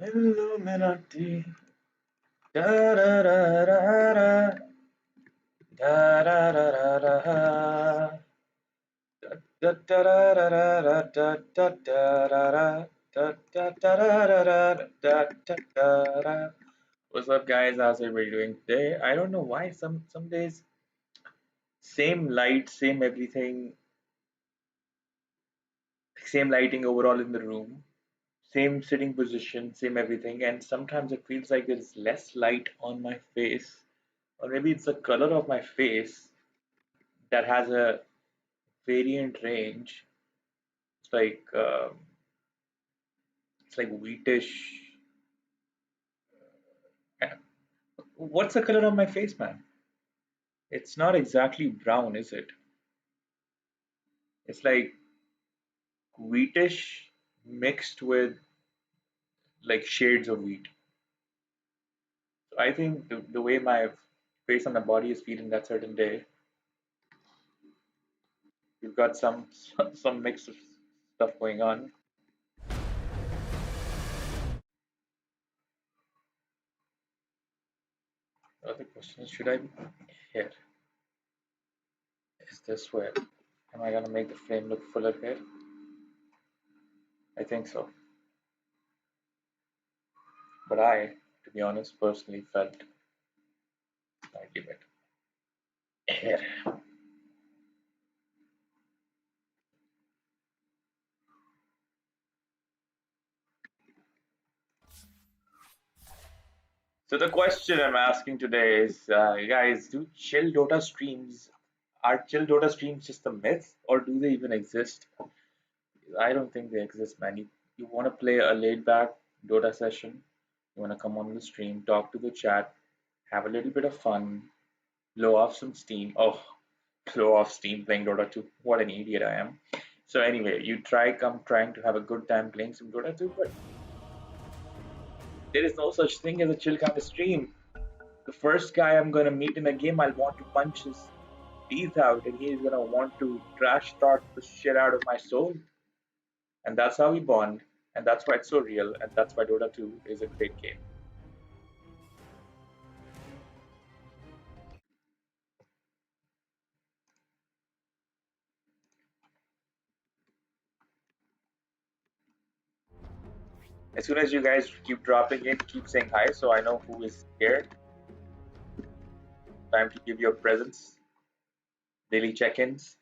Illuminati. Da da da da da. Da da da da da. Da da da da da da da da da. Da da da da da da da da da. What's up, guys? How's everybody doing today? I don't know why some days same light, same everything, same lighting overall in the room, same sitting position, same everything, and sometimes it feels like there's less light on my face, or maybe it's the color of my face that has a variant range. It's like wheatish. What's the color of my face, man? It's not exactly brown, is it? It's like wheatish mixed with like shades of wheat. So I think the way my face on my body is feeling that certain day, we've got some some mix of stuff going on. The other question is, should I be here? Is this where? Am I gonna make the frame look fuller here? I think so. But I, to be honest, personally felt slightly better here. So the question I'm asking today is, guys, do chill Dota streams, are chill Dota streams just a myth, or do they even exist? I don't think they exist, man. You want to play a laid back Dota session, you want to come on the stream, talk to the chat, have a little bit of fun, blow off some steam. Oh, blow off steam playing Dota 2. What an idiot I am. So anyway, you come trying to have a good time playing some Dota 2, but there is no such thing as a chill kind of stream. The first guy I'm gonna meet in a game, I'll want to punch his teeth out, and he's gonna want to trash talk the shit out of my soul. And that's how we bond, and that's why it's so real, and that's why Dota 2 is a great game. As soon as you guys keep dropping in, keep saying hi so I know who is here. Time to give your presents, daily check-ins.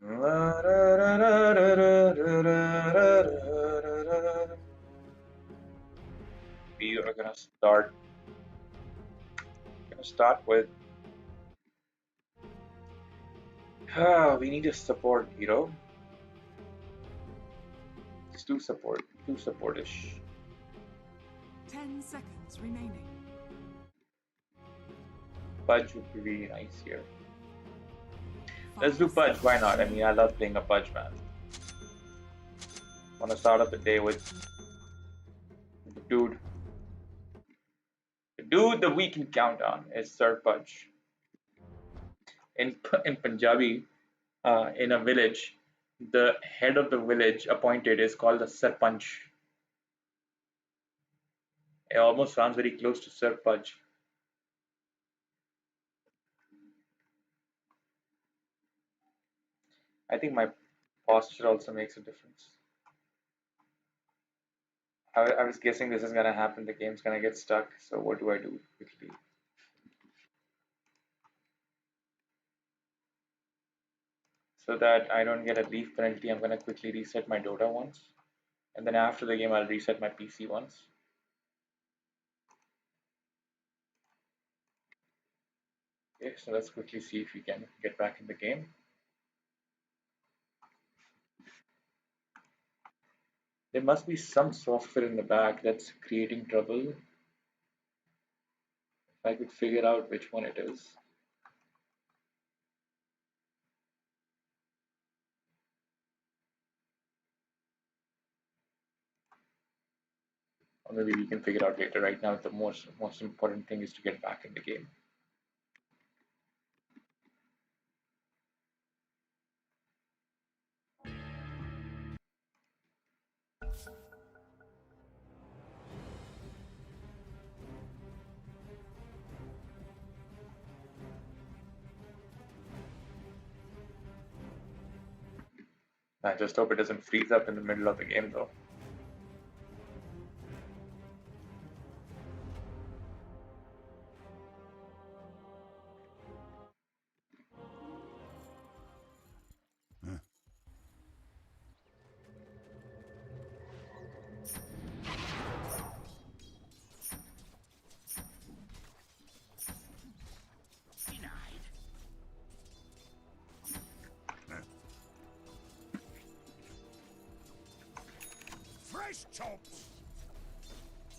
We are gonna start with we need a support hero. It's two supportish. 10 seconds remaining. Pudge would be really nice here. Let's do Pudge, why not? I mean, I love playing a Pudge, man. Wanna start off the day with the dude. The dude that we can count on is Sir Pudge. In Punjabi, in a village, the head of the village appointed is called the Sarpanch. It almost sounds very close to Sir Pudge. I think my posture also makes a difference. I was guessing this is gonna happen. The game's gonna get stuck. So what do I do quickly? So that I don't get a leaf penalty, I'm gonna quickly reset my Dota once, and then after the game I'll reset my PC once. Okay, so let's quickly see if we can get back in the game. There must be some software in the back that's creating trouble. If I could figure out which one it is. Or maybe we can figure it out later. Right now, the most important thing is to get back in the game. I just hope it doesn't freeze up in the middle of the game though.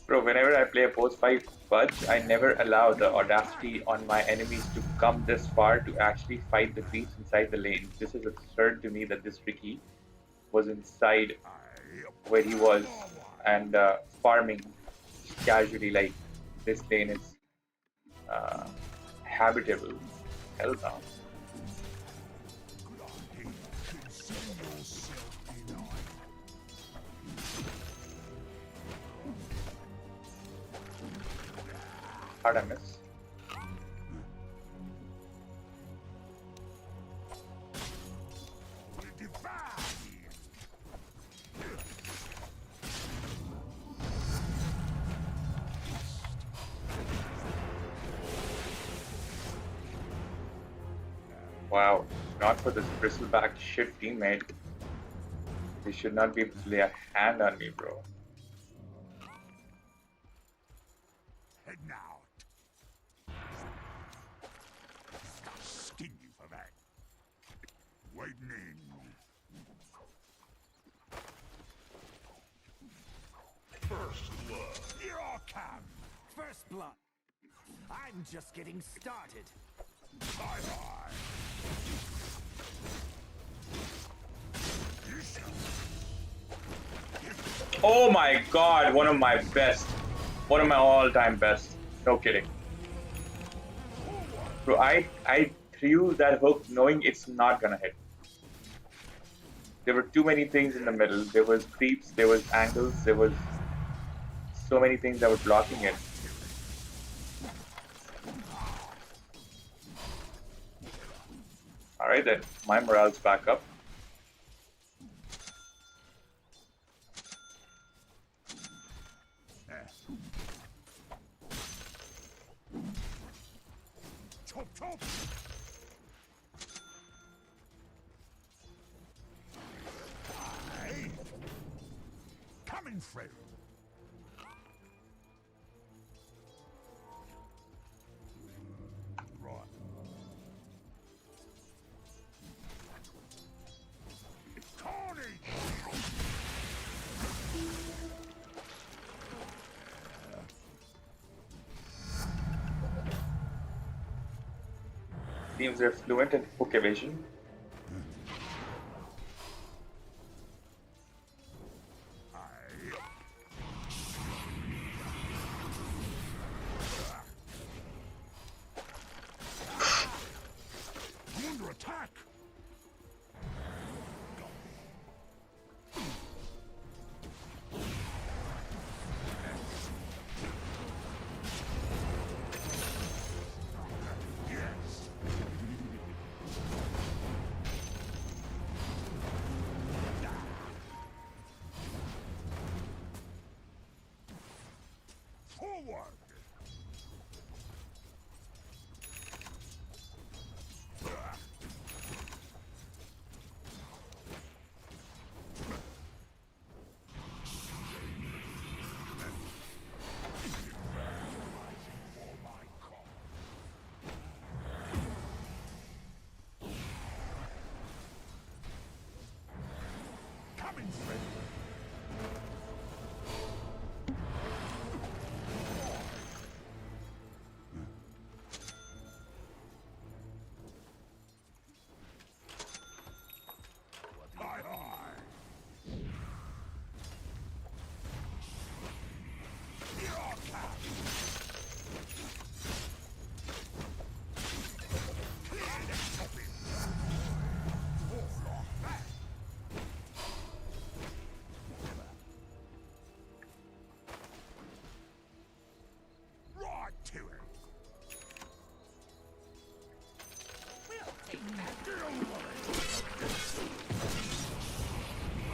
Bro, whenever I play a post-fight fudge, I never allow the audacity on my enemies to come this far to actually fight the creeps inside the lane. This is absurd to me that this Ricky was inside where he was and farming casually like this lane is habitable. Hell no. Hard I miss. Wow, not for this bristleback shit teammate. He should not be able to lay a hand on me, bro. Heading out. Skin you for that. Waiting in. First blood. Here I come. First blood. I'm just getting started. Bye-bye. Oh my god, one of my best. One of my all-time best. No kidding. Bro, I threw that hook knowing it's not gonna hit. There were too many things in the middle. There was creeps, there was angles, there was so many things that were blocking it. Alright then, my morale's back up. Chop, chop. Aye. Coming through. Right. Carnage. Seems they're fluent in hook evasion. I'm under attack. Yes.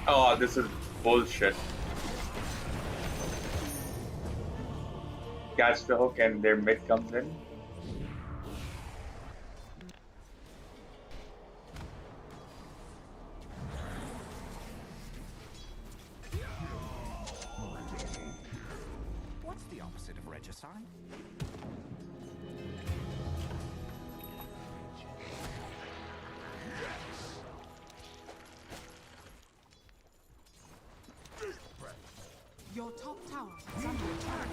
Oh, this is bullshit. Catch the hook and their mid comes in. What's the opposite of regicide? Your top tower is under attack.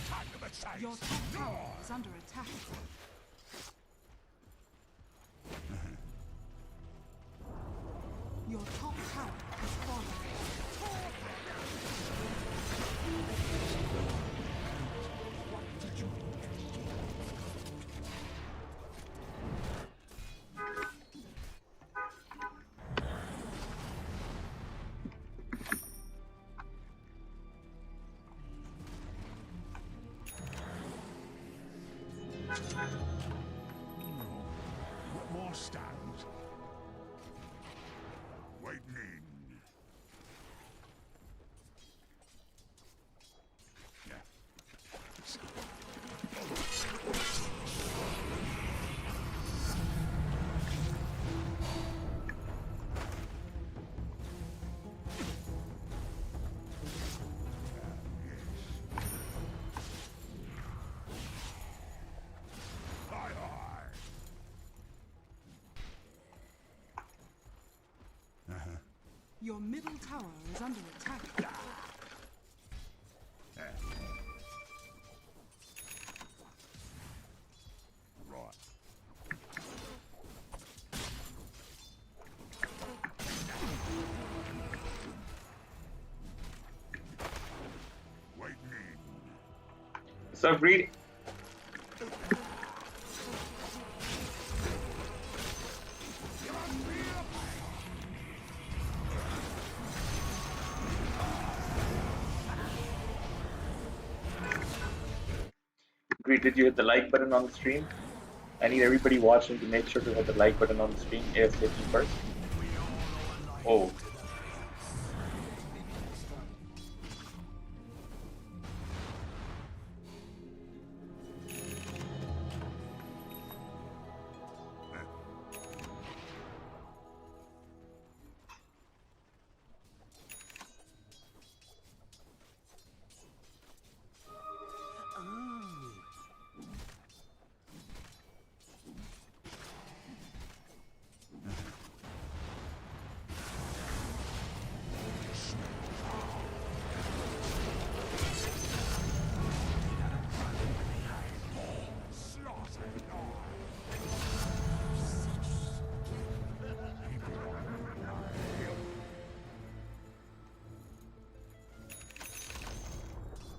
Time to the chase. Your top tower is under attack. Your top tower has fallen. What more stands? Waiting in. Yeah. Hi, hi. Your middle tower is under attack. Right. Waiting in. So Greed. Greed, did you hit the like button on the stream? I need everybody watching to make sure to hit the like button on the stream ASAP first. Oh.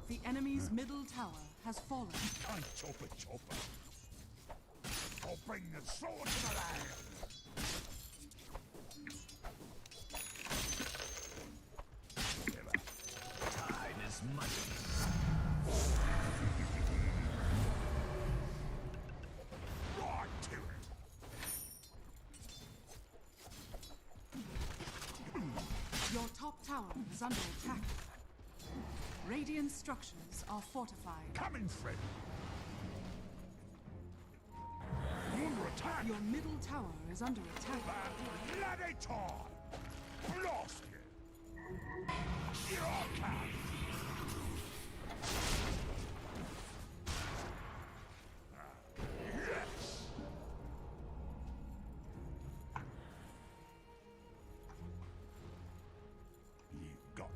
The enemy's middle tower has fallen. I'm chopper chopper. I'll bring the sword to the land. Time is money. Right to it. Your top tower is under attack. Radiant structures are fortified. Coming, friend. Under attack. Your middle tower is under attack. Bloody time. Blast you. Here I come. Yes. You got it.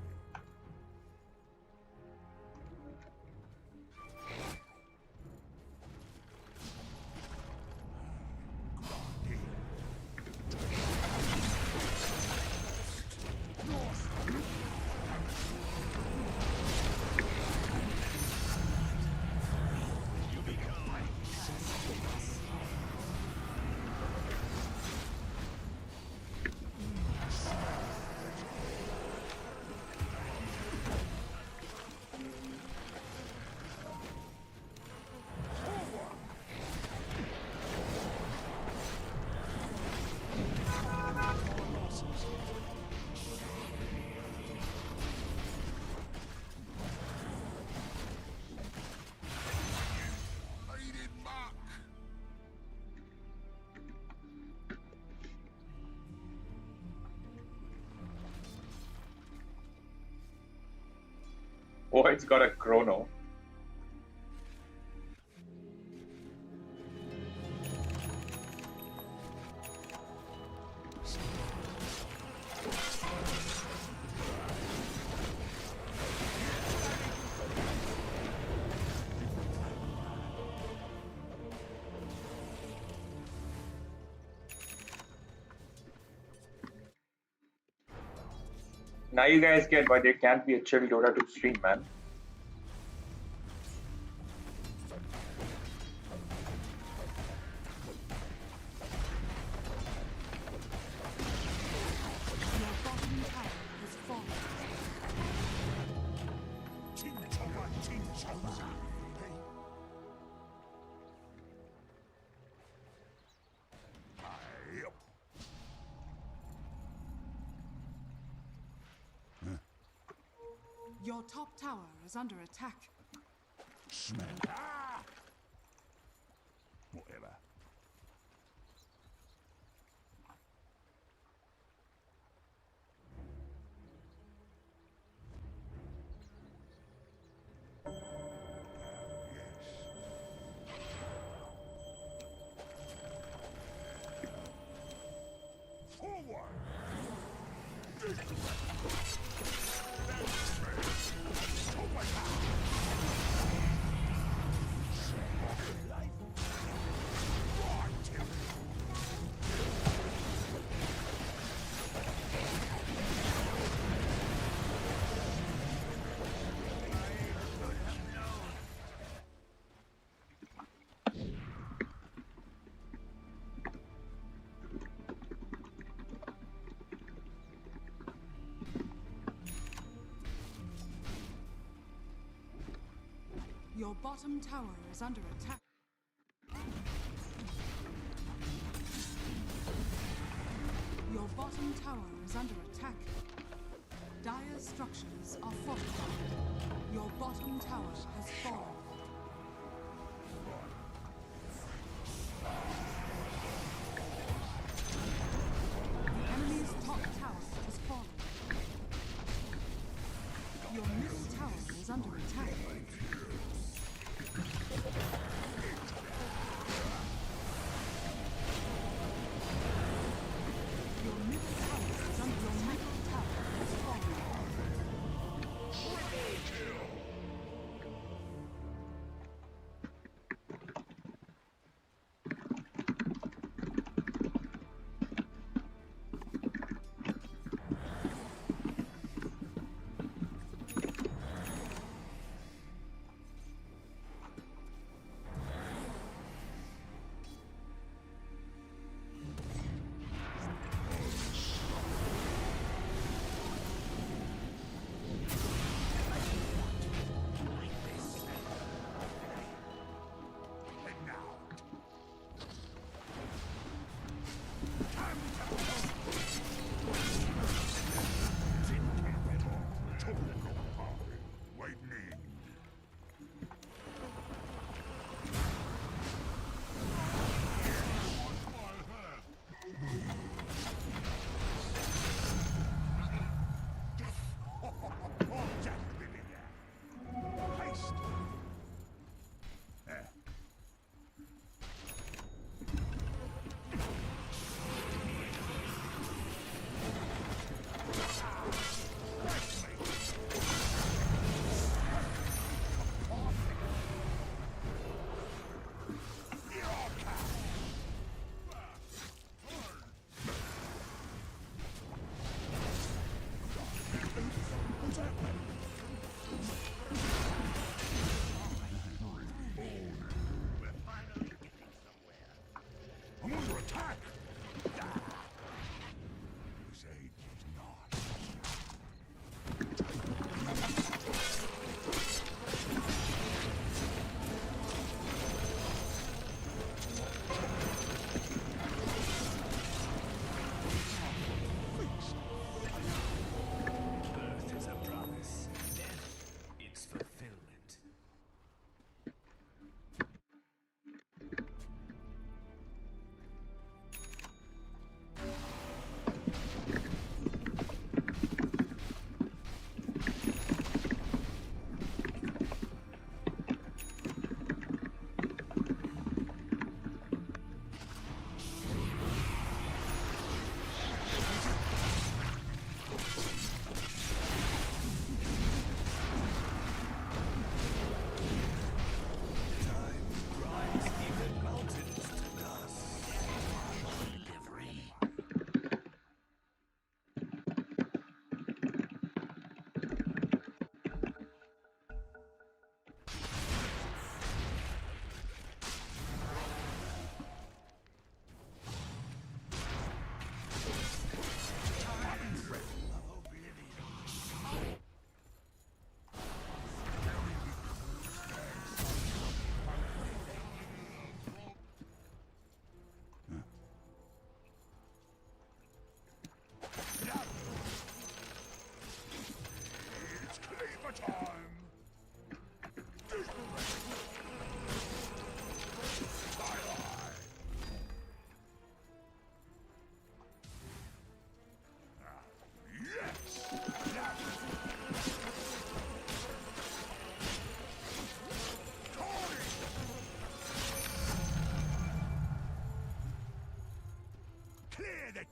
Void's got a chrono. Now you guys get why there can't be a chill Dota 2 stream, man. Your bottom tower has fallen. Your top tower is under attack. Smell. Ah! Whatever. Forward! Your bottom tower is under attack. Your bottom tower is under attack. Dire structures are fortified. Your bottom tower has fallen. The enemy's top tower has fallen. Your middle tower is under attack. Your middle tower is under your middle tower has fallen.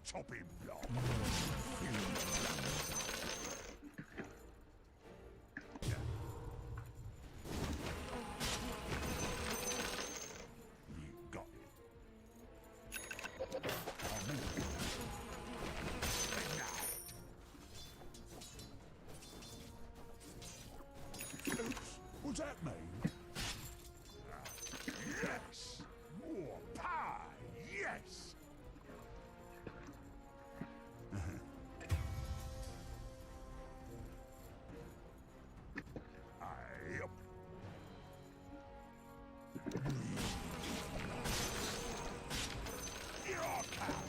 chopping block. You got it. I'm in. And now. Oops, what's that mean? Yes! More pie! Yes! Yep. Here I come!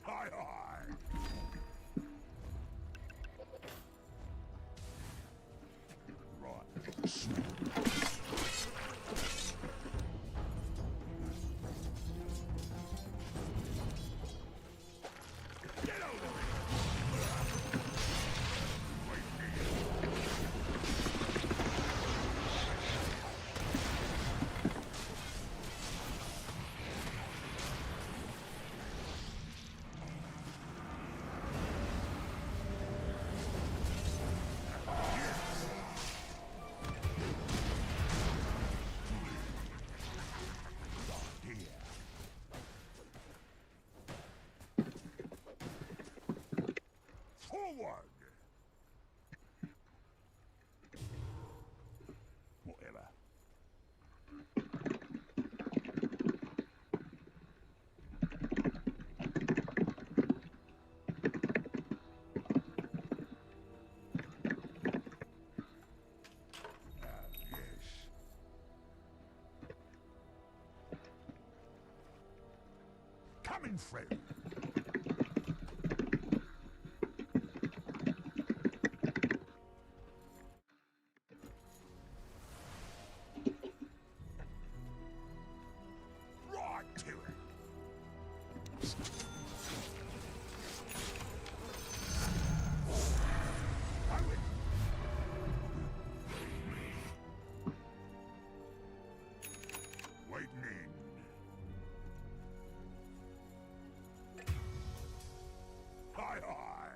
Hi, hi! Right. Get over here! Forward! Whatever. Yes. Coming through. Right to it. Hurry. Waiting in. Hi, hi.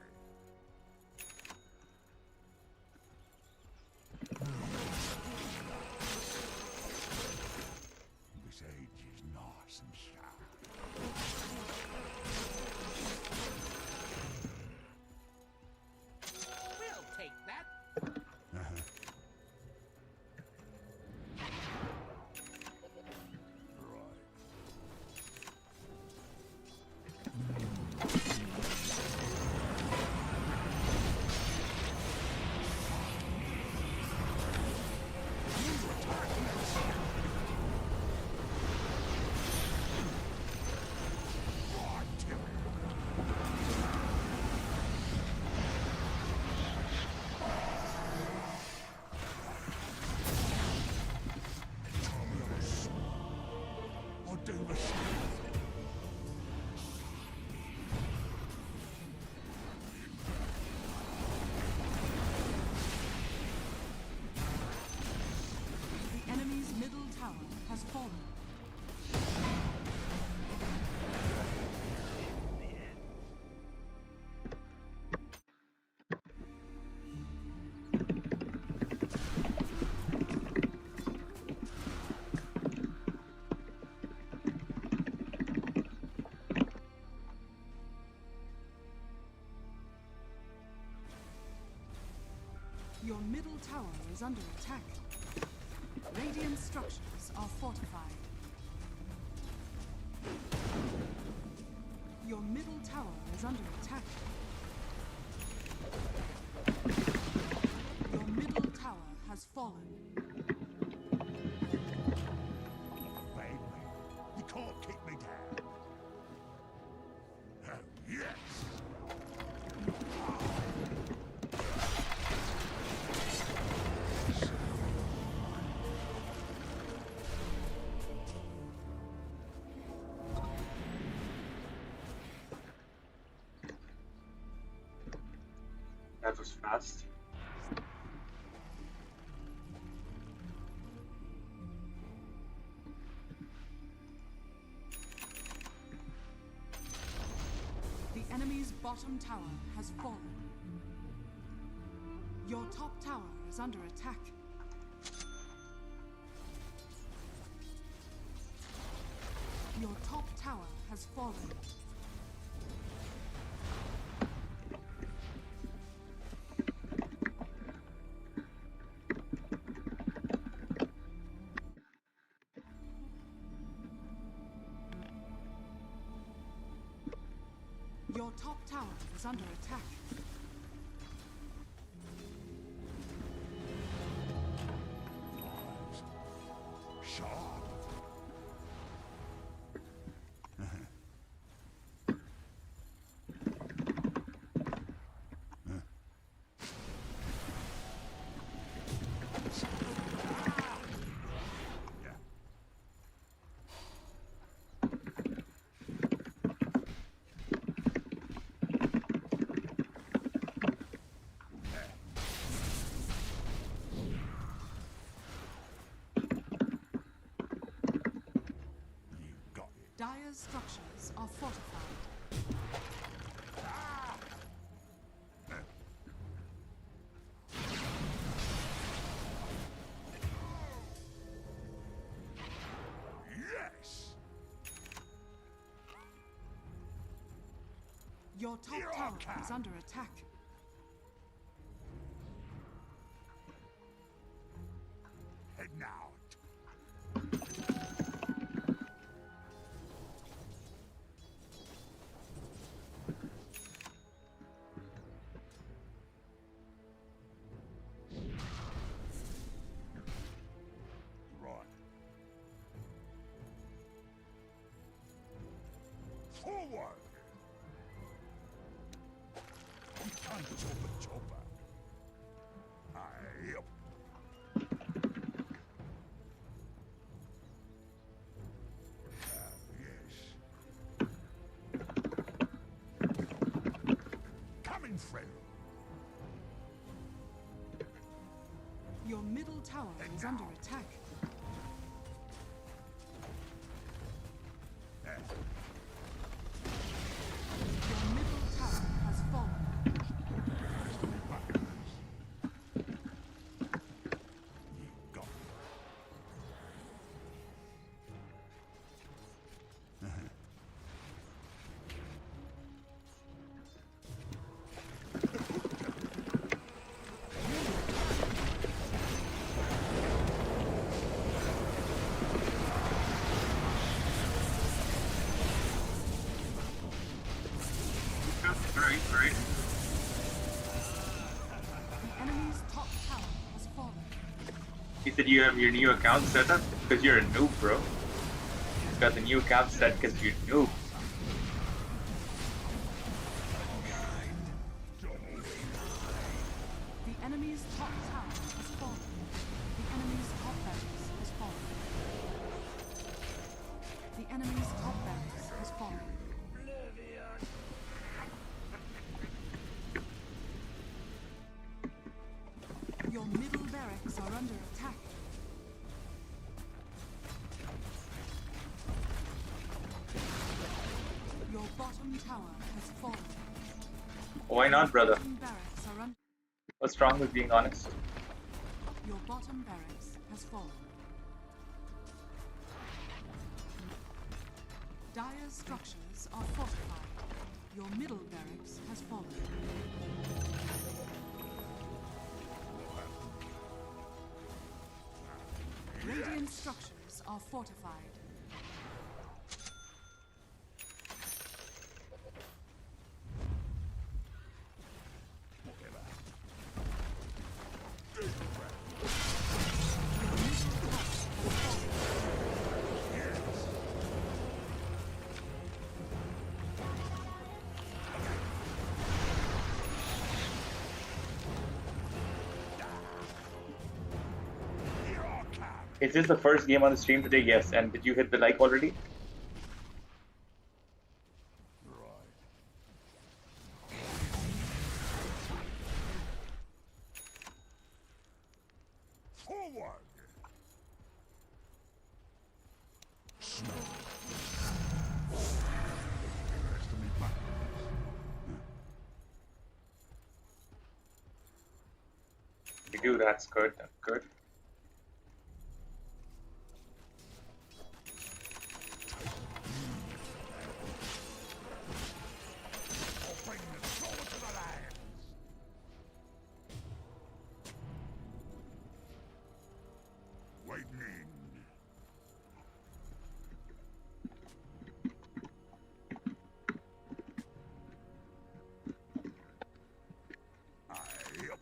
This age is nice and sharp. We'll take that. Right. Right to it. I'll do the same. The enemy's middle tower has fallen. Your middle tower is under attack. Radiant structures are fortified. Your middle tower is under attack. Your middle tower has fallen. was fast. The enemy's bottom tower has fallen. Your top tower is under attack. Your top tower has fallen. Your top tower is under attack. Sharp. Dire's structures are fortified. Yes. Your top Here I tower come. is under attack. Heading out. Right. Forward. You can't chopper. Aye. Yes. Coming through. Your middle tower is under attack. Your middle tower has fallen. You got Right. The enemy's top tower has fallen. You said you have your new account set up because you're a noob, bro. You got the new account set because you're noob. The enemy's top tower has fallen. The enemy's top barracks has fallen. The enemy's top barracks has fallen. Your middle barracks are under attack. Your bottom tower has fallen. Why not, brother? Bottom barracks are under. What's wrong with being honest? Your bottom barracks has fallen. Dire's structures are fortified. Your middle barracks has fallen. Radiant structures are fortified. Is this the first game on the stream today? Yes. And did you hit the like already? Forward! Rest of me back. We do, that's good, that's good. I'll bring the sword to the lands. Lightning. Aye. Yes.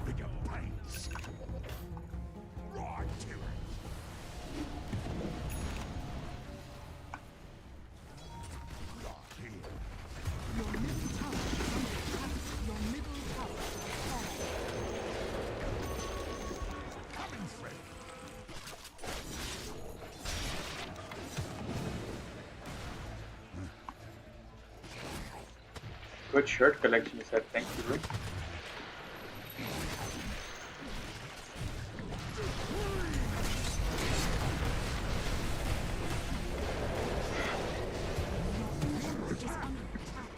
Bigger pains. Right to it. Right here. Your middle tower is under attack. Your middle tower has fallen. Coming through. Good shirt collection, you said. Thank you, bro. Is under attack.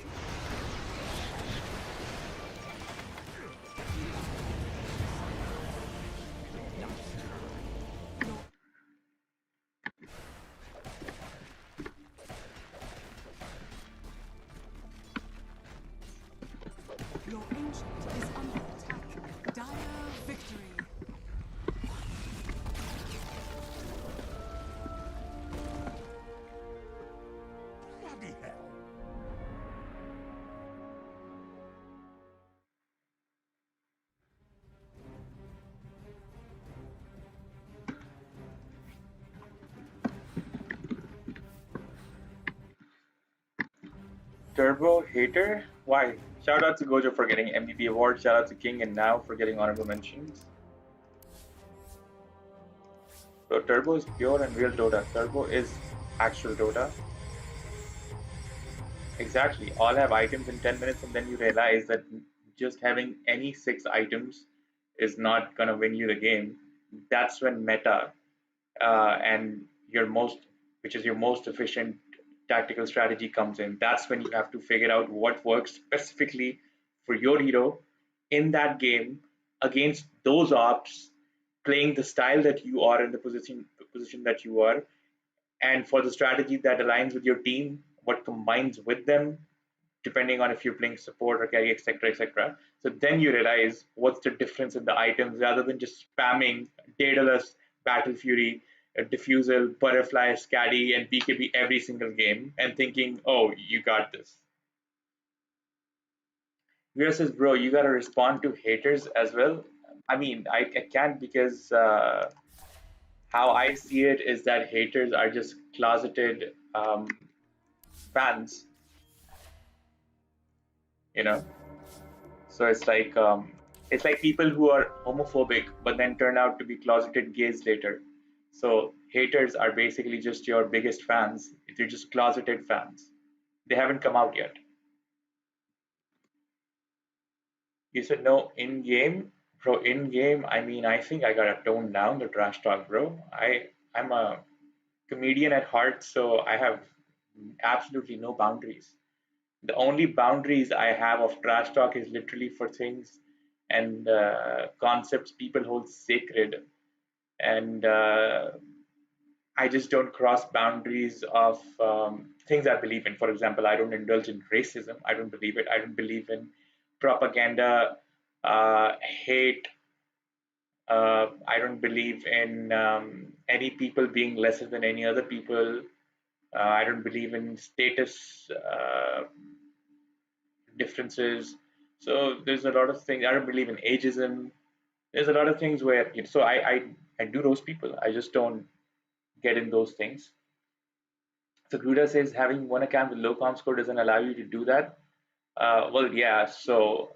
Your ancient is under attack. Dire victory. Bloody hell. Turbo Hater? Why? Shout out to Gojo for getting MVP award. Shout out to King and Now for getting honorable mentions. So Turbo is pure and real Dota. Turbo is actual Dota. Exactly. All have items in 10 minutes, and then you realize that just having any 6 items is not gonna win you the game. That's when meta and your most, which is your most efficient tactical strategy comes in. That's when you have to figure out what works specifically for your hero in that game against those ops, playing the style that you are in the position that you are, and for the strategy that aligns with your team, what combines with them, depending on if you're playing support or carry, etc., etc. So then you realize what's the difference in the items rather than just spamming Daedalus, Battle Fury, Diffusal, Butterfly, Scatty, and BKB every single game and thinking, oh, you got this. Vera says, bro, you gotta respond to haters as well. I mean, I can't because how I see it is that haters are just closeted fans, you know. So it's like people who are homophobic but then turn out to be closeted gays later. So haters are basically just your biggest fans. They're just closeted fans. They haven't come out yet. You said no in game, bro. In game, I mean, I think I gotta tone down the trash talk, bro. I'm a comedian at heart, so I have absolutely no boundaries. The only boundaries I have of trash talk is literally for things and concepts people hold sacred. And I just don't cross boundaries of things I believe in. For example, I don't indulge in racism. I don't believe it. I don't believe in propaganda, hate. I don't believe in any people being lesser than any other people. I don't believe in status differences. So there's a lot of things. I don't believe in ageism. There's a lot of things where so I do roast people. I just don't get in those things. So Gruda says having one account with low comp score doesn't allow you to do that. Well, yeah. So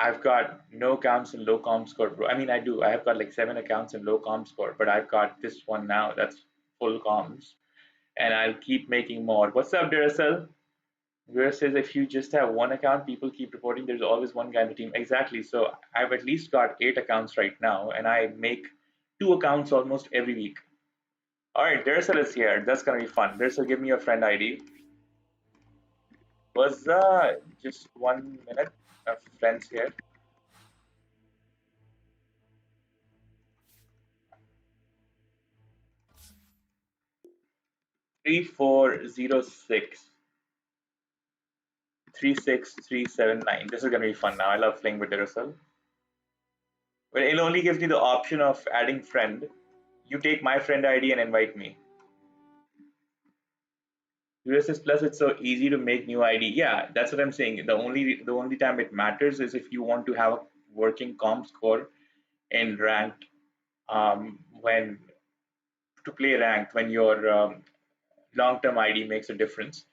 I've got no accounts in low com score, bro. I mean, I do. I have got like 7 accounts in low com score, but I've got this one now that's full comms, and I'll keep making more. What's up, Duracell? Vera says if you just have one account, people keep reporting there's always one guy in the team. Exactly. So I've at least got 8 accounts right now, and I make 2 accounts almost every week. All right, Duracell is here. That's gonna be fun. Duracell, give me your friend ID. Was just 1 minute of friends here. 3406 36379. This is gonna be fun now. I love playing with Duracell. But it only gives me the option of adding friend. You take my friend ID and invite me. USS Plus, it's so easy to make new ID. Yeah, that's what I'm saying. The only time it matters is if you want to have a working comp score in ranked when to play ranked when your long-term ID makes a difference.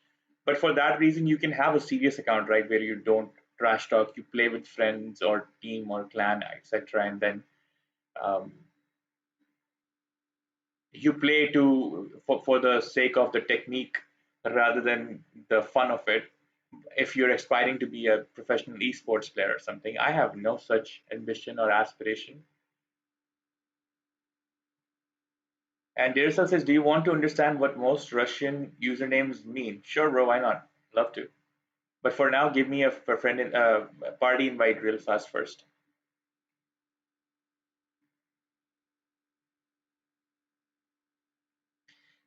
But for that reason, you can have a serious account, right, where you don't trash talk, you play with friends or team or clan, etc., and then um, you play for the sake of the technique rather than the fun of it. If you're aspiring to be a professional esports player or something, I have no such ambition or aspiration. And Derisal says, do you want to understand what most Russian usernames mean? Sure, bro, why not? Love to. But for now, give me a friend in a party invite real fast first.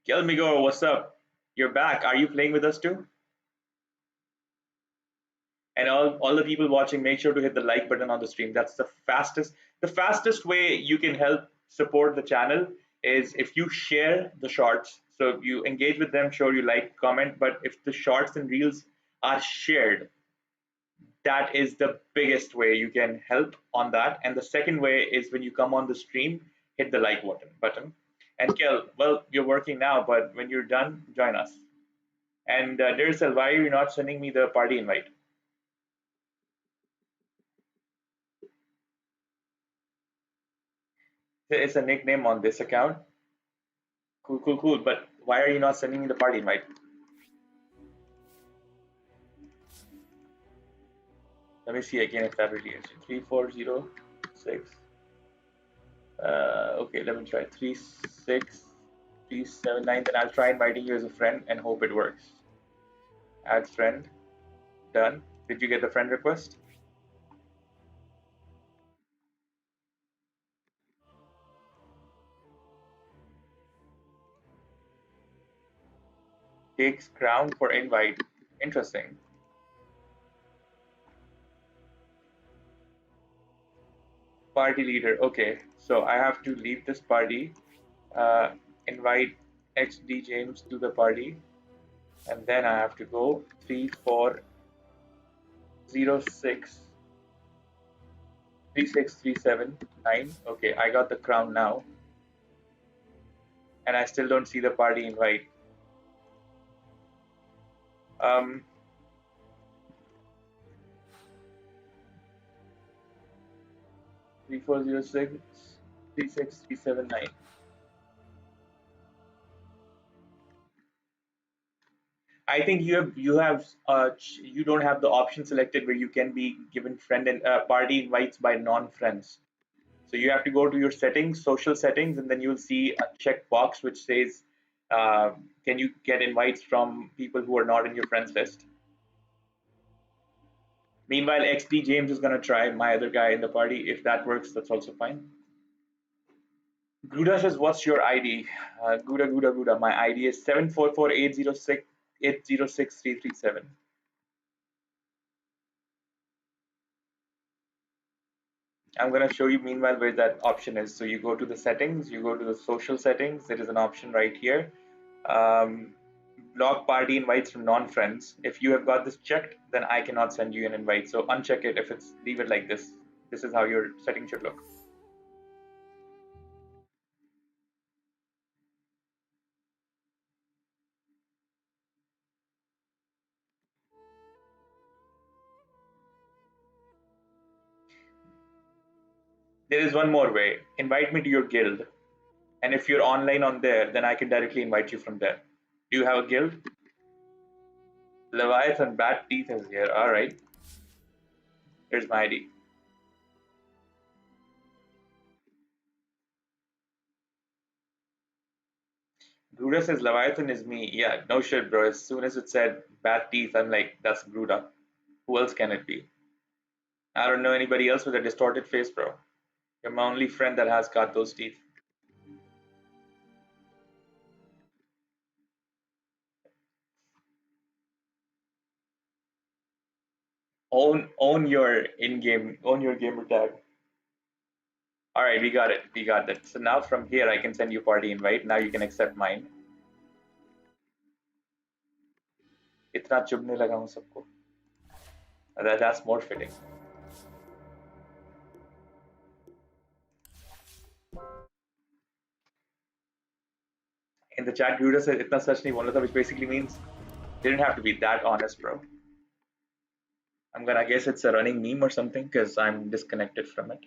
Kelmigo, what's up? You're back. Are you playing with us too? And all the people watching, make sure to hit the like button on the stream. That's the fastest way you can help support the channel is if you share the shorts. So you engage with them, sure you like, comment, but if the shorts and reels are shared, that is the biggest way you can help on that. And the second way is when you come on the stream, hit the like button. And Kel, well, you're working now, but when you're done, join us. And Derisel, why are you not sending me the party invite? It's a nickname on this account. Cool, cool, cool. But why are you not sending me the party invite? Let me see again if that really is 3406. Okay, let me try 36379. Then I'll try inviting you as a friend and hope it works. Add friend. Done. Did you get the friend request? Takes crown for invite. Interesting. Party leader. Okay, so I have to leave this party, invite XD James to the party, and then I have to go 3406 36379. Okay, I got the crown now, and I still don't see the party invite. 3406 36379. I think you don't have the option selected where you can be given friend and party invites by non-friends. So you have to go to your settings, social settings, and then you'll see a check box which says, can you get invites from people who are not in your friends list? Meanwhile, XD James is going to try my other guy in the party. If that works, that's also fine. Guda says, what's your ID? Guda. My ID is 744806337. I'm going to show you meanwhile where that option is. So you go to the settings, you go to the social settings. There is an option right here. Block party invites from non-friends. If you have got this checked, then I cannot send you an invite. So uncheck it. If it's, leave it like this. This is how your setting should look. There is one more way. Invite me to your guild. And if you're online on there, then I can directly invite you from there. Do you have a guild? Leviathan Bat Teeth is here. Alright. Here's my ID. Gruda says Leviathan is me. Yeah, no shit, bro. As soon as it said Bat Teeth, I'm like, that's Gruda. Who else can it be? I don't know anybody else with a distorted face, bro. You're my only friend that has got those teeth. Own your in-game, own your gamer tag. All right, we got it. We got that. So now from here, I can send you party invite. Now you can accept mine. इतना चुभने लगा हूँ सबको. That's more fitting. In the chat, Gruda said इतना सच नहीं बोलना था, which basically means didn't have to be that honest, bro. I'm gonna guess it's a running meme or something because I'm disconnected from it.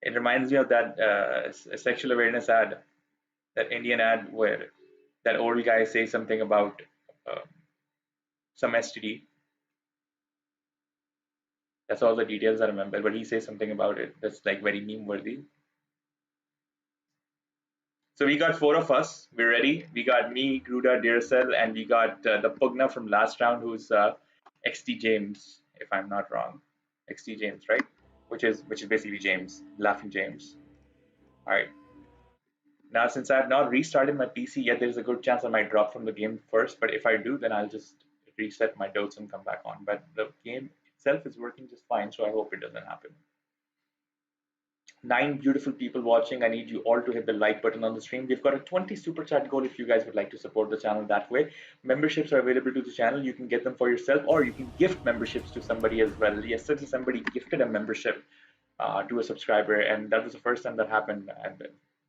It reminds me of that sexual awareness ad, that Indian ad where that old guy says something about uh, some STD. That's all the details I remember, but he says something about it that's like very meme worthy. So we got 4 of us. We're ready. We got me, Gruda, Deercell, and we got the Pugna from last round, who's XT James, if I'm not wrong. XT James, right? Which is basically James, Laughing James. All right. Now, since I have not restarted my PC yet, there's a good chance I might drop from the game first. But if I do, then I'll just reset my dotes and come back on. But the game itself is working just fine, so I hope it doesn't happen. 9 beautiful people watching. I need you all to hit the like button on the stream. We've got a 20 super chat goal if you guys would like to support the channel that way. Memberships are available to the channel. You can get them for yourself, or you can gift memberships to somebody as well. Yesterday, somebody gifted a membership to a subscriber, and that was the first time that happened, and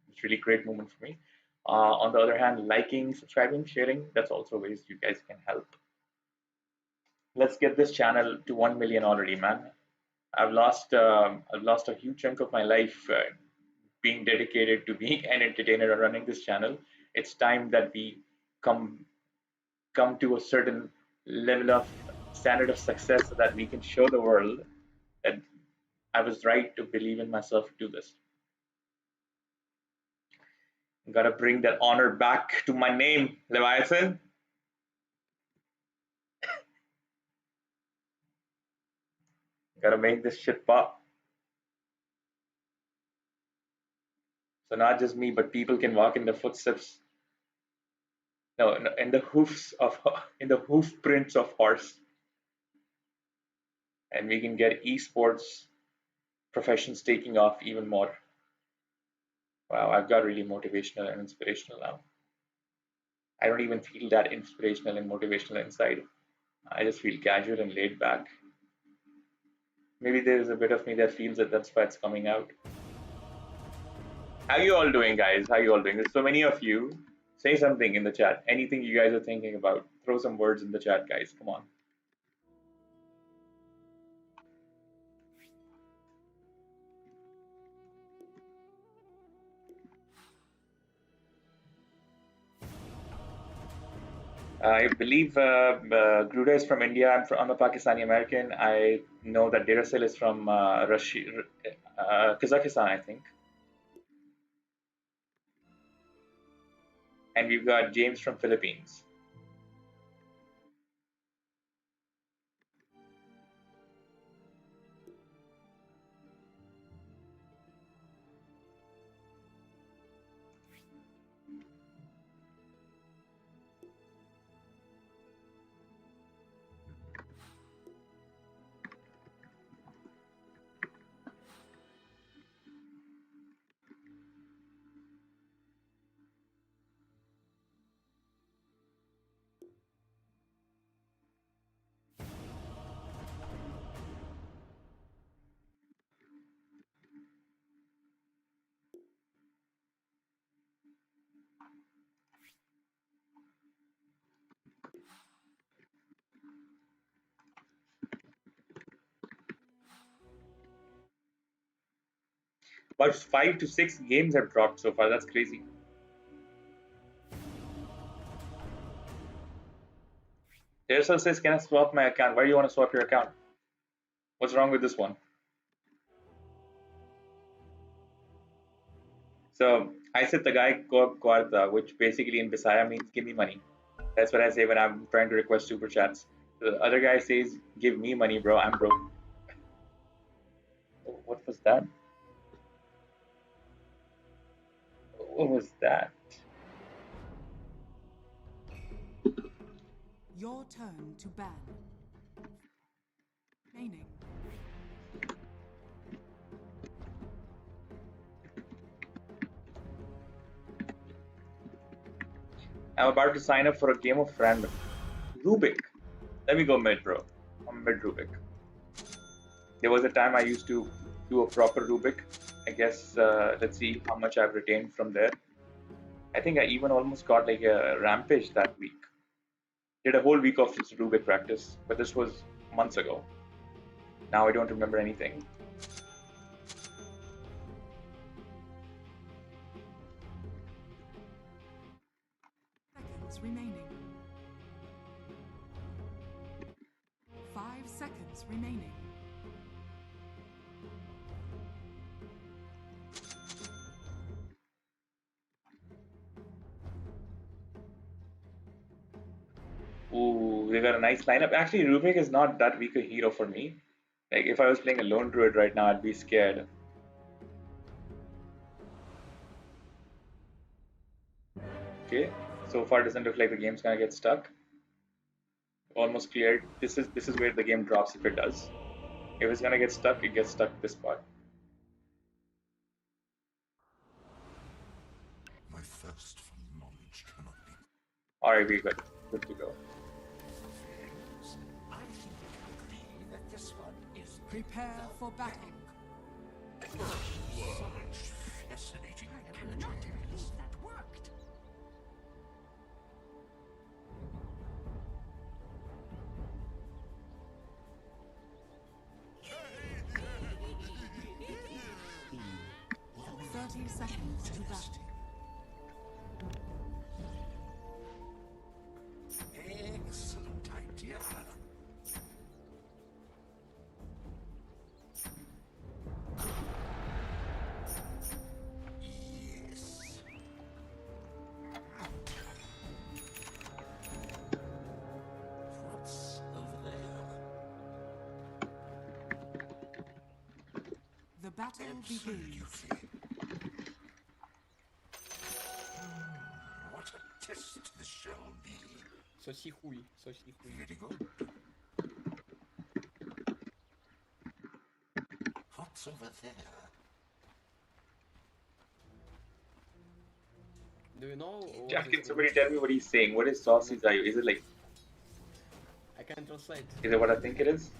it's really great moment for me. On the other hand, liking, subscribing, sharing, that's also ways you guys can help. Let's get this channel to 1 million already, man. I've lost a huge chunk of my life being dedicated to being an entertainer and running this channel. It's time that we come to a certain level of standard of success so that we can show the world that I was right to believe in myself to do this. Gotta bring that honor back to my name, Leviathan. Gotta make this shit pop. So not just me, but people can walk in the footsteps. No, in the hoof prints of horse, and we can get esports professions taking off even more. Wow, I've got really motivational and inspirational now. I don't even feel that inspirational and motivational inside. I just feel casual and laid back. Maybe there's a bit of me that feels that that's why it's coming out. How you all doing, guys? How you all doing? There's so many of you. Say something in the chat. Anything you guys are thinking about. Throw some words in the chat, guys. Come on. I believe Gruda is from India. I'm a Pakistani American. I know that Deercell is from Russia, Kazakhstan, I think. And we've got James from Philippines. About 5 to 6 games have dropped so far. That's crazy. Aircel says, "Can I swap my account?" Why do you want to swap your account? What's wrong with this one? So I said the guy Kwarta, which basically in Bisaya means give me money. That's what I say when I'm trying to request super chats. The other guy says, "Give me money, bro. I'm broke." Oh, what was that? What was that? Your turn to ban. Remaining. I'm about to sign up for a game of random. Rubik. Let me go mid, bro. I'm mid Rubik. There was a time I used to do a proper Rubik. I guess let's see how much I've retained from there. I think I even almost got like a rampage that week. Did a whole week of just Rubik practice, but this was months ago. Now I don't remember anything. Seconds remaining. 5 seconds remaining. Ooh, they got a nice lineup. Actually, Rubik is not that weak a hero for me. Like if I was playing a lone druid right now, I'd be scared. Okay, so far doesn't look like the game's gonna get stuck. Almost cleared. This is where the game drops if it does. If it's gonna get stuck, it gets stuck this spot. My thirst for knowledge cannot be. Alright, we good. Good to go. I think we can agree that this one is Prepare for battle. Such fascinating I cannot believe that worked. Thirty seconds to battle. Excellent idea. Yes. What's over there? The battle begins. Absolutely. What a test this shall be. Соси хуй, соси хуй. Very good. What's over there? Do you know what Jack, this can somebody means? tell me what he's saying? What is saucy Zayu? Is it like, I can translate. is it what I think it is?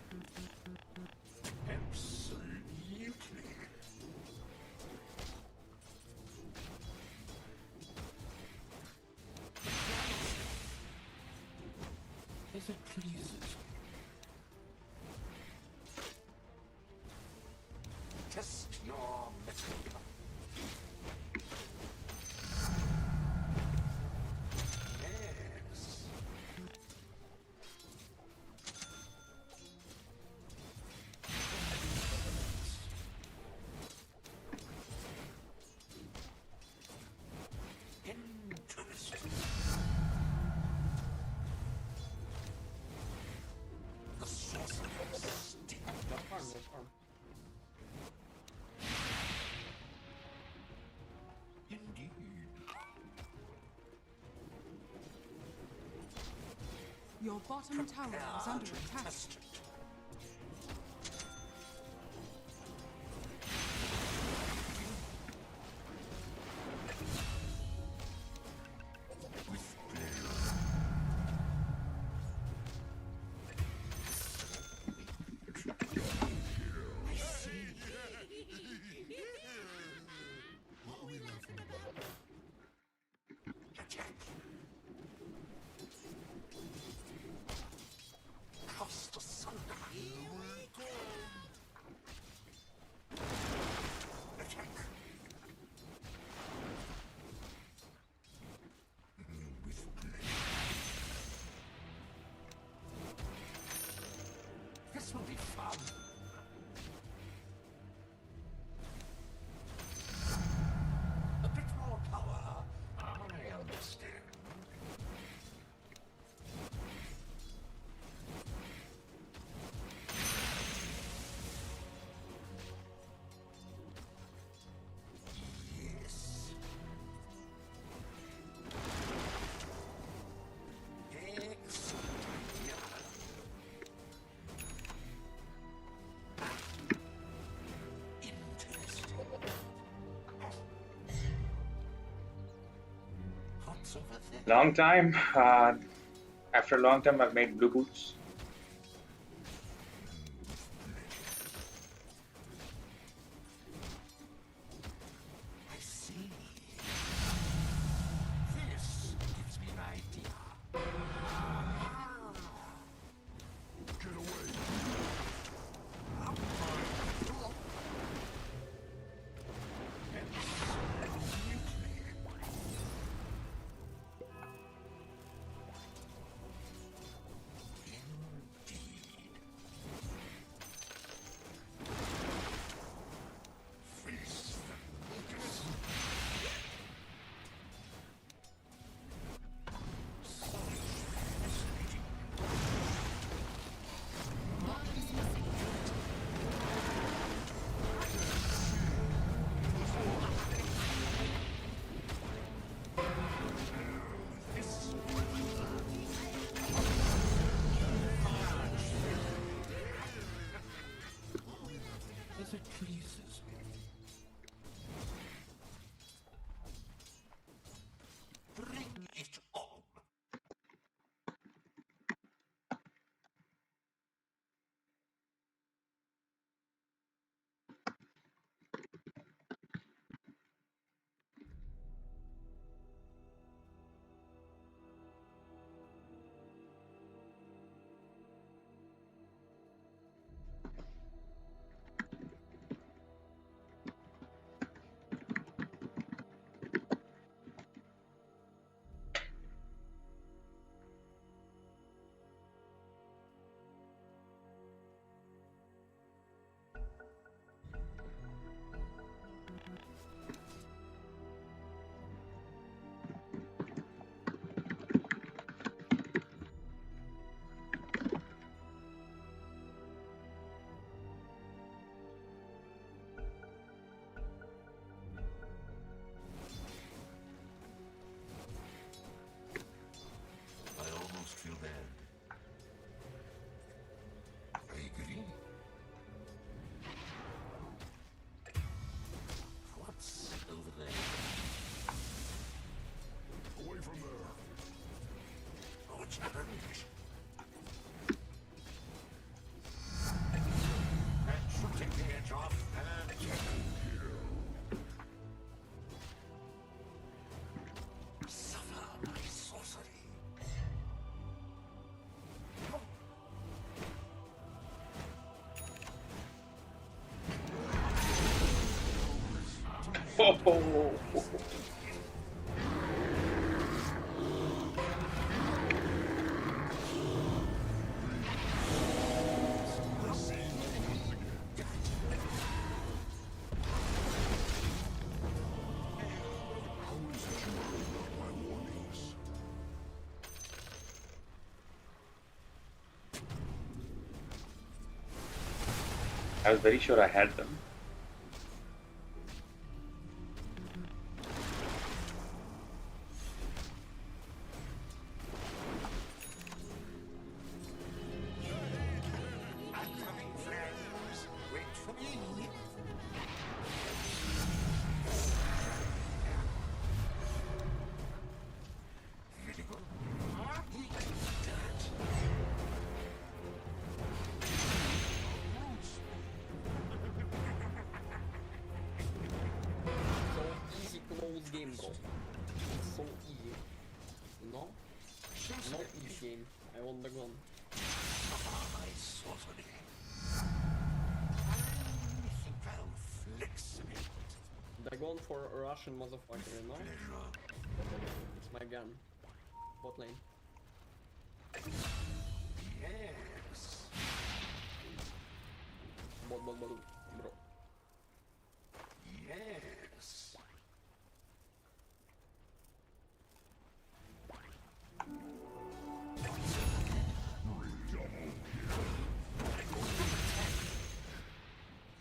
Absolutely. If it pleases. Test your mettle. Yes. Interesting. The sorcerer's sting. No harm, no harm. Indeed. Your bottom tower is under attack. Test it. With pleasure. I see. What are we laughing about? Attack. Cast a This will be fun. A bit more power. I understand. Yes. Excellent idea. Interesting. What's over there? Long time. After a long time, I've made blue boots. I see. This gives me an idea. Get away. As it pleases me. Bring it on. I almost feel bad. I agree. What's over there? Away from there. Oh, it's challenge. That should take the edge off. And suffer my sorcery. Oh, My warnings. I was very sure I had them. I'm coming, friends. Wait for me. Very good. So easy close game, bro. It's so easy. You know? No easy game. I won the gun. My sorcery. I think I'll flex a bit. The gun for a Russian motherfucker, you know? Pleasure. It's my gun. Bot lane. Yes. Bro. Yes.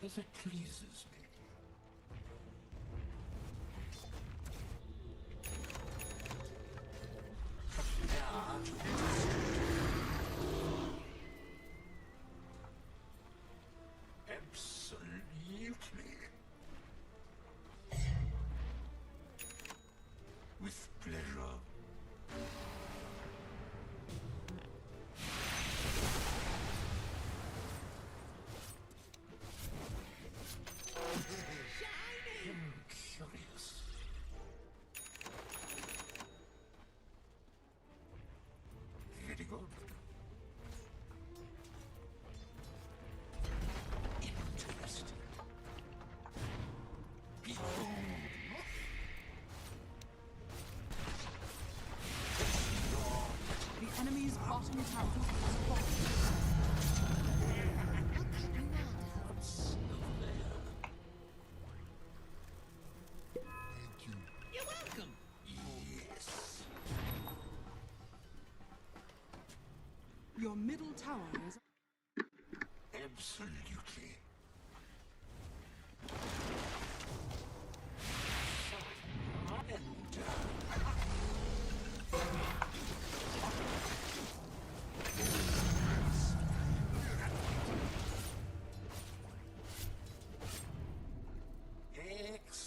As it pleases me. Absolutely. With pleasure. Curious. Very good. Interesting. Behold. The enemy's bottom tower has fallen. Thank you. You're welcome. Yes. Your middle tower is Absolutely.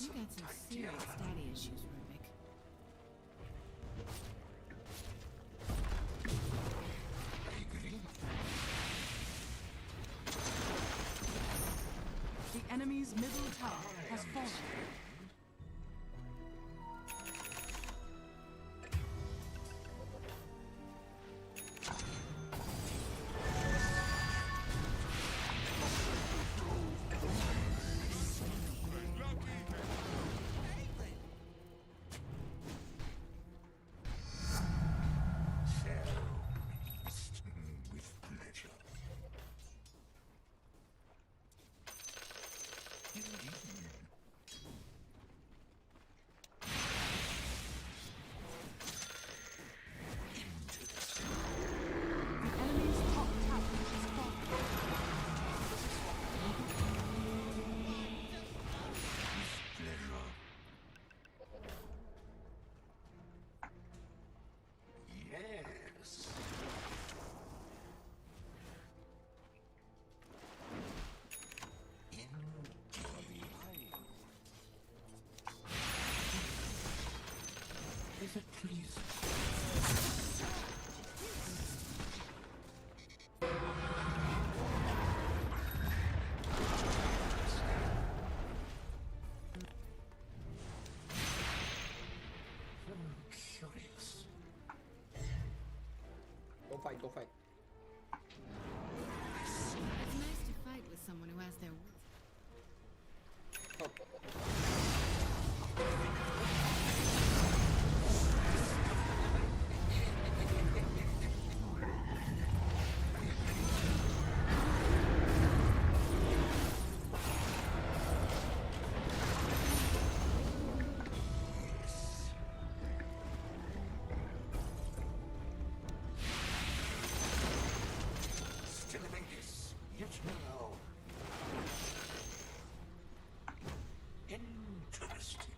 You got some serious daddy issues, Rubik. I agree. the enemy's middle tower has fallen. With pleasure. Indeed. Interesting. The enemy's top tower has fallen. Pleasure. Yes. Indeed. Is it please? Curious. Go fight, go fight. It's nice to fight with someone who has their wits. Still in this. Yet now. Interesting.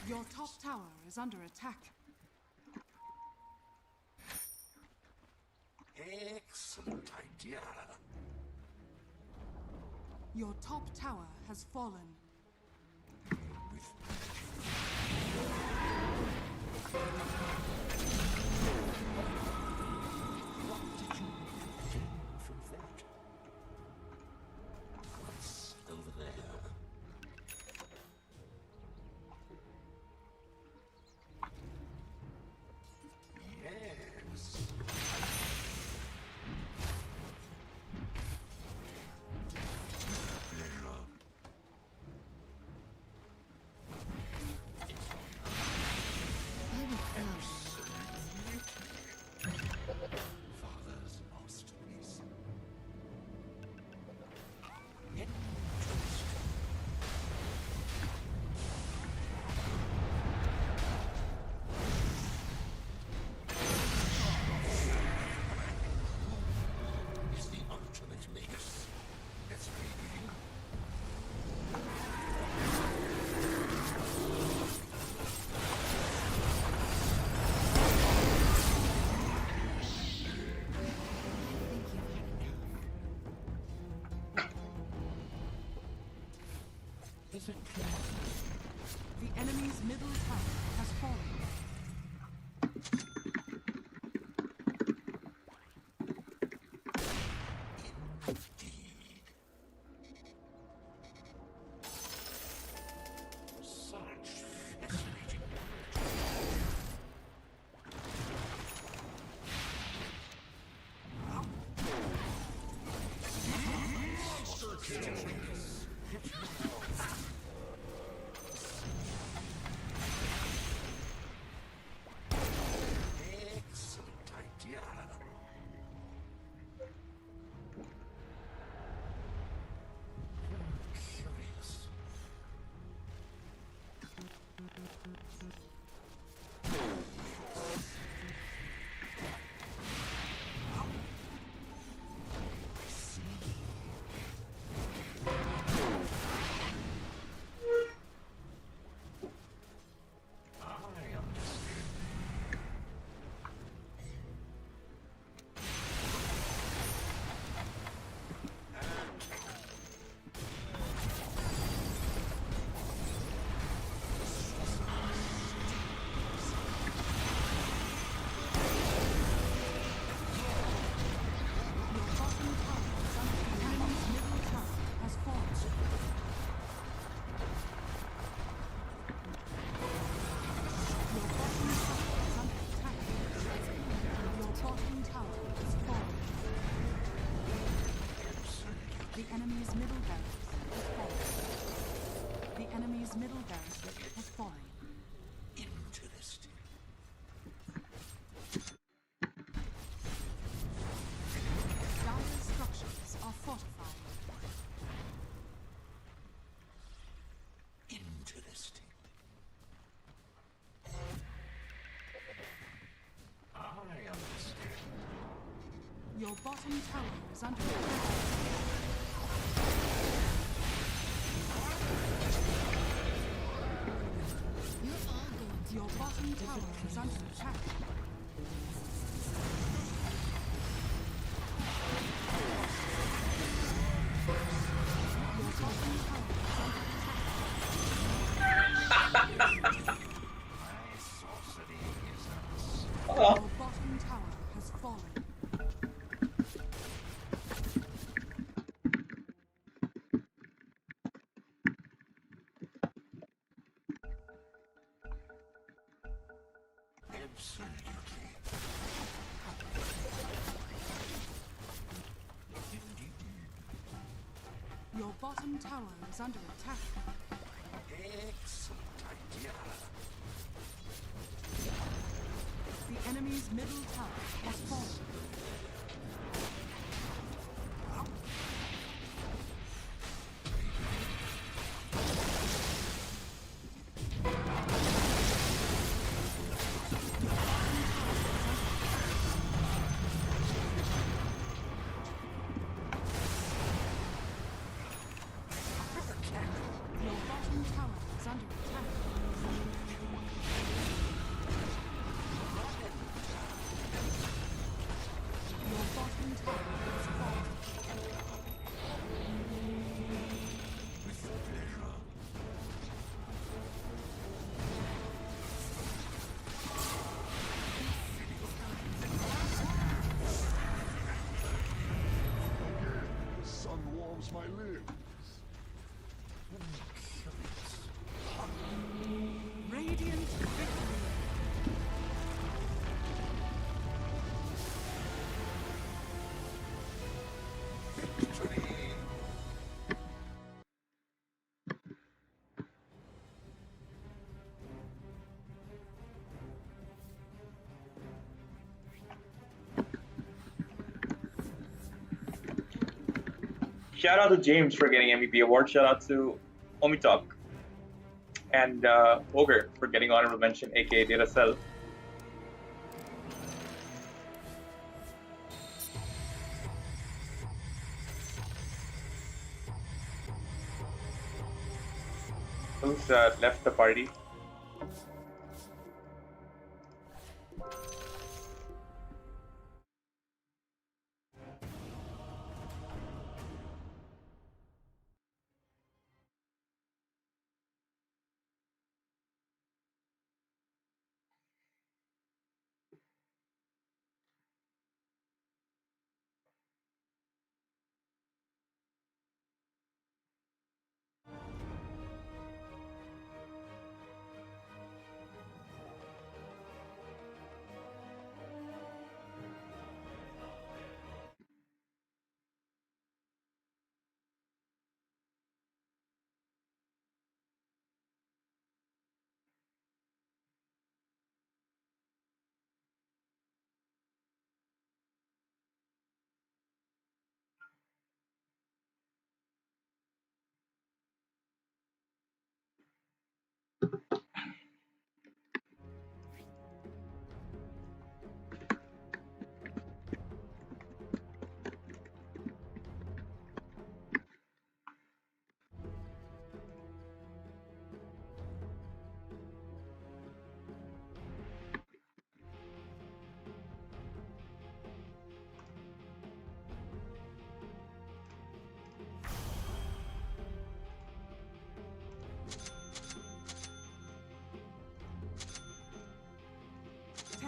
Your top tower is under attack. Excellent idea. Your top tower has fallen. From that. What's over there? Yes. I would love Father's masterpiece. Is the ultimate mix. Let's begin. Is it The enemy's middle tower has fallen. such fascinating? Excellent idea. Curious. I understand. Your bottom tower is under the enemy's middle tower has fallen. Your bottom tower is under attack. Your bottom tower has fallen. The enemy's middle barracks has fallen. The enemy's middle barracks has fallen. Interesting. Dire structures are fortified. Interesting. I understand. Your bottom tower is under attack. You're all going to Your bottom tower is under attack. Your bottom tower is under attack. My sorcery is unseen. Your bottom tower has fallen. Absolutely. Indeed. Your bottom tower is under attack. Excellent idea. The enemy's middle tower has fallen. Your bottom tower is under attack. hurts my limbs. Radiant victory. Shout out to James for getting MVP award. Shout out to Omitalk and Ogre for getting honorable mention, aka Data Cell. Who's left the party?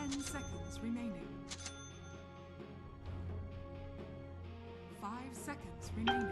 Seconds remaining. 5 seconds remaining.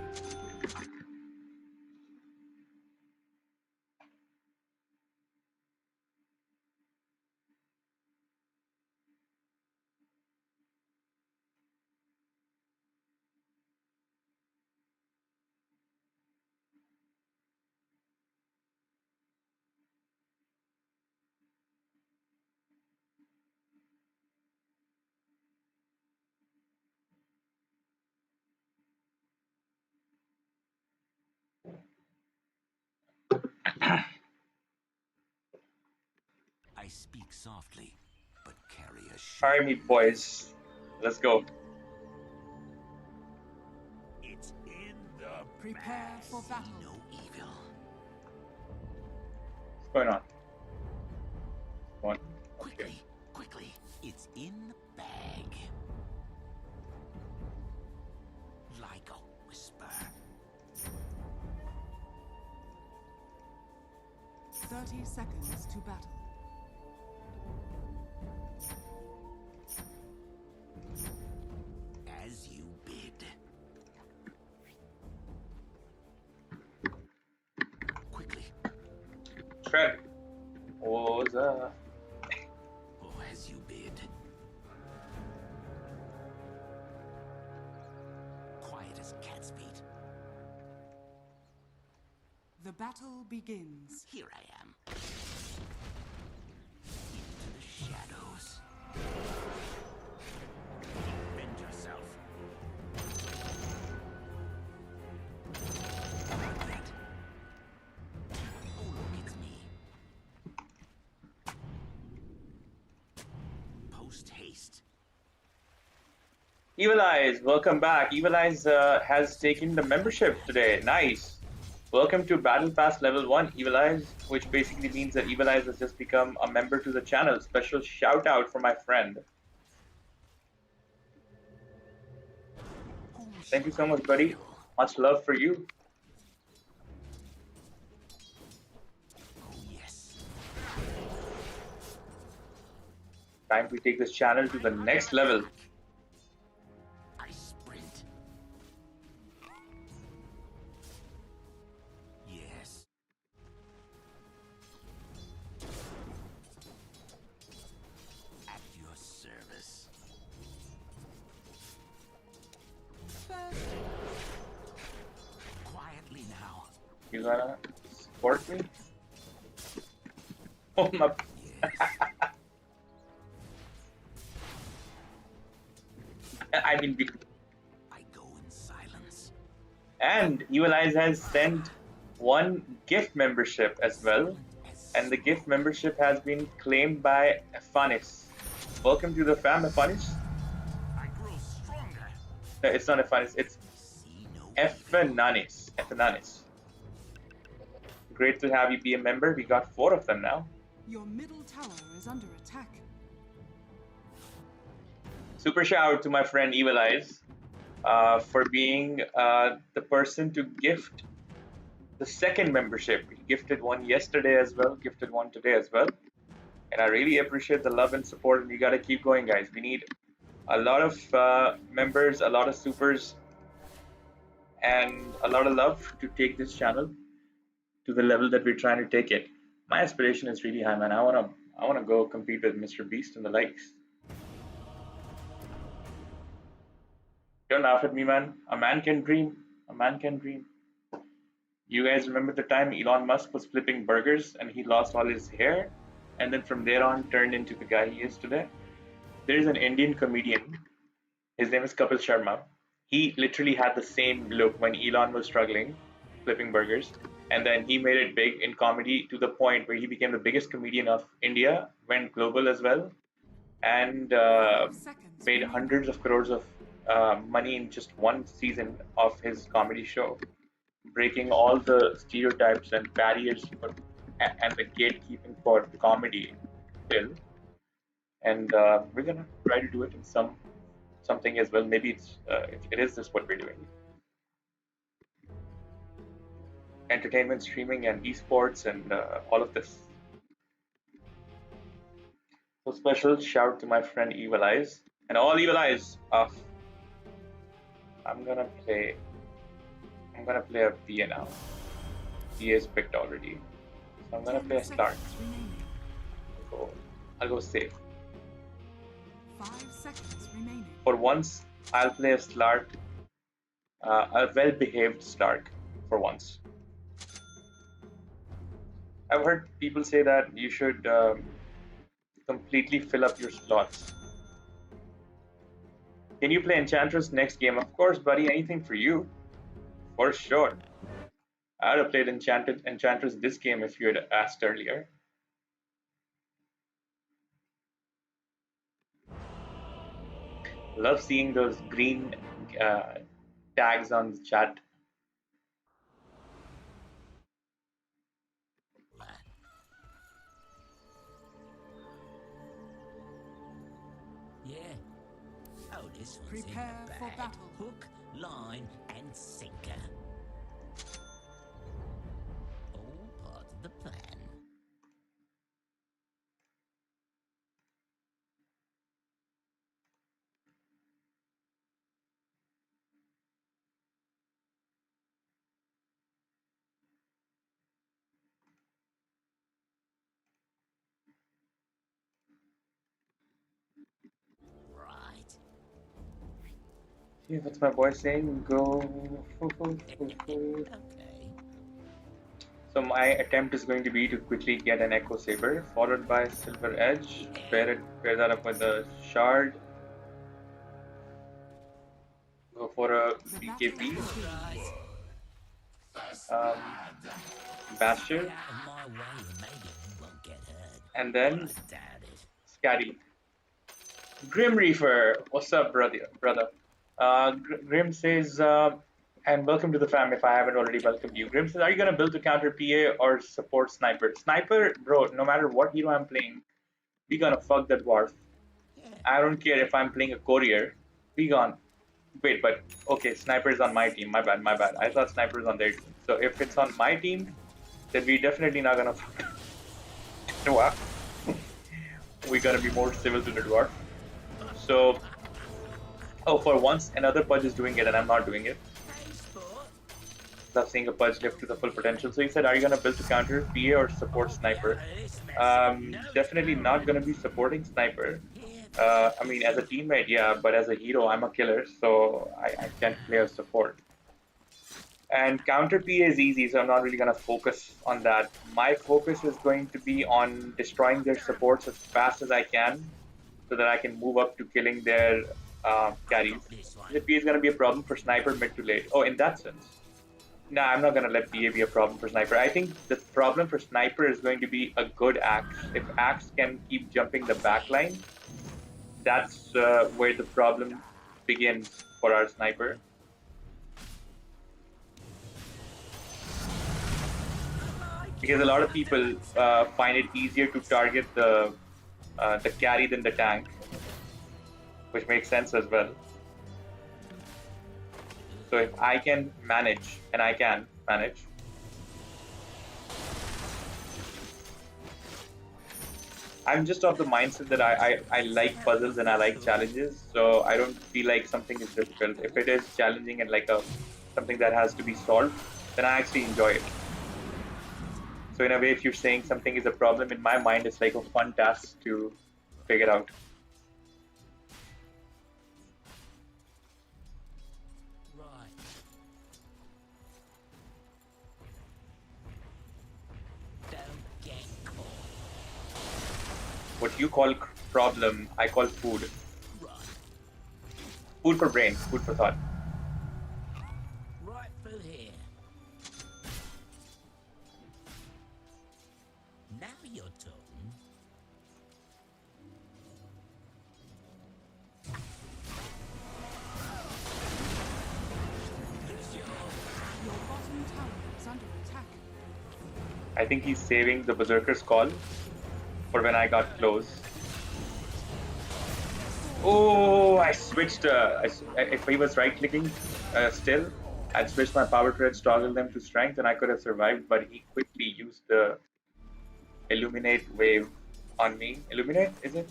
I speak softly, but carry a Alright, meat boys. Let's go. It's in the Prepare for battle. no evil. What's going on? One. Okay. Quickly, quickly. It's in the bag. Like a whisper. 30 seconds to battle. As you bid. Quickly. Tread. What was Oh, as you bid. Quiet as cat's feet. The battle begins. Here I am. Into the shadows. Defend yourself. Not yet. Oh, look, it's me. Post haste. Evil Eyes, welcome back. Evil Eyes has taken the membership today. Nice. Welcome to Battle Pass Level 1, Evil Eyes, which basically means that Evil Eyes has just become a member to the channel. Special shout out for my friend. Thank you so much, buddy. Much love for you. Oh, yes. Time we take this channel to the next level. I sprint. First, Quietly now. You gonna support me? Oh my. I mean, I go in silence. and Evil Eyes has sent one gift membership as well, and the gift membership has been claimed by Ephanis. Welcome to the fam, Ephanis. I grow stronger. No, it's not Ephanis, it's See no Ephanis. Ephanis. Great to have you be a member. We got 4 of them now. your middle tower is under attack. Super shout out to my friend Evil Eyes for being the person to gift the second membership. He gifted one yesterday as well, gifted one today as well. And I really appreciate the love and support. And we got to keep going, guys. We need a lot of members, a lot of supers, and a lot of love to take this channel to the level that we're trying to take it. My aspiration is really high, man. I wanna go compete with Mr. Beast and the likes. Don't laugh at me, man. A man can dream. A man can dream. You guys remember the time Elon Musk was flipping burgers and he lost all his hair, and then from there on turned into the guy he is today? There's an Indian comedian. His name is Kapil Sharma. He literally had the same look when Elon was struggling flipping burgers, and then he made it big in comedy to the point where he became the biggest comedian of India, went global as well, and 5 seconds made remaining. hundreds of crores of money in just one season of his comedy show, breaking all the stereotypes and barriers and the gatekeeping for comedy still. And we're gonna try to do it in something as well. Maybe it is just what we're doing. Entertainment, streaming, and esports, and all of this. So special shout to my friend Evil Eyes and all Evil Eyes. I'm gonna play a PA now. PA is picked already, so I'm gonna 10 play a start. seconds remaining. I'll go safe. 5 seconds remaining. For once, I'll play a Slark, a well-behaved Stark. For once, I've heard people say that you should completely fill up your slots. Can you play Enchantress next game? Of course, buddy. Anything for you, for sure. I would have played Enchantress this game if you had asked earlier. Love seeing those green tags on the chat. Yeah. Oh, this one's Prepare in the for bag. battle. Hook, line, and sinker. All part of the plan. Right. Yeah, that's my boy saying go. Okay. So my attempt is going to be to quickly get an Echo Saber, followed by Silver Edge, pair that up with a Shard, go for a The battle BKB, begins. Bastion, Out of my way and maybe you won't get hurt. and then I doubt it. Scatty. Grim Reaper, what's up, brother? Grim says, and welcome to the fam if I haven't already welcomed you. Grim says, are you going to build to counter PA or support Sniper? Sniper, bro, no matter what hero I'm playing, we gonna fuck the dwarf. I don't care if I'm playing a courier. We gone. Wait, but okay, Sniper's on my team. My bad. I thought Sniper's on their team. So if it's on my team, then we definitely not gonna fuck the dwarf. We gotta be more civil to the dwarf. So, oh, for once, another Pudge is doing it and I'm not doing it. Love seeing a Pudge live to the full potential. So he said, are you gonna build to counter PA or support Sniper? Definitely not gonna be supporting Sniper. I mean, as a teammate, yeah, but as a hero, I'm a killer, so I can't play a support. And counter PA is easy, so I'm not really going to focus on that. My focus is going to be on destroying their supports as fast as I can so that I can move up to killing their carries. The PA is going to be a problem for sniper mid to late. Oh, in that sense. No, I'm not going to let PA be a problem for sniper. I think the problem for sniper is going to be a good axe. If axe can keep jumping the backline, that's where the problem begins for our sniper. Because a lot of people find it easier to target the carry than the tank, which makes sense as well. So if I can manage, and I can manage, I'm just of the mindset that I like puzzles and I like challenges, so I don't feel like something is difficult. If it is challenging and like something that has to be solved, then I actually enjoy it. So in a way, if you're saying something is a problem, in my mind, it's like a fun task to figure out. Right. Don't get caught. What you call problem, I call food. Right. Food for brain, food for thought. Right through here. Now your turn. Your bottom tower is under attack. I think he's saving the Berserker's call for when I got close. Oh, I switched. If he was right clicking still, I'd switched my power treads, toggle them to strength, and I could have survived. But he quickly used the illuminate wave on me. Illuminate, is it?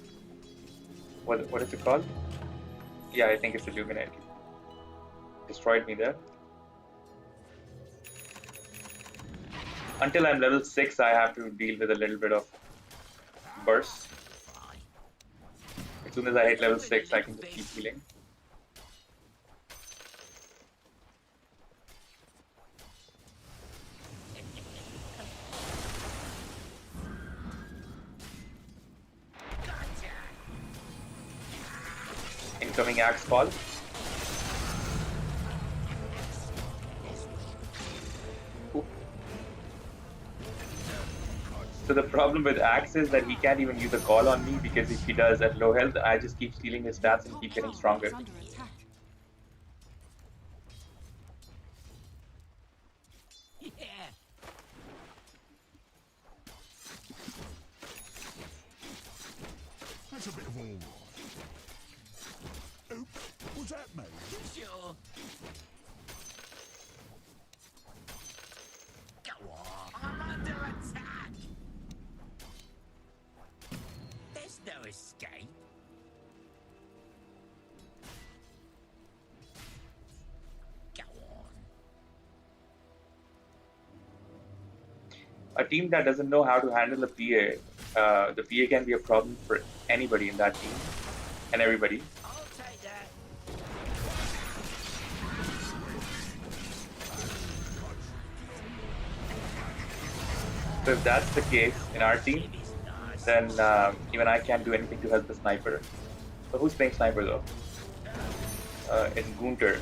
What is it called? Yeah, I think it's illuminate. Destroyed me there. Until I'm level 6, I have to deal with a little bit of burst. As soon as I hit level 6, I can just keep healing. Incoming axe call. Ooh. So the problem with Axe is that he can't even use a call on me, because if he does at low health, I just keep stealing his stats and keep getting Tower stronger. is under attack. Yeah. That's a bit of all right. Oops, was that me? Sure. Go on. I'm under attack. There's no escape. Go on. A team that doesn't know how to handle the PA can be a problem for anybody in that team and everybody. I'll take that. So if that's the case in our team, then even I can't do anything to help the sniper. So who's playing sniper though? It's Gunter.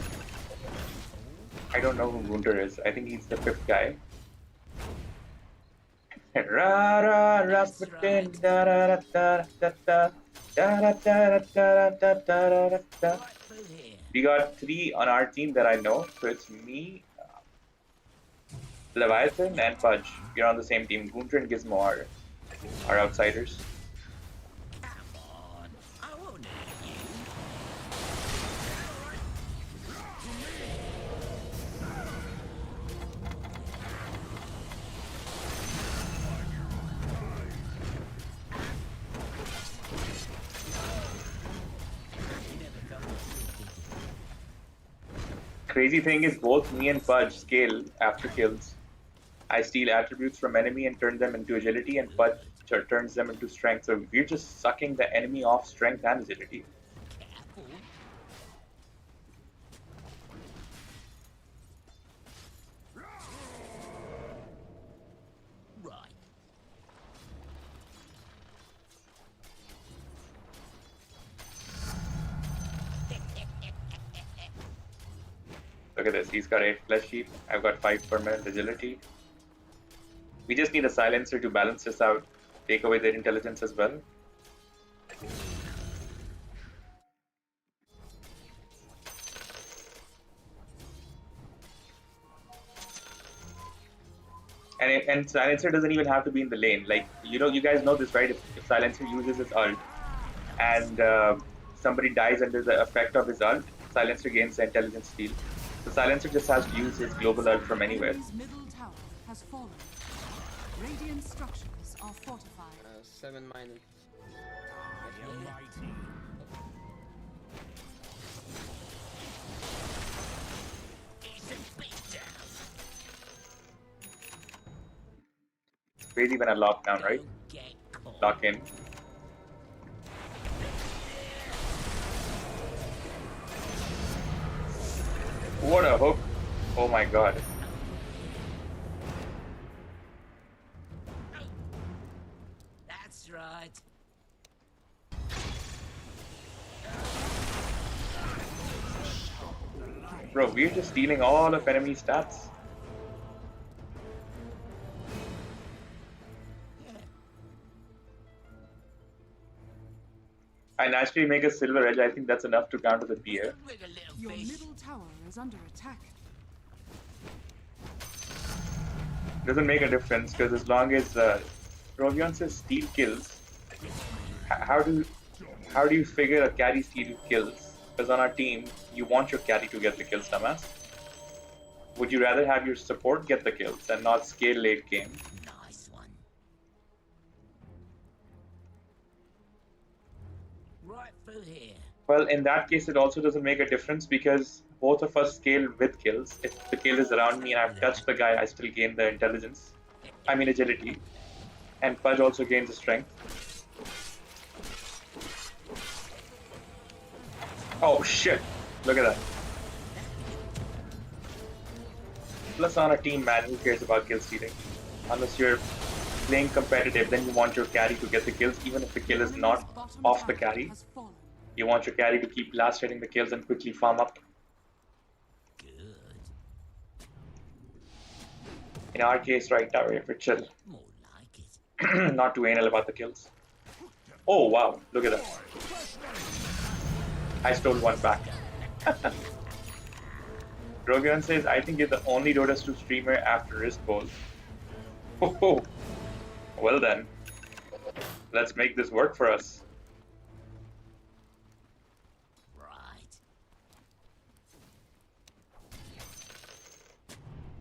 I don't know who Gunter is. I think he's the 5th guy. Ra ra Rasputin da da da da da da da da da da da da da da. Right through here. We got 3 on our team that I know, so it's me, Leviathan, and Pudge. We're on the same team. Gunter and Gizmo are outsiders. Come on. I won't hurt you. Crazy thing is, both me and Pudge scale after kills. I steal attributes from enemy and turn them into agility, and Pudge turns them into strength. So we're just sucking the enemy off strength and agility. Careful. Right. Look at this. He's got 8 flesh sheep. I've got 5 permanent agility. We just need a silencer to balance this out, take away their intelligence as well. And silencer doesn't even have to be in the lane. Like, you know, you guys know this, right? If silencer uses his ult and somebody dies under the effect of his ult, silencer gains the intelligence steal. So silencer just has to use his global ult from anywhere. Enemy's middle tower has fallen. Radiant structures are fortified. 7 minus. I am mighty. It's a beatdown. Crazy when I lock down, right? Don't get caught. Lock in. What a hook! Oh my god. That's right. Bro, we're just stealing all of enemy stats. I naturally make a silver edge. I think that's enough to counter the BF. With a little Your fish. middle tower is under attack. Doesn't make a difference because as long as Rovion says steal kills, how do you figure a carry steal kills? Because on our team, you want your carry to get the kills, dumbass. Would you rather have your support get the kills and not scale late game? Nice one. Right through here. Well, in that case, it also doesn't make a difference because both of us scale with kills. If the kill is around me and I've touched the guy, I still gain the intelligence. I mean agility. And Pudge also gains the strength. Oh shit! Look at that. Plus on a team, man, who cares about kill stealing? Unless you're playing competitive, then you want your carry to get the kills, even if the kill is not Enemy's bottom off the tower carry. has fallen. You want your carry to keep last hitting the kills and quickly farm up. Good. In our case, right now, we're chill. More like it. Not too anal about the kills. Oh wow, look at that. I stole one back. Rogion says, I think you're the only Dota 2 streamer after Risk Bowl. Oh, well then. Let's make this work for us. Right.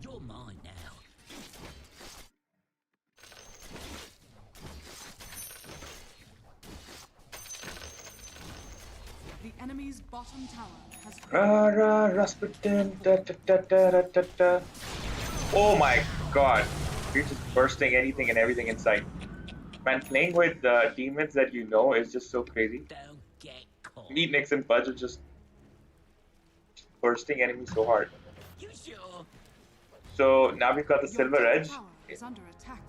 You're mine now. The enemy's bottom tower has Ra fallen. ra Rasputin da da da da da da da. Oh my god. You're just bursting anything and everything in sight. Man, playing with teammates that you know is just so crazy. Don't get caught. Me, Nix, and Pudge are just bursting enemies so hard. You sure? So now we've got the Your silver top edge. tower is under attack.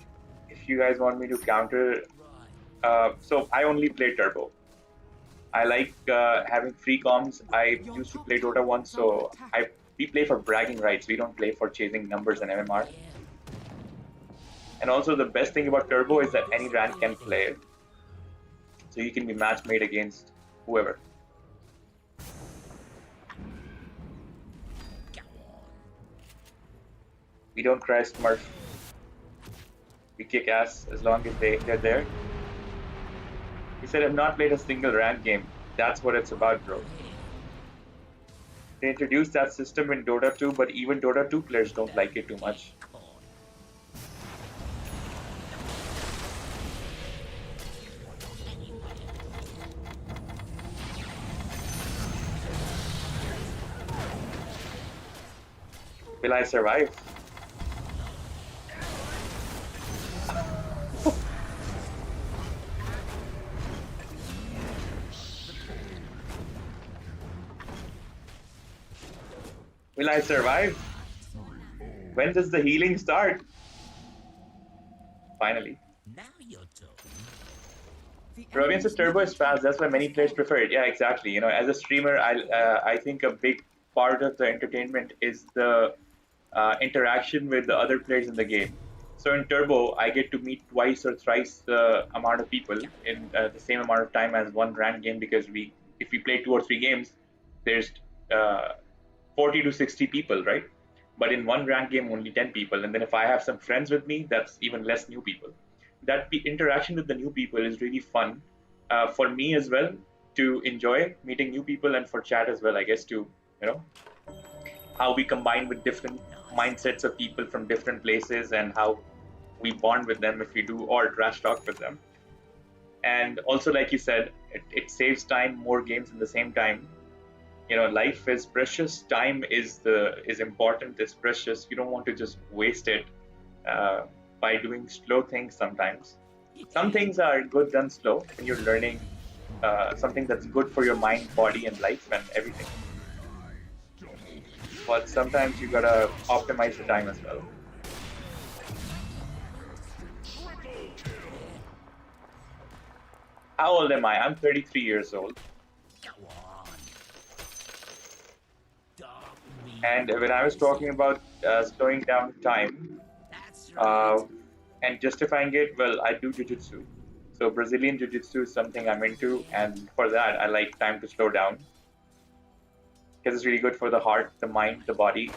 If you guys want me to counter, Right. so I only play turbo. I like having free comms. I used to play Dota 1, so we play for bragging rights. We don't play for chasing numbers and MMR. Yeah. And also the best thing about turbo is that any rank can play it. So you can be match made against whoever. Go on. We don't cry Smurf. We kick ass as long as they're there. He said, I've not played a single rank game. That's what it's about, bro. They introduced that system in Dota 2, but even Dota 2 players don't like it too much. Caught. Will I survive? Will I survive? When does the healing start? Finally. Now you're talking. The Province's enemy's turbo is middle fast. That's why tower many has players fallen. prefer it. Yeah, exactly. You know, as a streamer, I think a big part of the entertainment is the interaction with the other players in the game. So in Turbo, I get to meet twice or thrice the amount of people in the same amount of time as one ranked game because if we play 2 or 3 games, there's uh, 40 to 60 people, right? But in one ranked game, only 10 people. And then if I have some friends with me, that's even less new people. That interaction with the new people is really fun for me as well to enjoy meeting new people and for chat as well, I guess, to, you know, how we combine with different mindsets of people from different places and how we bond with them if we do or trash talk with them. And also, like you said, it saves time, more games in the same time. You know, life is precious. Time is important. It's precious. You don't want to just waste it uh, by doing slow things. Sometimes, some things are good done slow when you're learning something that's good for your mind, body, and life and everything. But sometimes you gotta optimize the time as well. How old am I? I'm 33 years old. Go on. Dark me. And when I was talking about slowing down time That's uh, right. and justifying it, well, I do jujitsu. So Brazilian jiu-jitsu is something I'm into, and for that, I like time to slow down because it's really good for the heart, the mind, the body.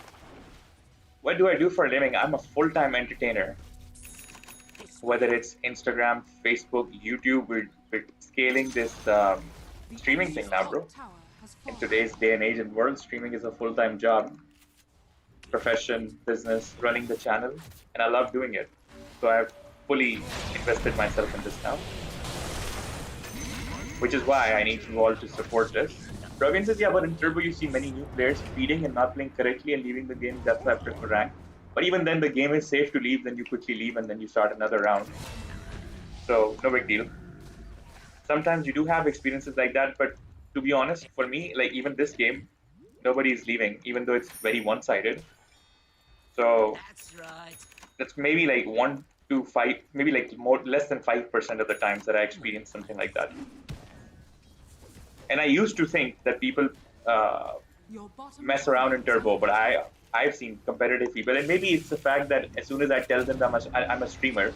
What do I do for a living? I'm a full-time entertainer. Whether it's Instagram, Facebook, YouTube, we're scaling this The streaming enemy's thing now, bro. top tower has In fallen. today's day and age and world, streaming is a full-time job, profession, business, running the channel, and I love doing it. So I've fully invested myself in this now, which is why I need you all to support this. Rogan says, yeah, but in Turbo you see many new players feeding and not playing correctly and leaving the game. That's why I prefer rank. But even then, the game is safe to leave. Then you quickly leave and then you start another round. So no big deal. Sometimes you do have experiences like that, but to be honest, for me, like even this game, nobody is leaving, even though it's very one-sided. So That's right. that's maybe like 1 to 5, maybe like more less than 5% of the times that I experience something like that. And I used to think that people Your bottom mess tower around in is Turbo, under but attack. I've seen competitive people, and maybe it's the fact that as soon as I tell them that I'm a streamer,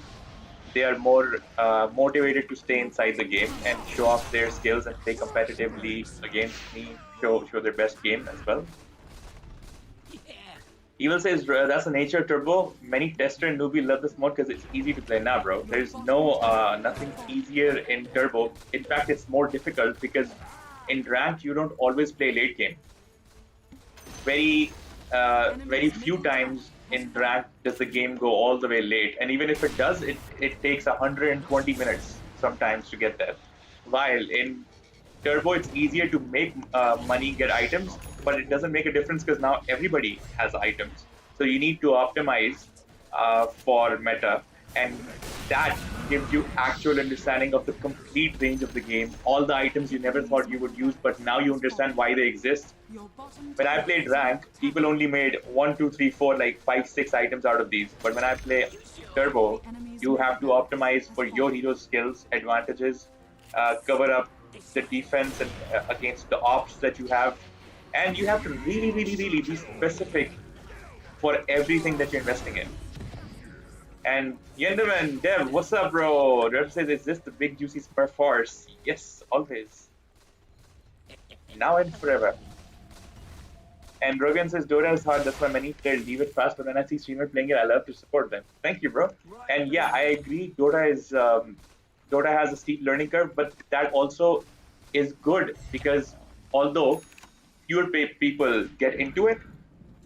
they are more motivated to stay inside the game and show off their skills and play competitively against me, show their best game as well. Yeah. Evil says that's the nature of Turbo. Many tester and newbie love this mode because it's easy to play now, bro. There's no nothing easier in Turbo. In fact, it's more difficult because in ranked you don't always play late game. Very few times in ranked does the game go all the way late, and even if it does, it takes 120 minutes sometimes to get there. While in Turbo, it's easier to make money, get items, but it doesn't make a difference because now everybody has items. So you need to optimize for meta, and that gives you actual understanding of the complete range of the game, all the items you never thought you would use, but now you understand why they exist. Your bottom When I tower played is rank, under attack. people only made 1, 2, 3, 4, like 5, 6 items out of these. But when I play Turbo, you have to optimize for your hero's skills, advantages, cover up the defense and against the ops that you have, and you have to really, really, really be specific for everything that you're investing in. And Yenderman, Dev, what's up, bro? Dev says, is this the big juicy Smurf horse? Yes, always. Now and forever. And Rogan says Dota is hard, that's why many players leave it fast, but when I see streamer playing it, I love to support them. Thank you, bro. And yeah, I agree, Dota has a steep learning curve, but that also is good because although fewer people get into it,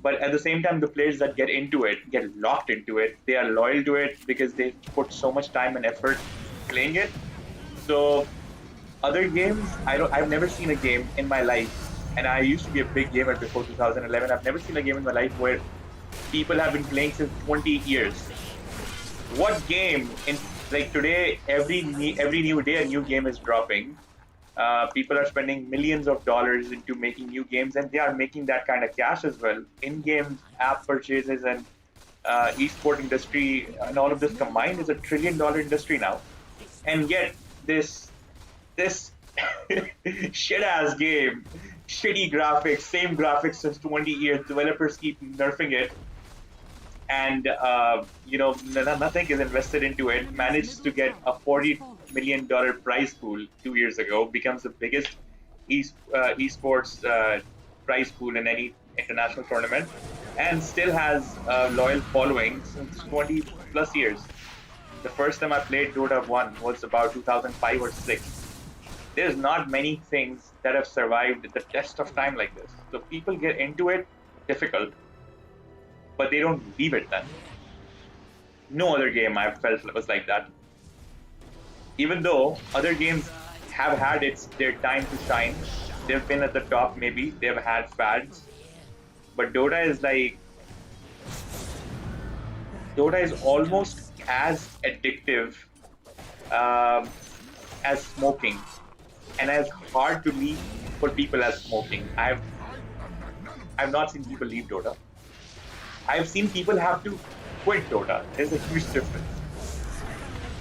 but at the same time, the players that get into it get locked into it. They are loyal to it because they put so much time and effort playing it. So other games, I've never seen a game in my life, and I used to be a big gamer before 2011. I've never seen a game in my life where people have been playing since 20 years. What game in like today? Every new day a new game is dropping. People are spending millions of dollars into making new games, and they are making that kind of cash as well. In-game app purchases and esport industry and all of this combined is $1 trillion industry now. And yet this shit ass game, shitty graphics, same graphics since 20 years. Developers keep nerfing it, and nothing is invested into it. Managed to get a $40 million prize pool 2 years ago. Becomes the biggest esports prize pool in any international tournament, and still has a loyal following since 20 plus years. The first time I played Dota 1 was about 2005 or 6. There's not many things that have survived the test of time like this. So people get into it difficult, but they don't leave it then. No other game I've felt was like that. Even though other games have had their time to shine, they've been at the top maybe, they've had fads, but Dota is almost as addictive um, as smoking, and as hard to leave for people as smoking. I've not seen people leave Dota. I've seen people have to quit Dota. There's a huge difference.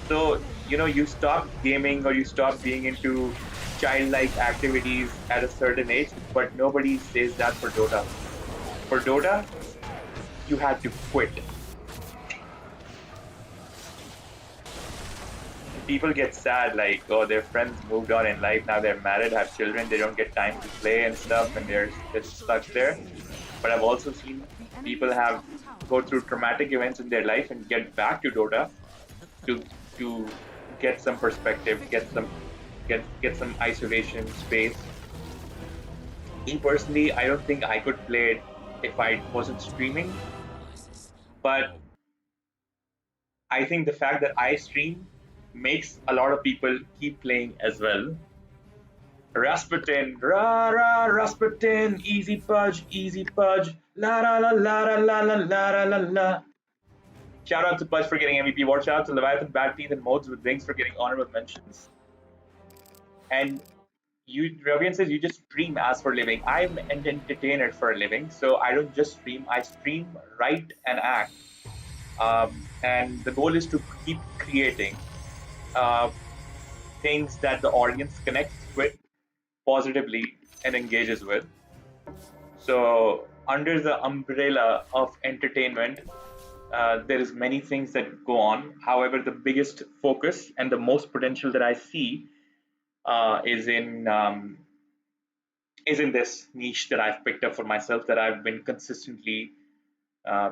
So, you stop gaming or you stop being into childlike activities at a certain age, but nobody says that for Dota. For Dota, you had to quit. People get sad, like, oh, their friends moved on in life, now they're married, have children, they don't get time to play and stuff, and they're just stuck there. But I've also seen people have go through traumatic events in their life and get back to Dota to to get some perspective, get some isolation space. Me personally, I don't think I could play it if I wasn't streaming, but I think the fact that I stream makes a lot of people keep playing as well. Rasputin, rah rah, Rasputin, easy pudge, la la la la la la la la la la. Shout out to Pudge for getting MVP award. Shout out to Leviathan, Bad Teeth, and Modes with Wings for getting honorable mentions. And Ravian says you just stream as for a living. I'm an entertainer for a living, so I don't just stream. I stream, write, and act. And the goal is to keep creating uh, things that the audience connects with positively and engages with. So under the umbrella of entertainment, there is many things that go on. However, the biggest focus and the most potential that I see is in this niche that I've picked up for myself, that I've been consistently uh,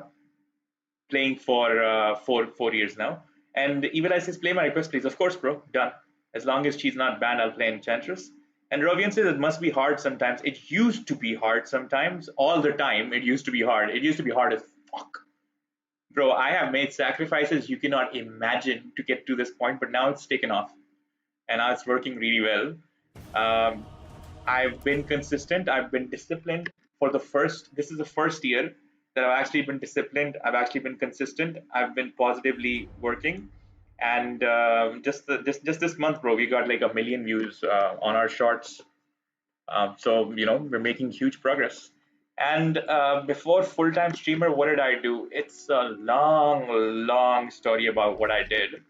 playing for 4 years now. And Evil Eye says, play my request, please. Of course, bro. Done. As long as she's not banned, I'll play Enchantress. And Rovian says it must be hard sometimes. It used to be hard sometimes. All the time, it used to be hard. It used to be hard as fuck. Bro, I have made sacrifices you cannot imagine to get to this point, but now it's taken off. And now it's working really well. I've been consistent. I've been disciplined for this is the first year that I've actually been disciplined. I've actually been consistent. I've been positively working. And just this month, bro, we got like 1 million views on our shorts. So we're making huge progress. And before full-time streamer, what did I do? It's a long story about what I did.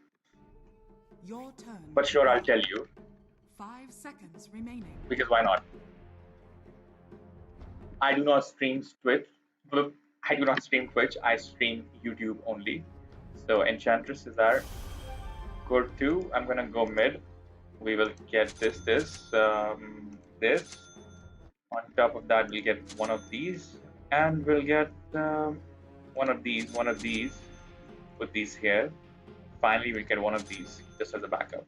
Your turn. But sure, I'll tell you, 5 seconds remaining. because why not? I do not stream Twitch. I do not stream Twitch. I stream YouTube only. So Enchantress is our go-to. I'm gonna go mid. We will get this. On top of that, we'll get one of these, and we'll get one of these. Put these here. Finally, we'll get one of these just as a backup.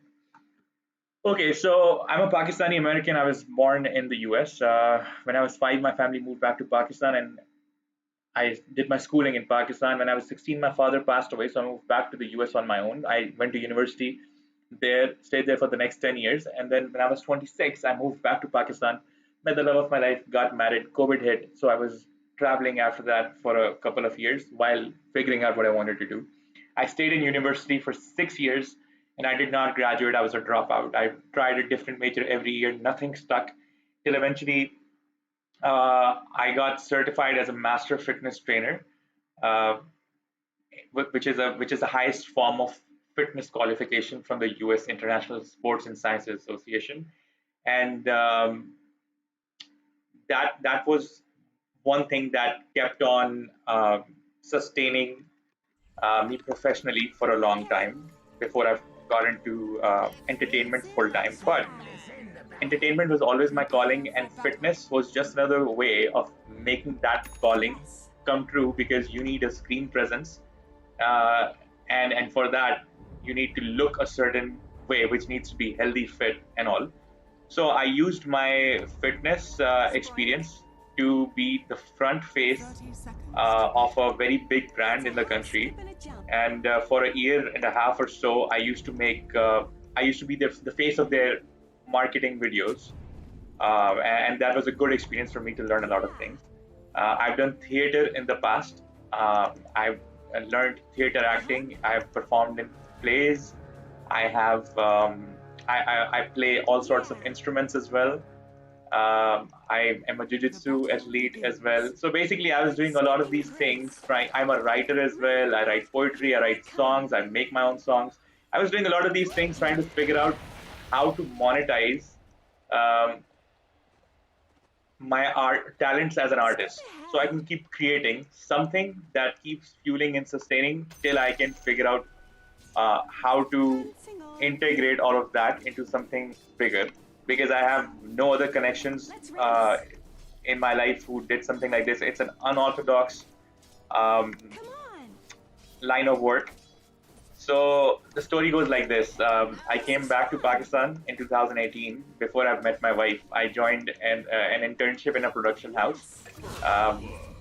Okay, so I'm a Pakistani American. I was born in the US. When I was 5, my family moved back to Pakistan, and I did my schooling in Pakistan. When I was 16, my father passed away, so I moved back to the US on my own. I went to university there, stayed there for the next 10 years, and then when I was 26, I moved back to Pakistan, met the love of my life, got married, COVID hit, so I was traveling after that for a couple of years while figuring out what I wanted to do. I stayed in university for 6 years, and I did not graduate. I was a dropout. I tried a different major every year, nothing stuck, till eventually I got certified as a master fitness trainer, uh, which is the highest form of fitness qualification from the U.S. International Sports and Sciences Association, and that was one thing that kept on sustaining me professionally for a long time before I've got into entertainment full time. But entertainment was always my calling, and fitness was just another way of making that calling come true because you need a screen presence, uh, and for that you need to look a certain way, which needs to be healthy, fit, and all. So I used my fitness experience to be the front face 30 seconds. of a very big brand in the country, and for a year and a half or so, I used to be the face of their marketing videos, and that was a good experience for me to learn a lot of things. I've done theater in the past. I've learned theater acting. I've performed in plays. I have I play all sorts of instruments as well. I am a jiu-jitsu athlete as well. So basically, I was doing a lot of these things. Trying, I'm a writer as well. I write poetry. I write songs. I make my own songs. I was doing a lot of these things, trying to figure out how to monetize um, my art talents as an artist, so I can keep creating something that keeps fueling and sustaining till I can figure out how to integrate all of that into something bigger, because I have no other connections in my life who did something like this. It's an unorthodox um, line of work. So the story goes like this. I came back to Pakistan in 2018. Before I met my wife, I joined an internship in a production house.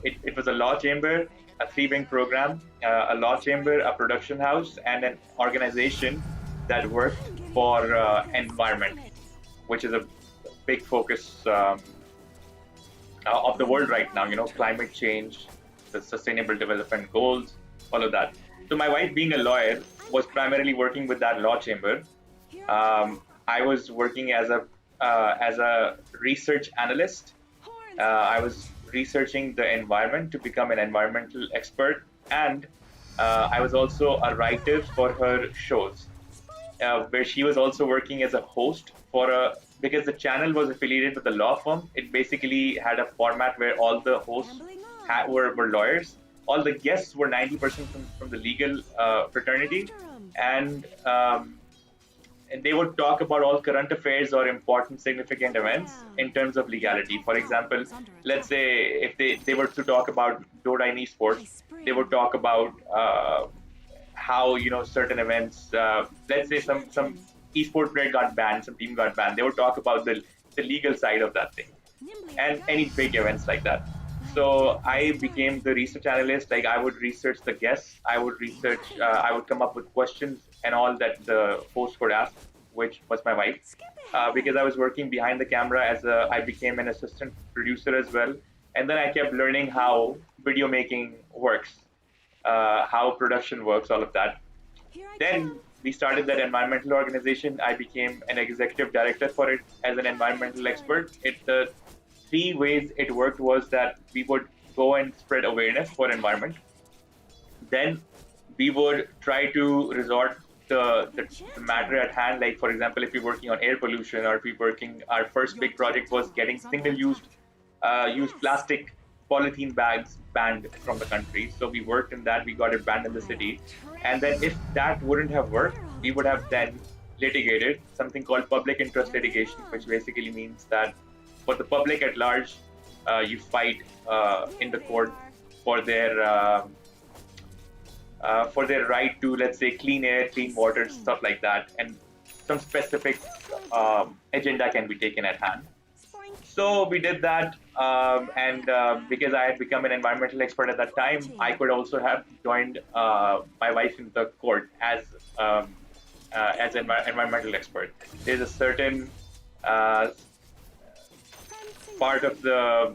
It was a law chamber, a three-wing program, a law chamber, a production house, and an organization that worked for environment, which is a big focus of the world right now. You know, climate change, the sustainable development goals, all of that. So my wife, being a lawyer, was primarily working with that law chamber. I was working as a research analyst. I was researching the environment to become an environmental expert, and I was also a writer for her shows, where she was also working as a host for a because the channel was affiliated with the law firm. It basically had a format where all the hosts were lawyers. All the guests were 90% from the legal fraternity, and and they would talk about all current affairs or important significant events in terms of legality. For example, let's say if they were to talk about DOTA in esports, they would talk about how certain events. Let's say some esport player got banned, some team got banned. They would talk about the legal side of that thing, and any big events like that. So I became the research analyst. Like, I would research the guests, I would research, I would come up with questions and all that the host would ask, which was my wife, because I was working behind the camera I became an assistant producer as well, and then I kept learning how video making works, how production works, all of that. Then we started that environmental organization. I became an executive director for it as an environmental expert. The three ways it worked was that we would go and spread awareness for environment. Then we would try to resort the matter at hand. Like, for example, if you're working on air pollution, or if you're working, our first big project was getting used plastic polythene bags banned from the country. So we worked in that. We got it banned in the city. And then if that wouldn't have worked, we would have then litigated something called public interest litigation, which basically means that for the public at large, you fight in the court for their right to, let's say, clean air, clean water, stuff like that, and some specific agenda can be taken at hand. So we did that, and because I had become an environmental expert at that time, I could also have joined my wife in the court as an environmental expert. There's a certain part of the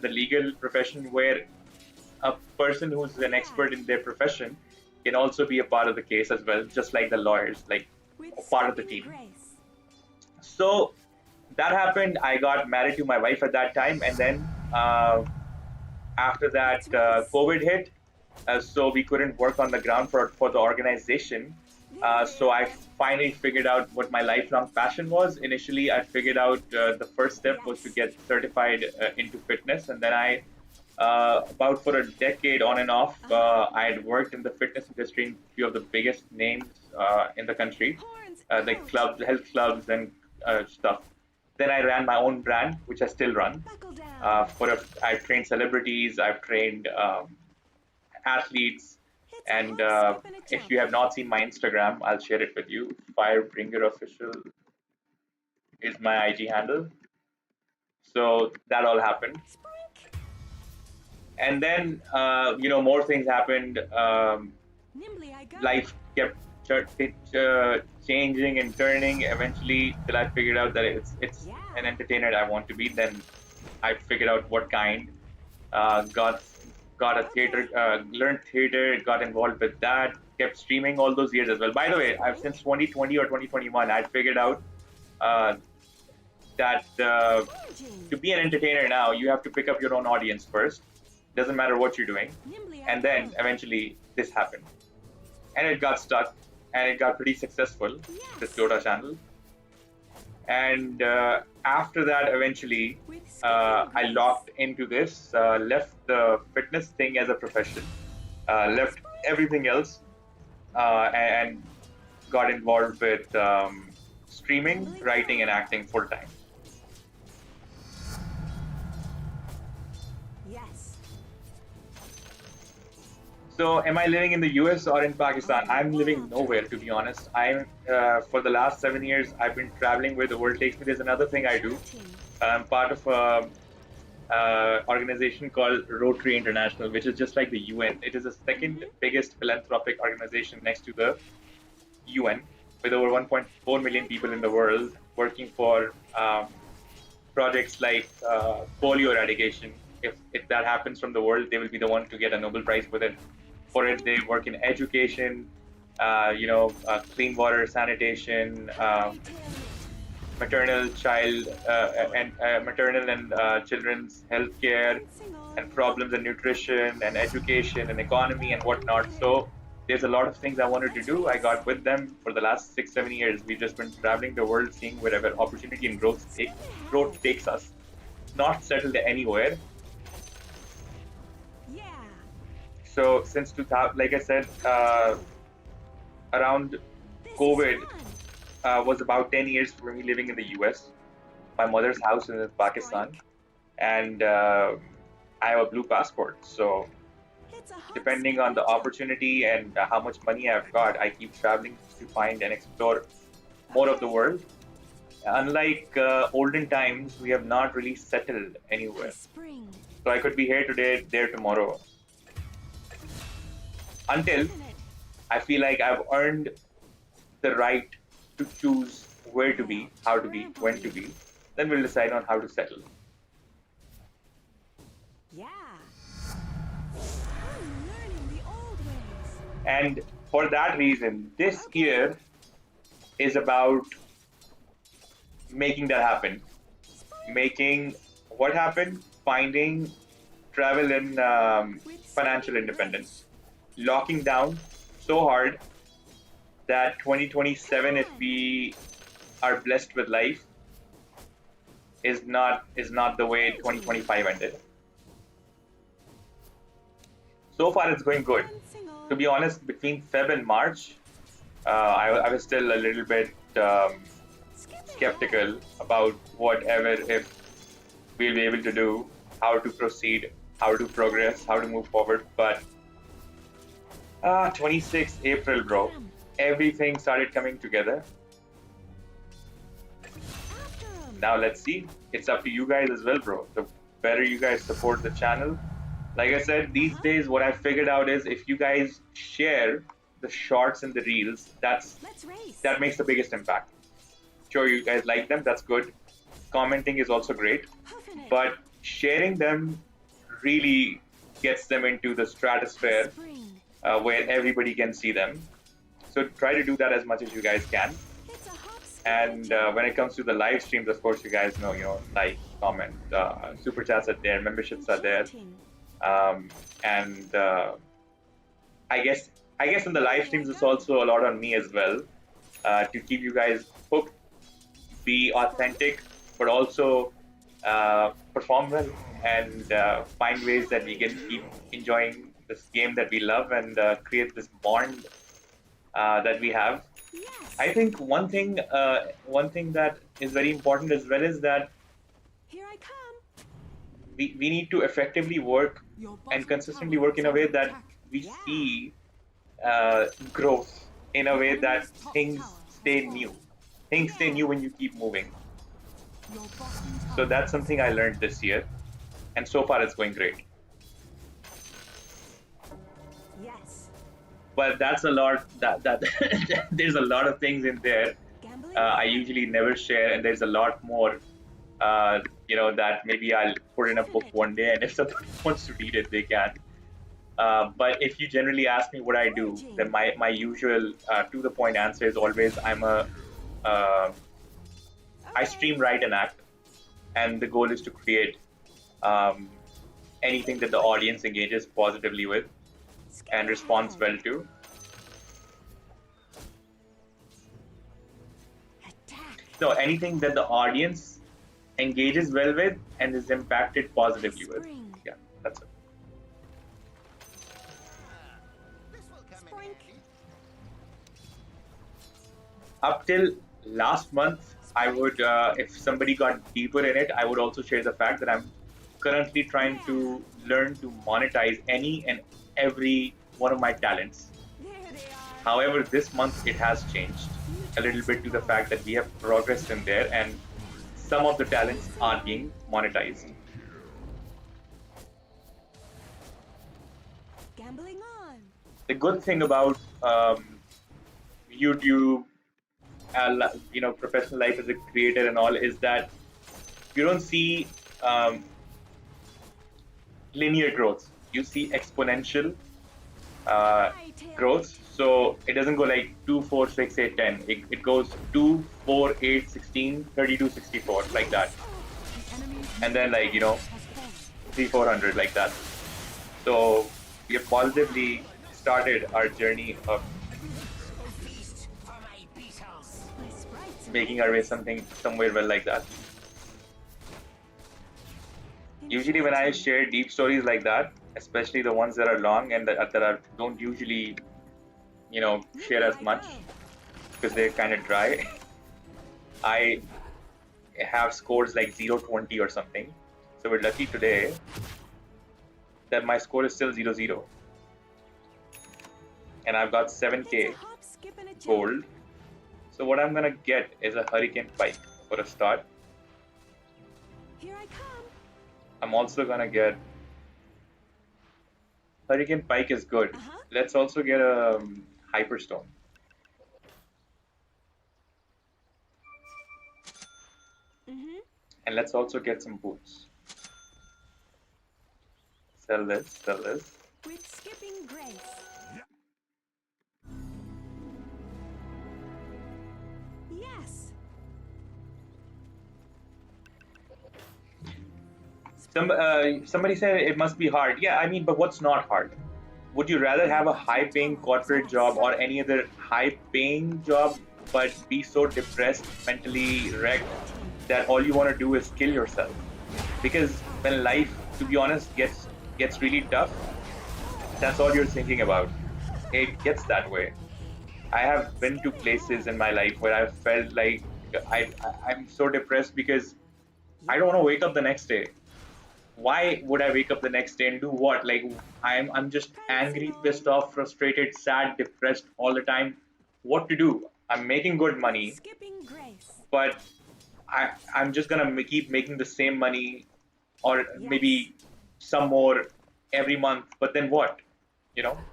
legal profession where a person who's an expert in their profession can also be a part of the case as well, just like the lawyers, like With part of the skipping team. grace. So that happened. I got married to my wife at that time, and then after that, Let's race. COVID hit, so we couldn't work on the ground for the organization. So I finally figured out what my lifelong passion was. Initially, I figured out the first step was to get certified into fitness, and then about for a decade on and off, I had worked in the fitness industry in a few of the biggest names in the country, Horns like out. clubs, health clubs, and stuff. Then I ran my own brand, which I still run. Buckle down. I've trained celebrities, I've trained athletes, It's a and hop, skip, and a if jump. you have not seen my Instagram, I'll share it with you. Firebringer Official is my IG handle. So that all happened, Sprink. and then more things happened. Nimbly I go. Life kept changing and turning. Eventually, till I figured out that it's Yeah. an entertainer I want to be. Then I figured out what kind. Got a theater, learned theater, got involved with that. Kept streaming all those years as well. By the way, I've since 2020 or 2021, I figured out uh, that Foraging. to be an entertainer now, you have to pick up your own audience first. Doesn't matter what you're doing, Nimbly I and go. then eventually this happened, and it got stuck, and it got pretty successful. This Dota channel, and after that, eventually, With skipping I grace. locked into this, left the fitness thing as a profession, left everything else, and got involved with streaming, writing, and acting full time. Yes. So, am I living in the US or in Pakistan? I'm living nowhere, to be honest. I'm for the last 7 years, I've been traveling where the world takes me. There's another thing I do. Chatting. I'm part of a organization called Rotary International, which is just like the UN. It is the second biggest philanthropic organization next to the UN, with over 1.4 million people in the world working for projects like polio eradication. If that happens from the world, they will be the one to get a Nobel Prize with it. For it, they work in education, clean water, sanitation, maternal child and maternal and children's health care, and problems in nutrition and education and economy and whatnot. So there's a lot of things I wanted to do. I got with them for the last 6-7 years. We've just been traveling the world, seeing wherever opportunity and growth takes us. Not settled anywhere. Yeah. So since 2000, like I said, around This COVID is fun. was about 10 years for me living in the US. My mother's house is in Pakistan, and I have a blue passport. So It's a hop, depending skip, on and the a jump. opportunity and how much money I've got, I keep traveling to find and explore more of the world. Unlike olden times, we have not really settled anywhere. Spring. So I could be here today, there tomorrow. Until Infinite. I feel like I've earned the right to choose where to be, how to be, when to be. Then we'll decide on how to settle. Yeah. I'm learning the old ways. And for that reason, this year is about making that happen. Making what happen? Finding travel and financial independence. Locking down so hard that 2027, if we are blessed with life, is not the way 2025 ended. So far, it's going good. One single. To be honest, between Feb and March, I was still a little bit Skip skeptical about whatever if we'll be able to do, how to proceed, how to progress, how to move forward. But 26th April, bro, everything started coming together. After 'em. Now let's see. It's up to you guys as well, bro. The better you guys support the channel. Like I said, these days what I figured out is if you guys share the shorts and the reels, Let's race. that makes the biggest impact. Sure, you guys like them, that's good. Commenting is also great, Huffing it. but sharing them really gets them into the stratosphere, Spring. where everybody can see them. So try to do that as much as you guys can. It's a hop, skip, And when it comes to the live streams, of course, you guys know, like, comment, super chats are there, memberships are there, and I guess in the live streams it's also a lot on me as well, to keep you guys hooked, be authentic, but also perform well and find ways that we can keep enjoying this game that we love and create this bond that we have. Yes. I think one thing that is very important as well is that Here I come. we need to effectively work Your and bottom consistently tower work in is a way under that attack. we see growth, in a way that things stay new. Things stay new when you keep moving. Your bottom So tower that's something I learned this year, and so far it's going great. Yes. But that's a lot. That there's a lot of things in there. Gambling. I usually never share, and there's a lot more. That maybe I'll put in a book one day, and if somebody wants to read it, they can. But if you generally ask me what I do, then my usual to the point answer is always I stream, write, and act, and the goal is to create anything that the audience engages positively with and responds well to. Attack. So anything that the audience engages well with and is impacted positively with. Spring. Yeah, that's it. Sprink. Up till last month, I would, if somebody got deeper in it, I would also share the fact that I'm currently trying to learn to monetize any and every one of my talents. There they are. However, this month it has changed a little bit to the fact that we have progressed in there and some of the talents are being monetized. Gambling on. The good thing about YouTube, professional life as a creator and all, is that you don't see linear growth. You see exponential growth. So it doesn't go like 2, 4, 6, 8, 10. It goes 2, 4, 8, 16, 32, 64, like that. The enemy's And then, like, has fallen. 3, 400, like that. So we have positively started our journey of My sprites. making our way somewhere well like that. Usually when I share deep stories like that, especially the ones that are long and that are don't usually, share as much because they're kind of dry, I have scores like 0-20 or something. So we're lucky today that my score is still 0-0. And I've got 7k It's a hop, skip, and a jump. gold. So what I'm gonna get is a hurricane pike for a start. Here I come. I'm also gonna get hurricane pike is good. Let's also get a hyperstone. And let's also get some boots. Sell this. With skipping grace. Yes. Somebody said it must be hard. Yeah, I mean, but what's not hard? Would you rather have a high-paying corporate job or any other high-paying job, but be so depressed, mentally wrecked, that all you want to do is kill yourself? Because when life, to be honest, gets really tough, that's all you're thinking about. It gets that way. I have been to places in my life where I felt like I'm so depressed because I don't want to wake up the next day. Why would I wake up the next day and do what? Like, I'm just angry, pissed off, frustrated, sad, depressed all the time. What to do? I'm making good money, Skipping grace. but I'm just gonna keep making the same money, or maybe some more every month. But then what? Golden.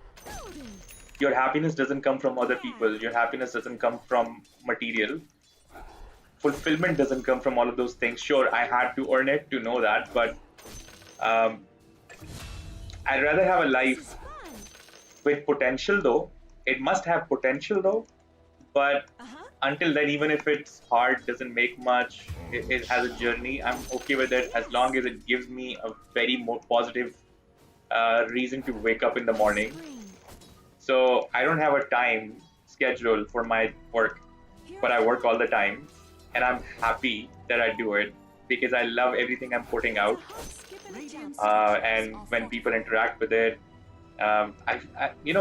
Your happiness doesn't come from other people. Your happiness doesn't come from material. Fulfillment doesn't come from all of those things. Sure, I had to earn it to know that, but I'd rather have a life Fun. with potential though. It must have potential though, but until then, even if it's hard, doesn't make much, it has a journey, I'm okay with it as long as it gives me a very more positive reason to wake up in the morning. So I don't have a time schedule for my work, but I work all the time, and I'm happy that I do it because I love everything I'm putting out. Radiant And when people interact with it,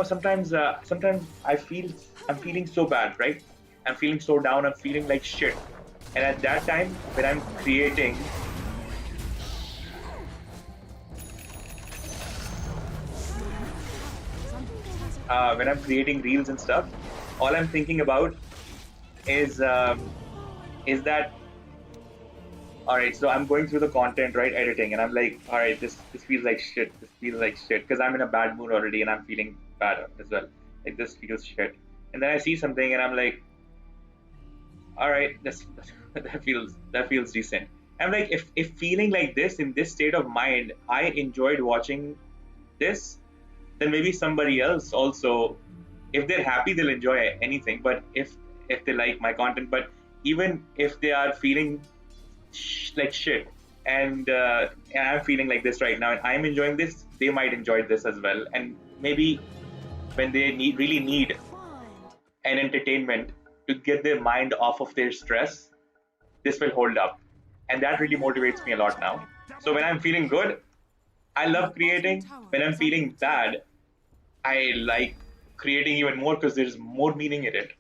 sometimes I'm feeling so bad, right? I'm feeling so down. I'm feeling like shit. And at that time, when I'm creating, reels and stuff, all I'm thinking about is that, all right, so I'm going through the content, right, editing, and I'm like, all right, this feels like shit. This feels like shit because I'm in a bad mood already, and I'm feeling bad as well. Like this feels shit, and then I see something, and I'm like, all right, this that feels decent. I'm like, if feeling like this in this state of mind, I enjoyed watching this, then maybe somebody else also, if they're happy, they'll enjoy anything. But if they like my content, but even if they are feeling like shit, and I'm feeling like this right now, and I'm enjoying this, they might enjoy this as well. And maybe when they really need an entertainment to get their mind off of their stress, this will hold up, and that really motivates me a lot now. So when I'm feeling good, I love creating. When I'm feeling bad, I like creating even more because there's more meaning in it.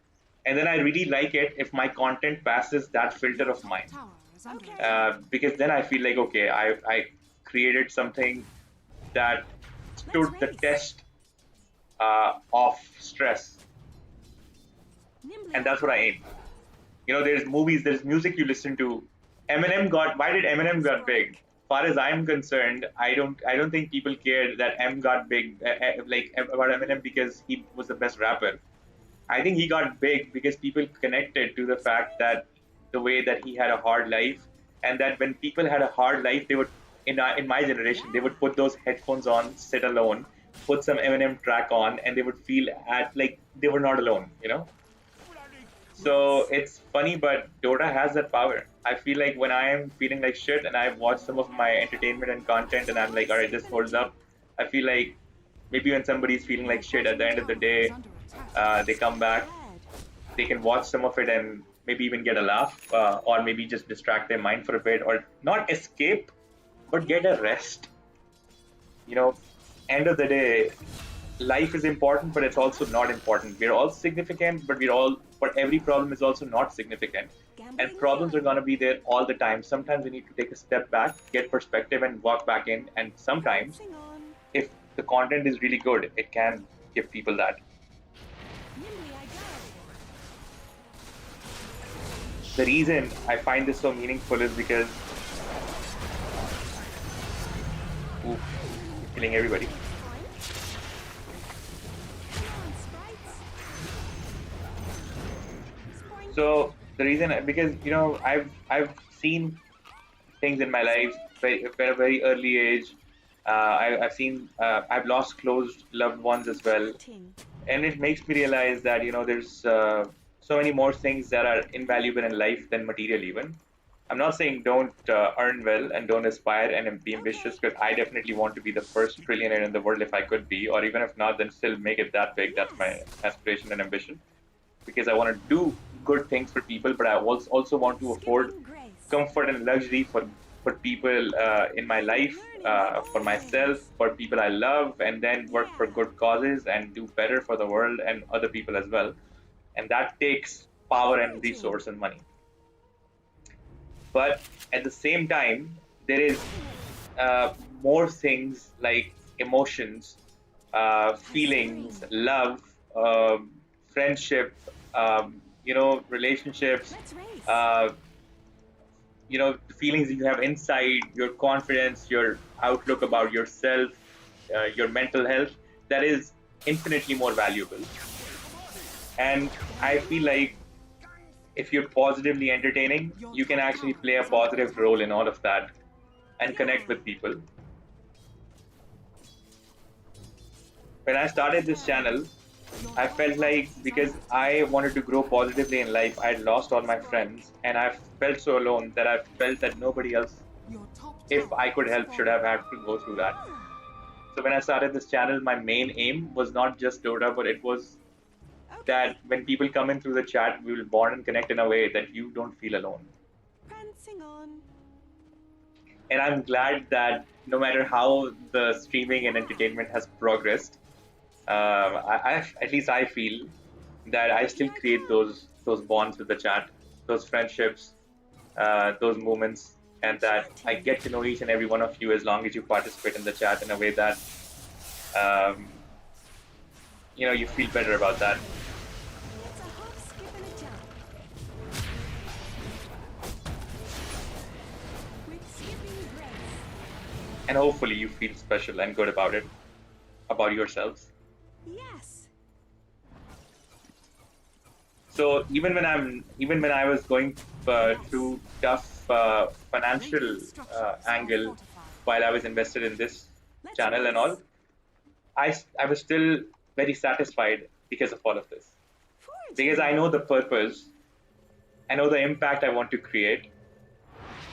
And then I really like it if my content passes that filter of mine. tower is under attack. Because then I feel like, okay, I created something that stood the test of stress, and that's what I aim. There's movies, there's music you listen to. Why did Eminem got big? Far as I'm concerned, I don't think people cared that M got big, like about Eminem because he was the best rapper. I think he got big because people connected to the fact that the way that he had a hard life, and that when people had a hard life, they would, in my generation, they would put those headphones on, sit alone, put some Eminem track on, and they would feel at like they were not alone. So it's funny, but Dota has that power. I feel like when I am feeling like shit and I've watched some of my entertainment and content and I'm like, all right, this holds up. I feel like maybe when somebody's feeling like shit at the end of the day, they come back, they can watch some of it and maybe even get a laugh, or maybe just distract their mind for a bit, or not escape, but get a rest. You know, End of the day, life is important, but it's also not important. We're all significant, but every problem is also not significant. And problems are going to be there all the time. Sometimes we need to take a step back, get perspective, and walk back in. And sometimes, if the content is really good, it can give people that. The reason I find this so meaningful is because, oof, you're killing everybody. So the reason, because I've seen things in my life at a very early age. I've lost close loved ones as well, and it makes me realize that there's so many more things that are invaluable in life than material. Even I'm not saying don't earn well and don't aspire and be ambitious, because I definitely want to be the first trillionaire in the world if I could be, or even if not, then still make it that big. That's my aspiration and ambition, because I want to do good things for people, but I also want to afford comfort and luxury for people in my life, for myself, for people I love, and then work for good causes and do better for the world and other people as well. And that takes power and resource and money. But at the same time, there is more things like emotions, feelings, love, friendship, relationships, uh, the feelings you have inside, your confidence, your outlook about yourself, your mental health, that is infinitely more valuable. And I feel like if you're positively entertaining, you can actually play a positive role in all of that and connect with people. when I started this channel, I felt like because I wanted to grow positively in life, I had lost all my friends, and I felt so alone that I felt that nobody else, Your top if tower I could has help, should fallen. have had to go through that. So when I started this channel, my main aim was not just Dota, but it was Okay. that when people come in through the chat, we will bond and connect in a way that you don't feel alone. Prancing on. And I'm glad that no matter how the streaming and entertainment has progressed, at least I feel that I Here still I create come. those bonds with the chat, those friendships, those moments, and that I Enchanting. get to know each and every one of you as long as you participate in the chat in a way that um, you feel better about that. It's a hop, skip, and a jump. With skipping grace. And hopefully you feel special and good about it, about yourselves. Yes. So even when I was going Yes. through tough financial Radiant structures are angle fortified. while I was invested in this Let's channel and all, race. I was still very satisfied because of all of this. Because Foraging. I know the purpose, I know the impact I want to create,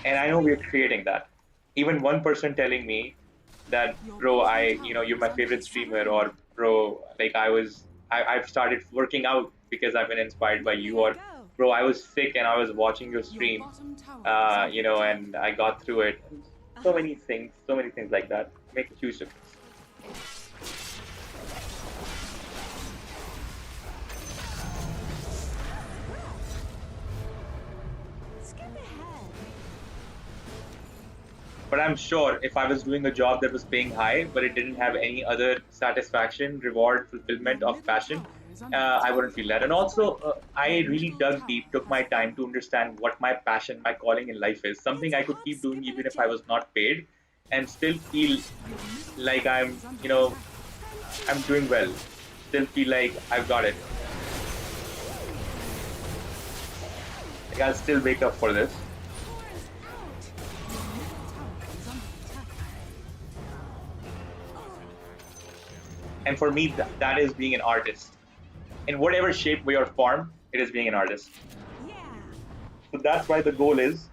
and I know we're Sprint. creating that. Even one person telling me that, Your bro, bottom tower you're is my under favorite attack. streamer, or bro, like I've started working out because I've been inspired by you, Ready to or go. bro, I was sick and I was watching your Your stream, bottom tower is under attack. and I got through it. Uh-huh. So many things like that make a huge difference. Skip ahead. But I'm sure if I was doing a job that was paying high, but it didn't have any other satisfaction, reward, Your fulfillment of middle passion, tower is under I attack. wouldn't feel that. And also, Your I really middle dug tower deep, took has my time fallen. to understand what my passion, my calling in life is. It's Something I a could hop, keep doing skip, and even a if I jump. was not paid, and still feel Your middle like tower I'm, is under you know, attack. Prancing I'm doing on. well. Still feel like I've got it. Like I'll still wake up for this. Horns out. Your middle tower is under attack. And for me, that is being an artist. In whatever shape, way, or form, it is being an artist. Yeah. So that's why the goal is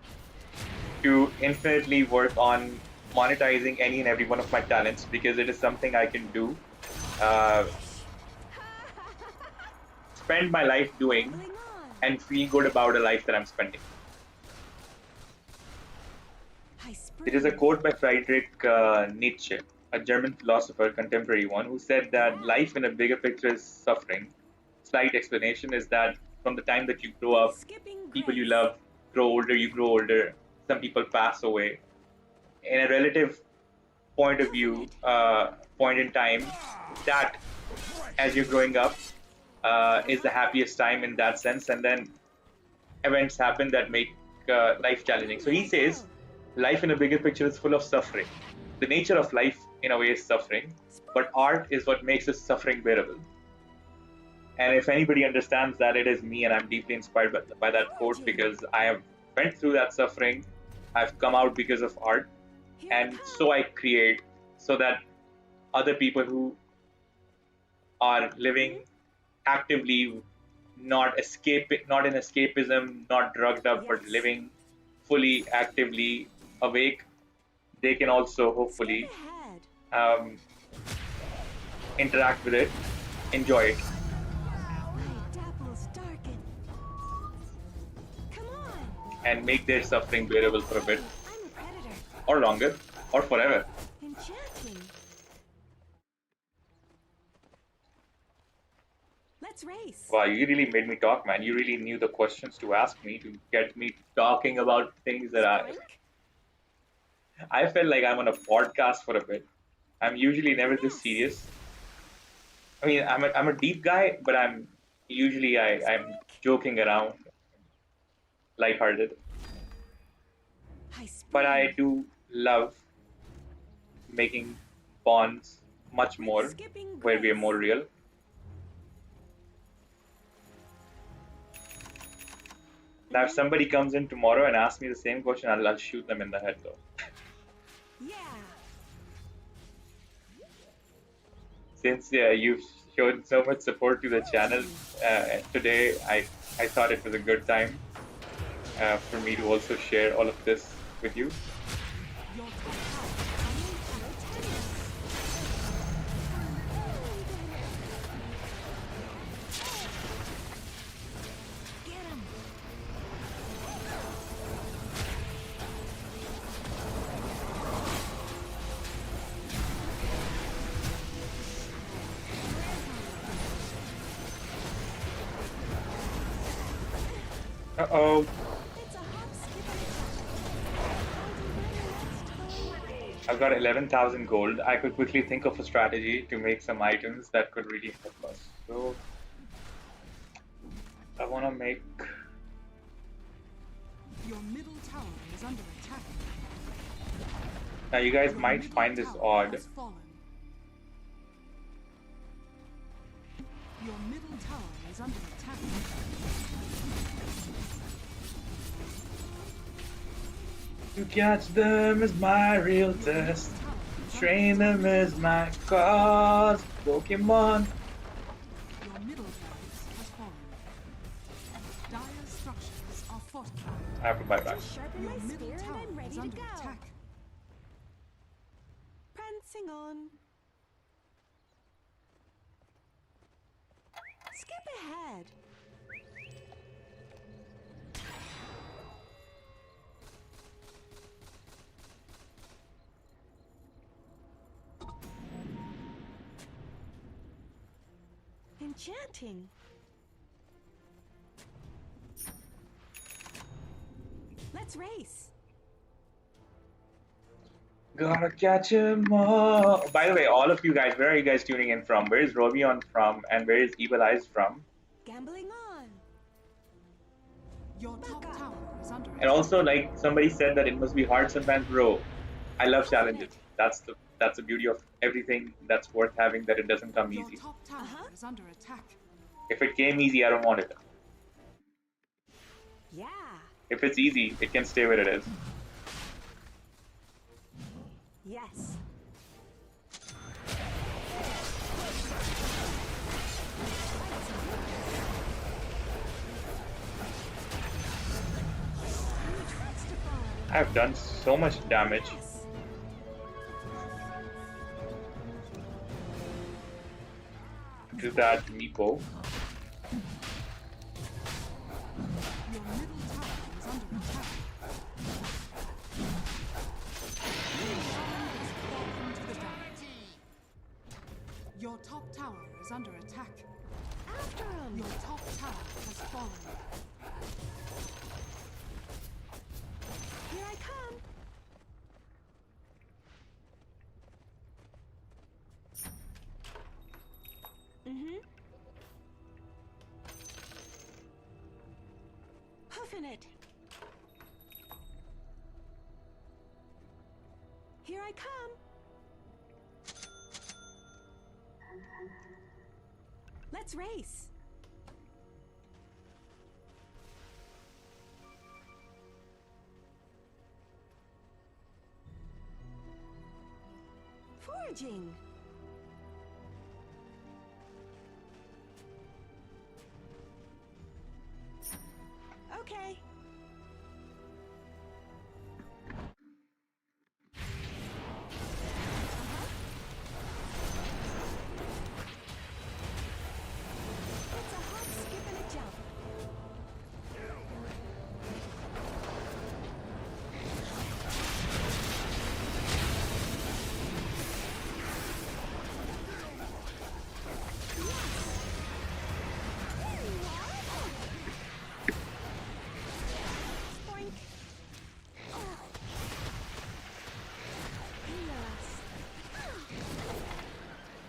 to infinitely work on monetizing any and every one of my talents because it is something I can do, uh, spend my life doing, Leveling on. and feel good about a life that I'm spending. I There is a sprint. quote by Friedrich Nietzsche, a German philosopher, contemporary one, who said that Yeah. life in a bigger picture is suffering. Slight explanation is that from the time that you grow With up, skipping people you grace. love grow older, you grow older, some people pass away. In a relative point of Cover view, it. point in time, that as you're growing up is the Uh-huh. happiest time in that sense, and then events happen that make life challenging. So Ready he to says, go. life in a bigger picture is full of suffering. The nature of life, in a way, is suffering, but Sprint. art is what makes this suffering bearable. And if anybody understands that, it is me, and I'm deeply inspired by that quote Foraging. because I have went through that suffering. I've come out because of art, Here I and come. so I create so that other people who are Mm-hmm. living actively, not in escapism, not drugged up, but Yes. living fully actively awake, they can also Skip hopefully ahead. um, interact with it, enjoy it, My dapples darken. Come on. and make their suffering bearable for a bit I'm a predator. or longer or forever. Enchanting. Let's race. Wow, you really made me talk, man. You really knew the questions to ask me to get me talking about things that Sprink. I felt like I'm on a podcast for a bit. I'm usually never this Finesse. serious. I mean, I'm a deep guy, but I'm Sprink. joking around, lighthearted. I But I spring. do love making bonds much With more, skipping where we are grace. more real. Now, if somebody comes in tomorrow and asks me the same question, I'll shoot them in the head, though. Yeah. Since you've shown so much support to the channel today, I thought it was a good time for me to also share all of this with you. Your top tower is under attack. Get him. Uh-oh. It's a hop, skip, and a jump. I've got 11,000 gold. I could quickly think of a strategy to make some items that could really help us. So I want to make. Your middle tower is under attack. Now you guys Your might middle find this tower odd. has fallen. Your middle tower is under attack. To catch them is my real test. Train them is my cause. Pokemon. Your middle barracks has fallen. Dire structures are fortified. I have to buy back. Just sharpen Your my middle spear and tower I'm ready is to under go. attack. Prancing on. Skip ahead. Enchanting. Let's race. Gotta catch 'em all. By the way, all of you guys, where are you guys tuning in from? Where is Robion from? And where is Evil Eyes from? Gambling on. Your top tower is under And attack. also, like somebody said, that it must be hard sometimes, bro. I love challenges. That's the beauty of everything that's worth having. That it doesn't come Your easy. top tower is under attack. If it came easy, I don't want it. Yeah. If it's easy, it can stay where it is. Yes. I've done so much damage. Yes. To that Meepo. Your middle tower is under attack. Welcome to the diet. Your top tower is under attack. After him. Your top tower has fallen. Here I come. Mm-hmm. Hoofing it. Here I come. Let's race. Foraging. Okay. It's a hop, skip, and a jump. Boink. Yes.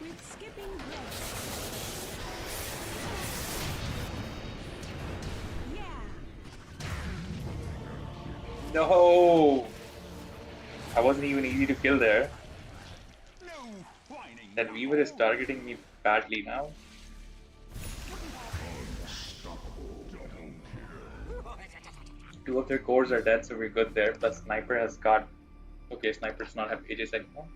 With skipping grace. Yeah. No! I wasn't even easy to kill there. No whining. That Weaver is targeting me badly now. Two of their cores are dead, so we're good there. Plus Sniper has got... Okay, Sniper does not have Aegis anymore.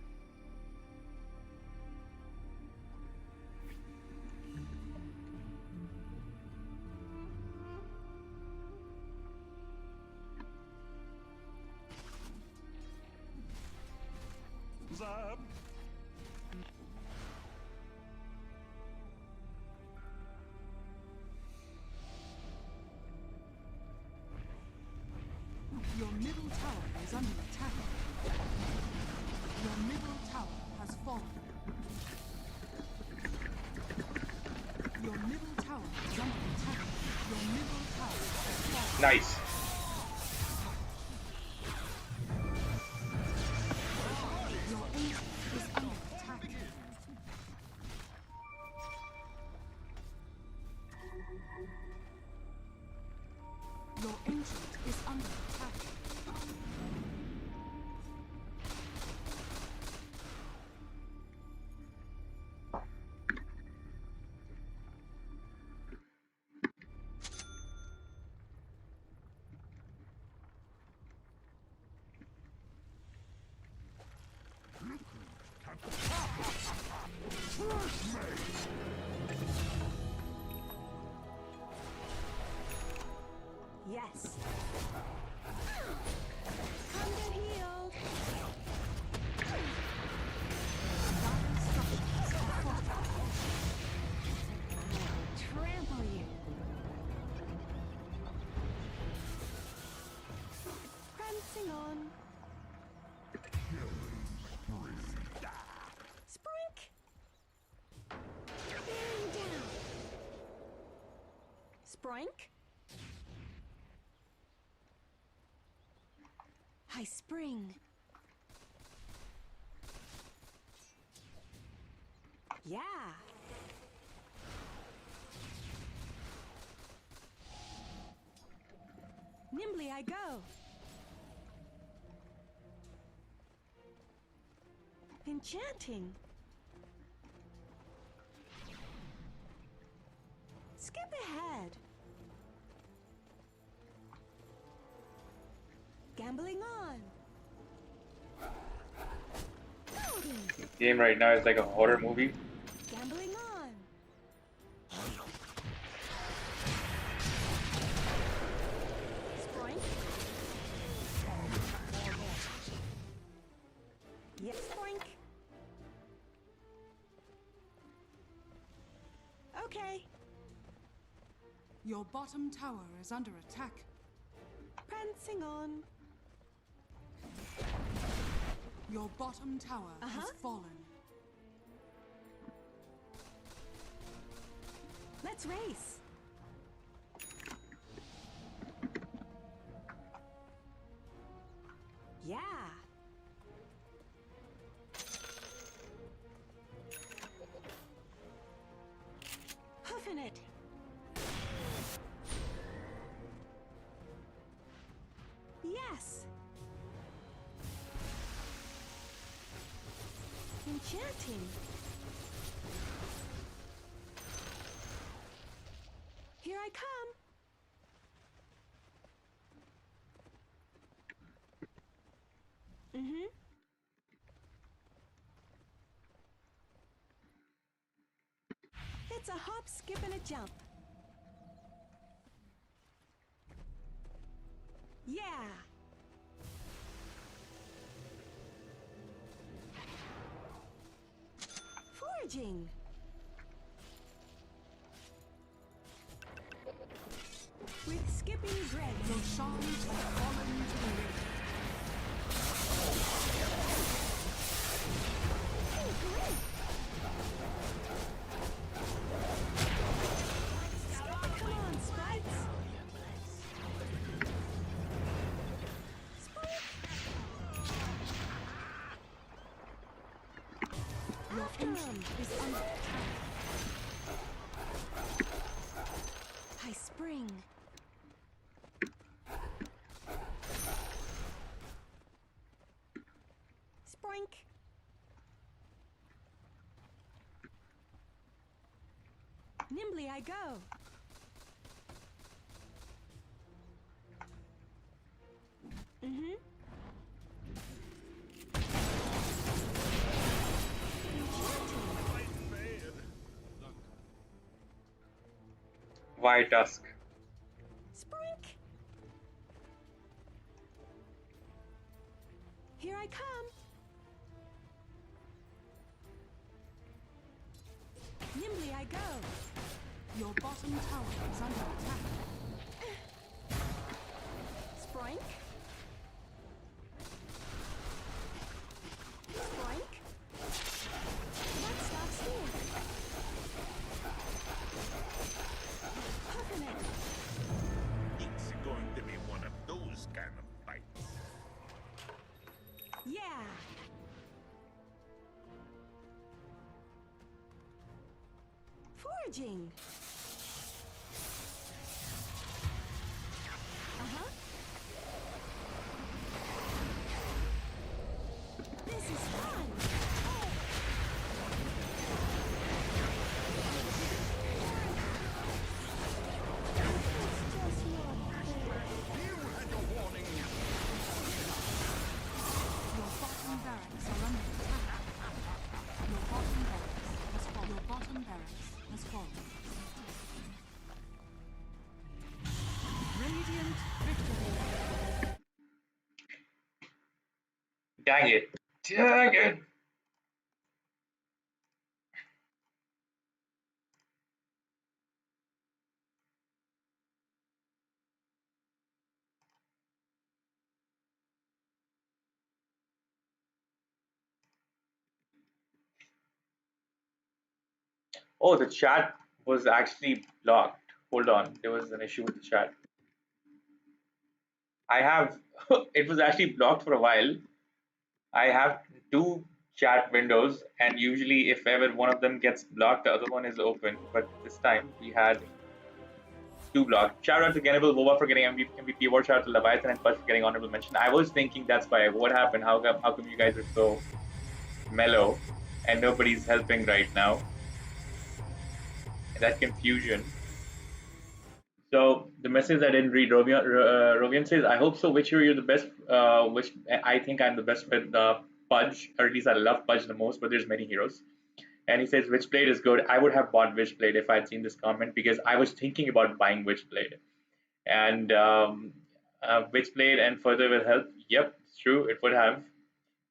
them. Your middle tower is under attack. Your middle tower has fallen. Your middle tower is under attack. Your middle tower has fallen. Nice. Your ancient is under attack. Your ancient is under attack. Yes. Come get healed. Dire structures are fortified. Trample you. Prancing on. Sprink. Bearing down. Sprink. High spring. Yeah. Nimbly I go. Enchanting. Skip ahead. Gambling on. Loading. This game right now is like a horror movie. Gambling on. Sproink. Yes, Sproink. Okay. Your bottom tower is under attack. Prancing on. Your bottom tower has fallen. Let's race. Yeah. Hoofing it. Yes. Enchanting. Here I come. Mm-hmm. It's a hop, skip, and a jump. Yeah. Foraging. With skipping Greg. Your shards have fallen to the river. Hey, Greg. Come on, sprites. Sprite. Your After 'em. ancient is under attack. High spring. Sprink. Nimbly I go. Mm-hmm. White Dusk. Sprink. Here I come. go. Your bottom tower is under attack. Sprank. Sprank. Let's stop steam. Puffin it. It's going to be one of those kind of fights. Yeah. Foraging. Uh-huh. This is fun. It's just not fair. You had your warning. Your bottom barracks are under attack. Your bottom barracks has fallen. Your bottom barracks has fallen. Radiant victory. Dang it. Dang it. Oh, the chat was actually blocked. Hold on. There was an issue with the chat. I have, it was actually blocked for a while. I have two chat windows, and usually, if ever one of them gets blocked, the other one is open. But this time, we had two blocked. Shout out to Gannibal Boba for getting MVP award. Shout out to Leviathan and Pudge for getting honorable mention. I was thinking that's why. What happened? How come you guys are so mellow and nobody's helping right now? And that confusion. So the message I didn't read, Rovian says, I hope so. Which hero you're the best? Which I think I'm the best with Pudge, or at least I love Pudge the most. But there's many heroes. And he says Witchblade is good. I would have bought Witchblade if I'd seen this comment because I was thinking about buying Witchblade. And Witchblade and further will help. Yep, it's true. It would have.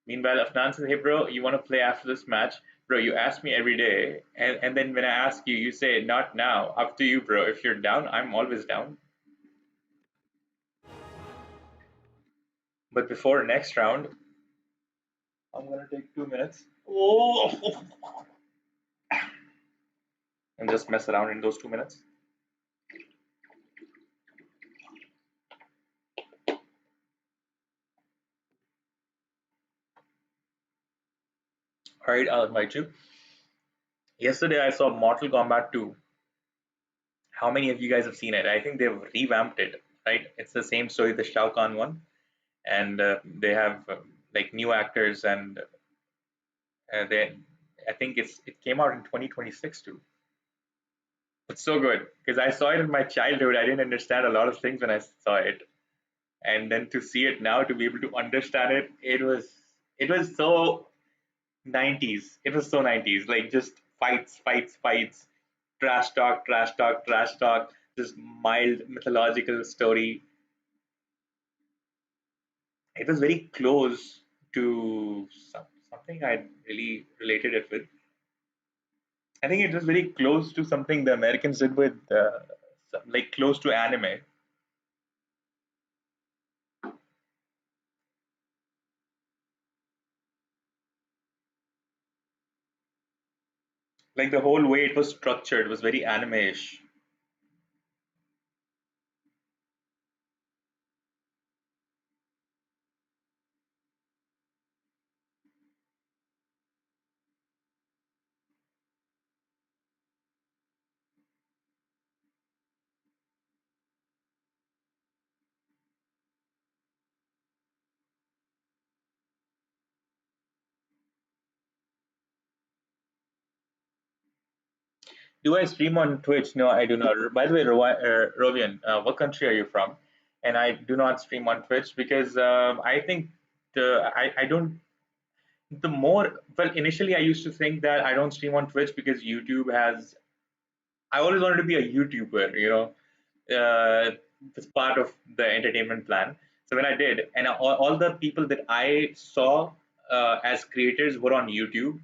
Meanwhile, Afnan says, hey bro, you want to play after this match? Bro, you ask me every day, and then when I ask you, you say not now. Up to you, bro. If you're down, I'm always down. But before next round, I'm gonna take 2 minutes. Oh, and just mess around in those 2 minutes. All right, I'll invite you. Yesterday, I saw Mortal Kombat 2. How many of you guys have seen it? I think they've revamped it, right? It's the same story, the Shao Kahn one, and they have like new actors, and they, I think it came out in 2026 too. It's so good because I saw it in my childhood. I didn't understand a lot of things when I saw it, and then to see it now, to be able to understand it, it was so 90s. It was so 90s, like just fights, fights, fights, trash talk, trash talk, trash talk, just mild mythological story. It was very close to something I really related it with. I think it was very close to something the Americans did with, like close to anime. Like the whole way it was structured was very anime-ish. Do I stream on Twitch? No, I do not. By the way, Rovian, what country are you from? And I do not stream on Twitch because I think I don't. The more, well, initially I used to think that I don't stream on Twitch because YouTube has. I always wanted to be a YouTuber, it's part of the entertainment plan. So when I did, and all the people that I saw as creators were on YouTube,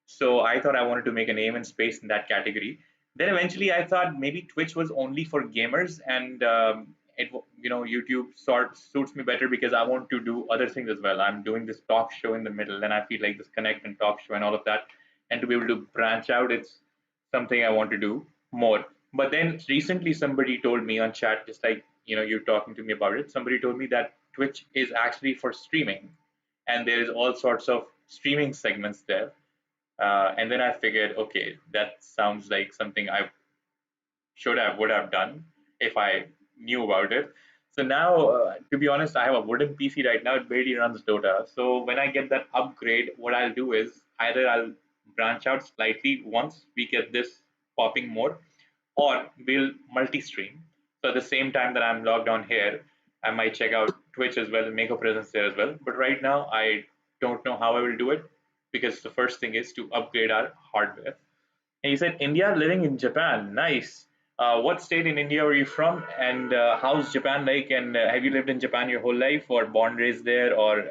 so I thought I wanted to make a name and space in that category. Then eventually I thought maybe Twitch was only for gamers, and YouTube sort suits me better because I want to do other things as well. I'm doing this talk show in the middle, and I feel like this connect and talk show and all of that, and to be able to branch out, it's something I want to do more. But then recently somebody told me on chat, just like you're talking to me about it, somebody told me that Twitch is actually for streaming, and there is all sorts of streaming segments there. And then I figured, okay, that sounds like something I would have done if I knew about it. So now, to be honest, I have a wooden PC right now. It barely runs Dota. So when I get that upgrade, what I'll do is either I'll branch out slightly once we get this popping more, or we'll multi-stream. So at the same time that I'm logged on here, I might check out Twitch as well and make a presence there as well. But right now, I don't know how I will do it because the first thing is to upgrade our hardware. And you said India, living in Japan. Nice. What state in India are you from? And how's Japan like? And have you lived in Japan your whole life, or born raised there, or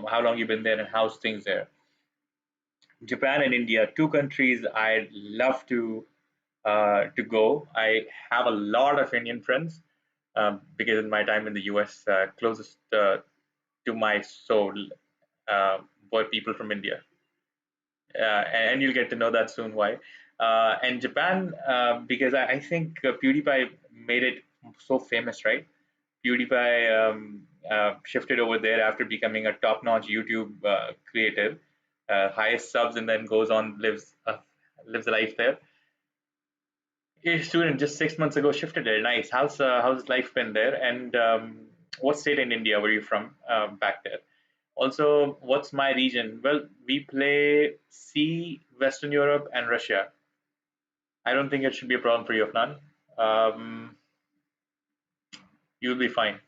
how long you been there, and how's things there? Japan and India, two countries I'd love to go. I have a lot of Indian friends because in my time in the US, closest to my soul were people from India. And you'll get to know that soon why. And Japan, because I think PewDiePie made it so famous, right? PewDiePie shifted over there after becoming a top-notch YouTube creator, highest subs, and then goes on lives a life there. A student just 6 months ago shifted there. Nice. How's life been there? And what state in India were you from back there? Also, what's my region? Well, we play C, Western Europe, and Russia. I don't think it should be a problem for you, Afnan. Um, you'll be fine.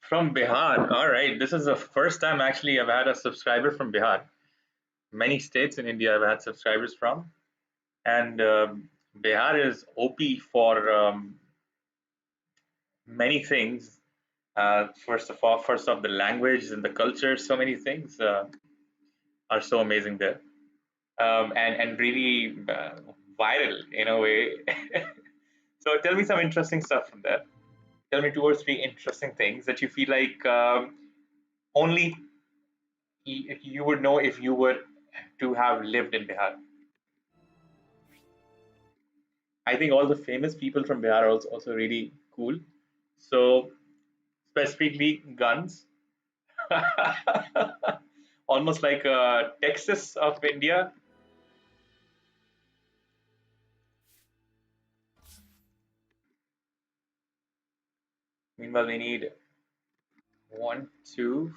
From Bihar. All right. This is the first time actually I've had a subscriber from Bihar. Many states in India I've had subscribers from, and Bihar is OP for many things. First off, the language and the culture. So many things are so amazing there, and really viral in a way. So tell me some interesting stuff from there. Tell me two or three interesting things that you feel like only you would know if you were to have lived in Bihar. I think all the famous people from Bihar are also really cool. So specifically guns, almost like Texas of India. Meanwhile, we need 1, 2,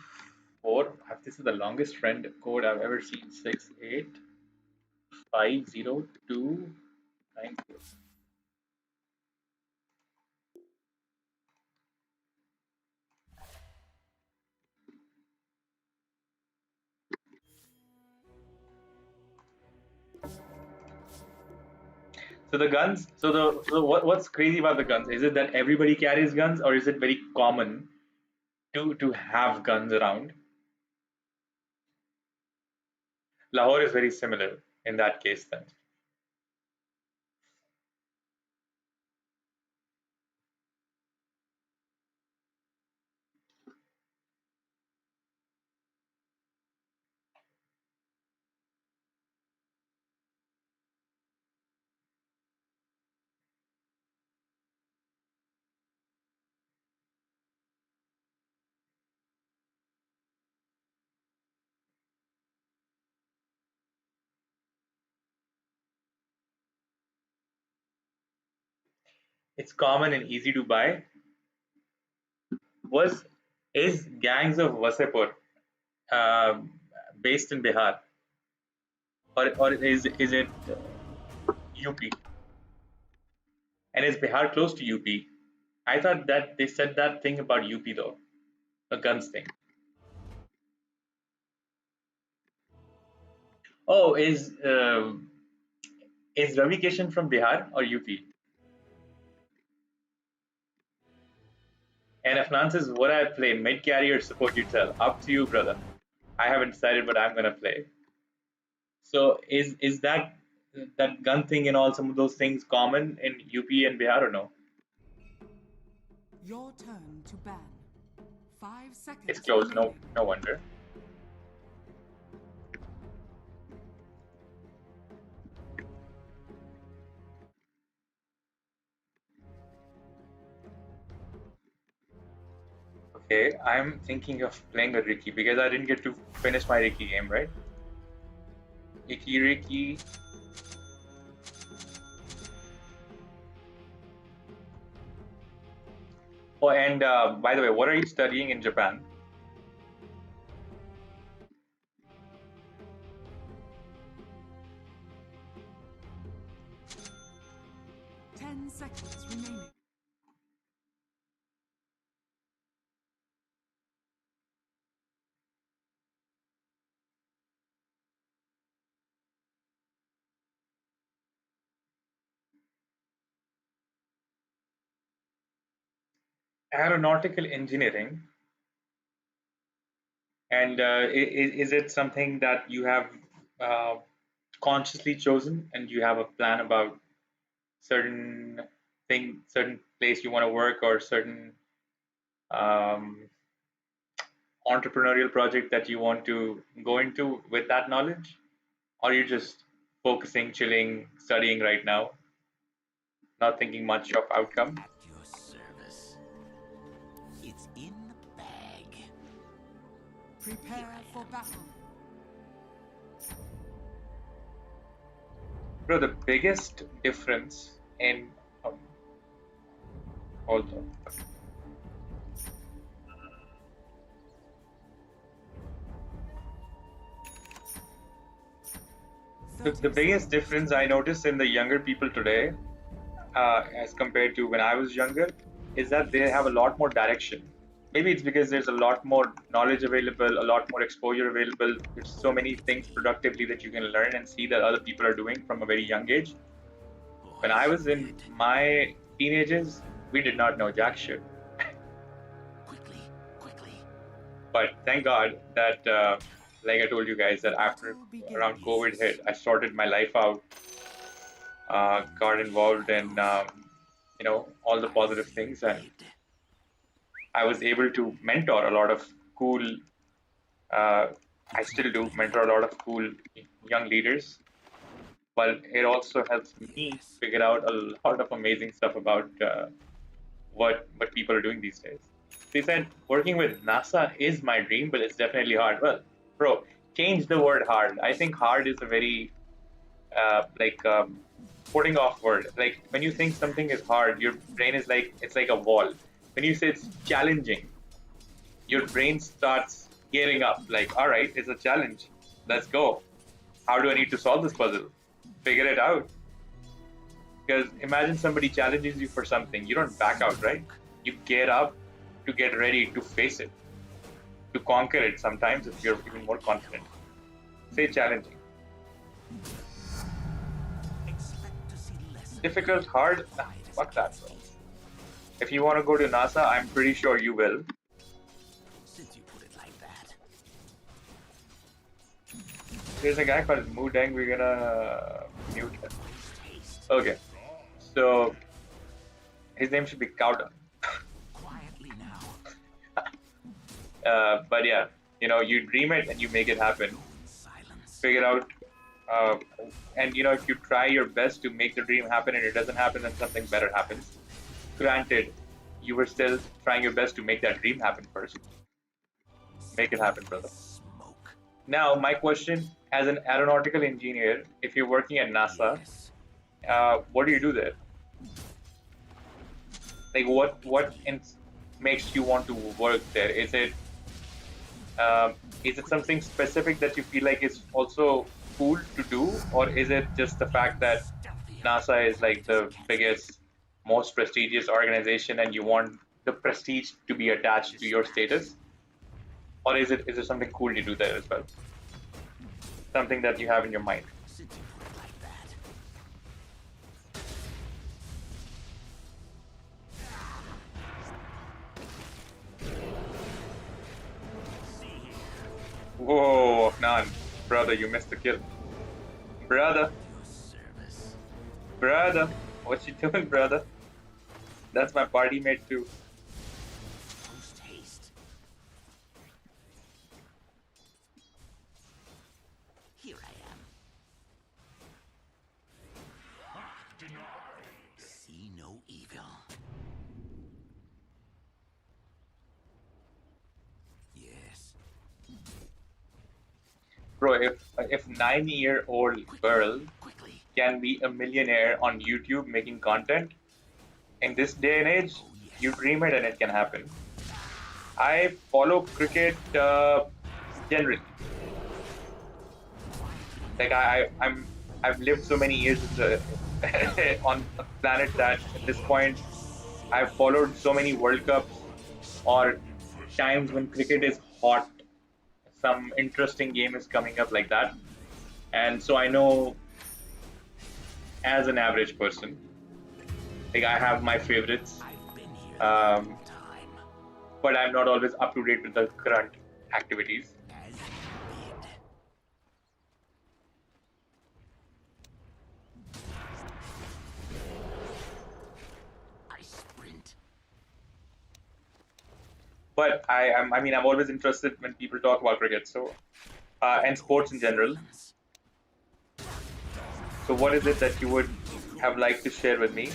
4. This is the longest friend code I've ever seen. 6850294. So the guns. What's crazy about the guns? Is it that everybody carries guns, or is it very common to have guns around? Lahore is very similar in that case. Then it's common and easy to buy. Was is gangs of Wasepur uh, based in Bihar, or is it UP? And is Bihar close to UP? I thought that they said that thing about UP though, the guns thing. Oh, is Ravi Kishan from Bihar or UP? And if Nance is what I play, mid carry or support, you tell. Up to you, brother. I haven't decided what I'm gonna play. So is that gun thing and all some of those things common in UP and Bihar or no? Your turn to ban. 5 seconds It's close. remaining. No wonder. Okay, I'm thinking of playing a Ricky because I didn't get to finish my Ricky game, right? Ricky. Oh, and by the way, what are you studying in Japan? 10 seconds remaining. Aeronautical engineering. And is it something that you have uh, consciously chosen and you have a plan about certain certain place you want to work or certain um, entrepreneurial project that you want to go into with that knowledge? Or you're just focusing, chilling, studying right now, not thinking much of outcome? At your service. It's in the bag. Prepare for battle. Bro, the biggest difference in hold on. The biggest difference I notice in the younger people today, as compared to when I was younger, is that they have a lot more direction. Maybe it's because there's a lot more knowledge available, a lot more exposure available. There's so many things productively that you can learn and see that other people are doing from a very young age. When I was in my teenagers, we did not know jack shit. Quickly. But thank God that, like I told you guys, that after around COVID hit, I sorted my life out, got involved in, all the positive things, and I was able to mentor a lot of cool. I still do mentor a lot of cool young leaders, but it also helps me figure out a lot of amazing stuff about what people are doing these days. They said working with NASA is my dream, but it's definitely hard. Well, bro, change the word hard. I think hard is a very like putting off word. Like when you think something is hard, your brain is like it's like a wall. when you say it's challenging, your brain starts gearing up. Like, all right, it's a challenge. Let's go. How do I need to solve this puzzle? Figure it out. Because imagine somebody challenges you for something. You don't back out, right? You get up to get ready to face it, to conquer it sometimes if you're even more confident. Say challenging. Expect to see less of Difficult, hard, nah, fuck that, bro. If you want to go to NASA, I'm pretty sure you will. since you put it like that. There's a guy called Moodang, we're gonna mute him. Okay, so his name should be Cowdung. Quietly now. But yeah, you know, you dream it and you make it happen. Silence. Figure out, and you know, if you try your best to make the dream happen and it doesn't happen, then something better happens. Granted, you were still trying your best to make that dream happen first. Make it happen, brother. Smoke. Now, my question as an aeronautical engineer, if you're working at NASA, Yes. what do you do there? Like, makes you want to work there? Is it something specific that you feel like is also cool to do, or is it just the fact that NASA is like the biggest, most prestigious organization, and you want the prestige to be attached to your status, or is it something cool to do there as well? Something that you have in your mind. Since you put it like that. Whoa, Nan, brother, you missed the kill. Brother, Your service. brother, what you doing, brother? That's my party mate too. Post haste. Here I am. See no evil. Yes. Bro, if 9-year-old girl Quickly. can be a millionaire on YouTube making content, in this day and age, you dream it and it can happen. I follow cricket generally. Like I've lived so many years on the planet that at this point I've followed so many World Cups or times when cricket is hot, some interesting game is coming up like that, and so I know as an average person, like I have my favorites, I've been here um, the time. but I'm not always up to date with the current activities. As you bid. I sprint. But I mean, I'm always interested when people talk about cricket, so and sports in general. So, what is it that you would have liked to share with me,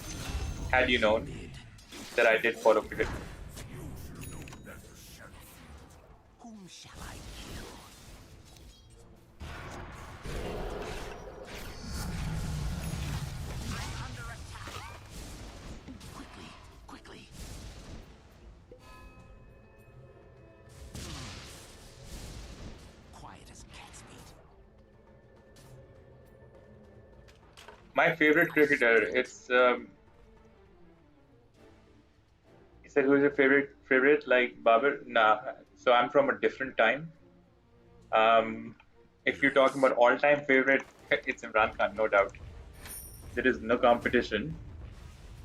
had you known that I did follow cricket? Whom shall I kill? I'm under attack. Quickly, quickly. Quiet as cat's feet. My favorite cricketer, it's you said who's your favorite like Babar? Nah. So I'm from a different time. If you're talking about all-time favorite, it's Imran Khan, no doubt. There is no competition.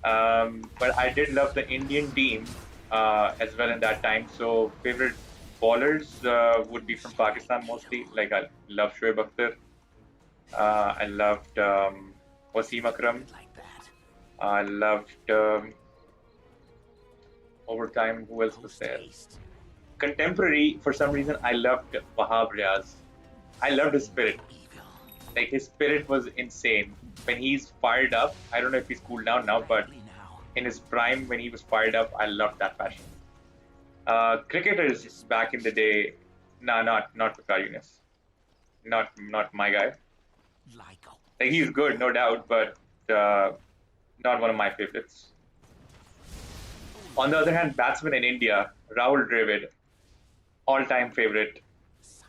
But I did love the Indian team as well in that time. So favorite bowlers would be from Pakistan mostly. Like I love Shoaib Akhtar. I loved Wasim Akram. Like that. I loved over time. Who else was Post there? haste. Contemporary, for some reason, I loved Wahab Riaz. I loved his spirit. Evil. Like his spirit was insane. When he's fired up, I don't know if he's cooled down now, but Quickly now. in his prime, when he was fired up, I loved that passion. Cricketers back in the day, nah, not Pakar Yunus, not my guy. Like a Like he's good, no doubt, but not one of my favorites. On the other hand, batsman in India, Rahul Dravid, all-time favorite.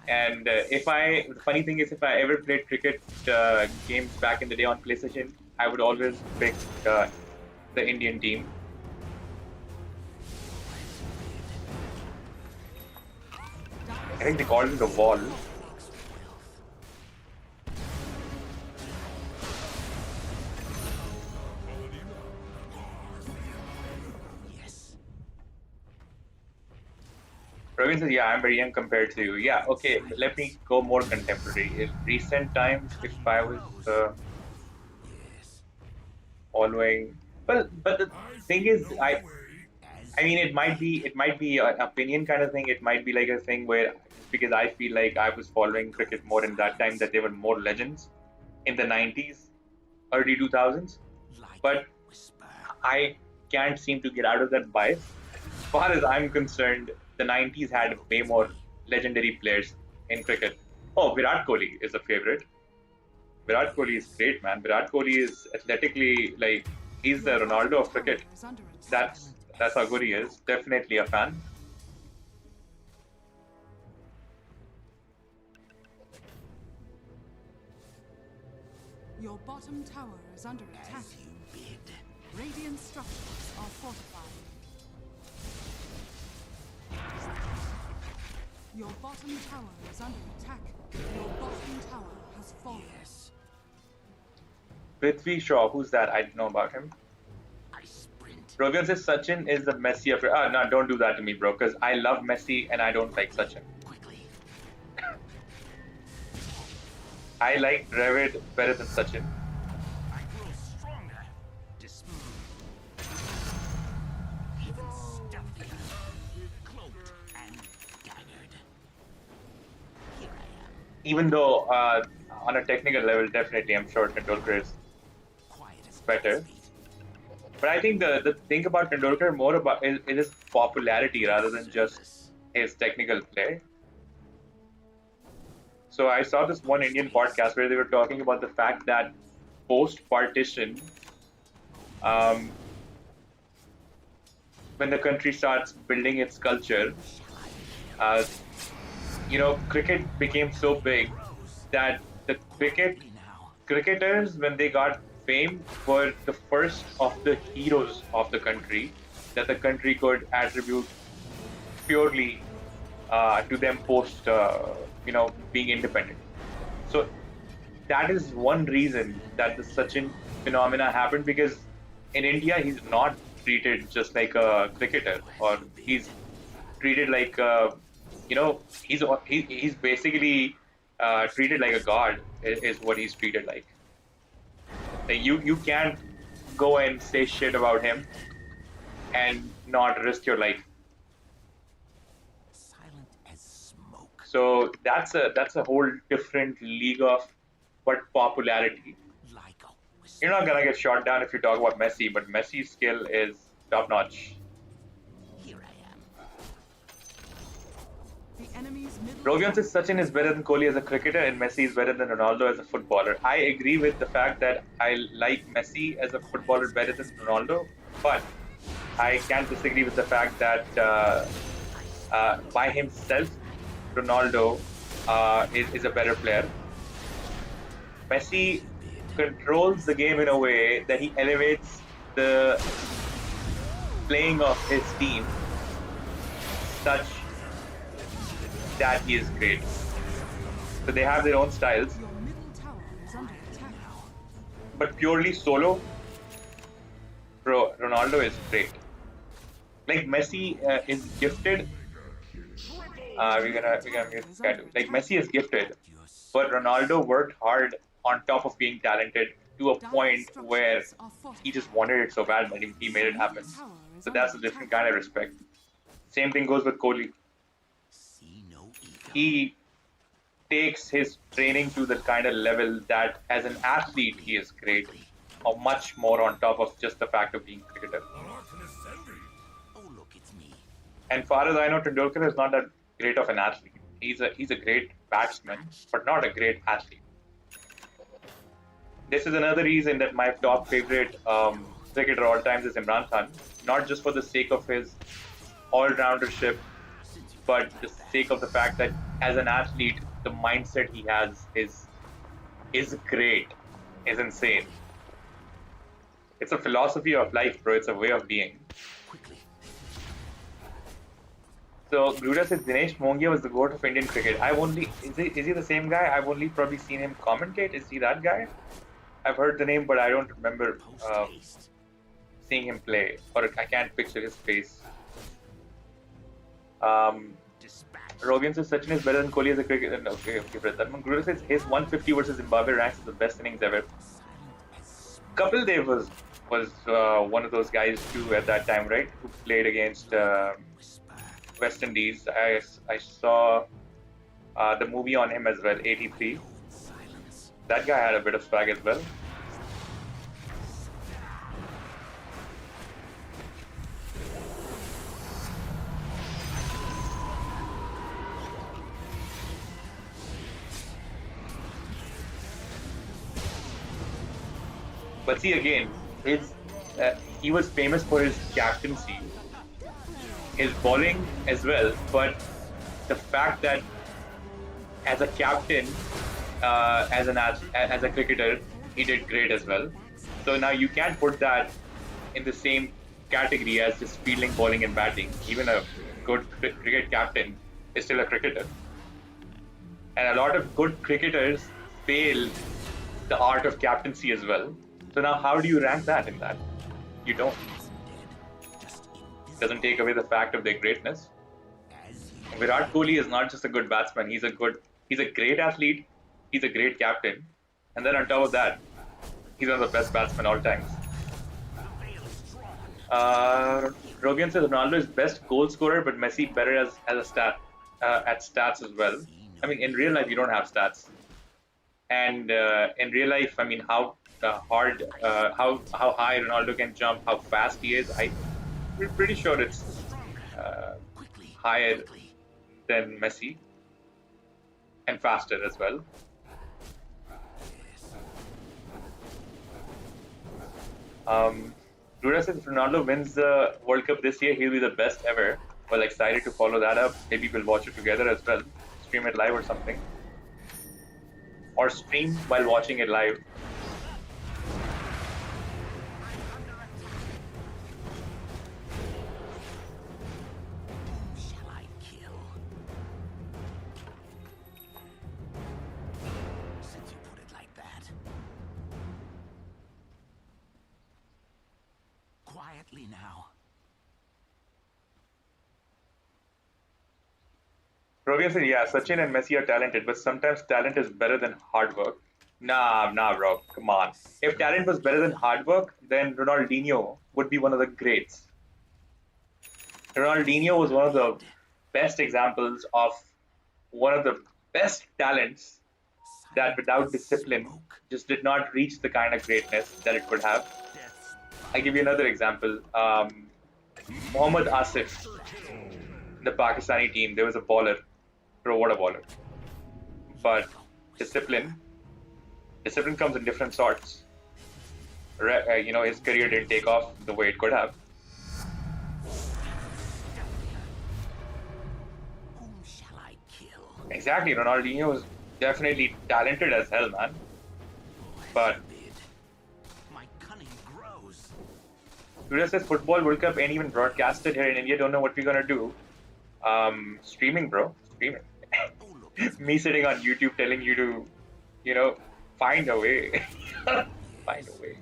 And the funny thing is, if I ever played cricket games back in the day on PlayStation, I would always pick the Indian team. I think they called it the wall. Yes. Praveen says, yeah, I'm very young compared to you. Yeah, okay, let me go more contemporary. In recent times, if I was Yes. following, well, but the thing is, I mean, it might be an opinion kind of thing. It might be like a thing where just because I feel like I was following cricket more in that time, that there were more legends in the 90s, early 2000s. Like But a whisper. I can't seem to get out of that bias. As far as I'm concerned, the 90s had way more legendary players in cricket. Oh, Virat Kohli is a favorite. Virat Kohli is great, man. Virat Kohli is athletically like he's the Your Ronaldo bottom of cricket. tower is under attack. That's how good he is. Definitely a fan. Your bottom tower is under attack. As you bid. Radiant structures are fortified. Your bottom tower is under attack. Your bottom tower has fallen. Yes. Prithvi Shaw, who's that? I don't know about him. I sprint. Rogan says Sachin is the Messi of. No, don't do that to me, bro. Because I love Messi and I don't like Sachin. Quickly. I like Dravid better than Sachin. I grow stronger. Even stealthier. Cloaked and daggered. Here I am. Even though on a technical level, definitely, I'm sure Tendulkar is Quiet as better. feet. But I think the thing about Tendulkar more about is his popularity rather than just his technical play. So I saw this one Indian podcast where they were talking about the fact that post-partition, when the country starts building its culture, uh, cricket became so big that the cricketers, when they got fame, were the first of the heroes of the country that the country could attribute purely to them post, being independent. So that is one reason that the Sachin phenomena happened, because in India he's not treated just like a cricketer, or he's treated like he's basically treated like a god is what he's treated like. Like you can't go and say shit about him and not risk your life. Silent as smoke. So that's a whole different league of popularity. Like a whisper. You're not gonna get shot down if you talk about Messi, but Messi's skill is top notch. Here I am. The enemy's middle Rogan tower says Sachin is better than Kohli as a cricketer and Messi is better than Ronaldo as a footballer. I agree with the fact that I like Messi as a footballer better than Ronaldo, but I can't disagree with the fact that by himself, Ronaldo is a better player. Messi controls the game in a way that he elevates the playing of his team such that he is great. So they have their own styles, Your middle tower is under attack. but purely solo, Ronaldo is great. Like Messi is gifted. We're gonna mute this guy too. Like Messi is gifted, but Ronaldo worked hard on top of being talented to a point where he just wanted it so bad that he made it happen. So that's a different kind of respect. Same thing goes with Kohli. See no ego. He takes his training to the kind of level that as an athlete he is great, or much more on top of just the fact of being a cricketer. Oh, look, it's me. And far as I know, Tendulkar is not that great of an athlete. He's a great batsman, but not a great athlete. This is another reason that my top favorite cricketer all times is Imran Khan, not just for the sake of his all-roundership, but the sake of the fact that as an athlete, the mindset he has is great, is insane. It's a philosophy of life, bro. It's a way of being. Quickly. So Gruda says Dinesh Mongia was the goat of Indian cricket. Is he the same guy? I've only probably seen him commentate. Is he that guy? I've heard the name, but I don't remember Post haste. seeing him play, or I can't picture his face. Dispatch. Rogan says Sachin is better than Kohli as a cricketer. Okay, Prathaman. Gruda says his 150 versus Zimbabwe ranks as the best innings ever. Kapil Dev was one of those guys too at that time, right? Who played against West Indies. I saw the movie on him as well, 83. Silence. That guy had a bit of swag as well. But see again, he was famous for his captaincy, his bowling as well. But the fact that as a captain, as a cricketer, he did great as well. So now you can't put that in the same category as just fielding, bowling, and batting. Even a good cricket captain is still a cricketer, and a lot of good cricketers fail the art of captaincy as well. So now, how do you rank that in that? You don't. Doesn't take away the fact of their greatness. Virat Kohli is not just a good batsman. He's a great athlete. He's a great captain, and then on top of that, he's one of the best batsmen all times. Rogan says Ronaldo is best goal scorer, but Messi better as a stat at stats as well. I mean, in real life, you don't have stats, and in real life, I mean, how high Ronaldo can jump, how fast he is. We're pretty sure it's higher than Messi and faster as well. Duda says if Ronaldo wins the World Cup this year, he'll be the best ever. Well, excited to follow that up. Maybe we'll watch it together as well. Stream it live or something. Or stream while watching it live. Shall I kill? Since you put it like that. Quietly now. Rogan said, yeah, Sachin and Messi are talented, but sometimes talent is better than hard work. Nah, bro, come on. If talent was better than hard work, then Ronaldinho would be one of the greats. Ronaldinho was one of the best examples of one of the best talents that without discipline just did not reach the kind of greatness that it could have. I'll give you another example. Mohammad Asif, the Pakistani team, there was a bowler, water bowler. But discipline comes in different sorts. His career didn't take off the way it could have. Whom shall I kill? Exactly, Ronaldinho was definitely talented as hell, man. But My cunning grows. Surya says Football World Cup ain't even broadcasted here in India. Don't know what we're gonna do. Streaming, bro. Streaming. Me sitting on YouTube telling you to, find a way. Find a way.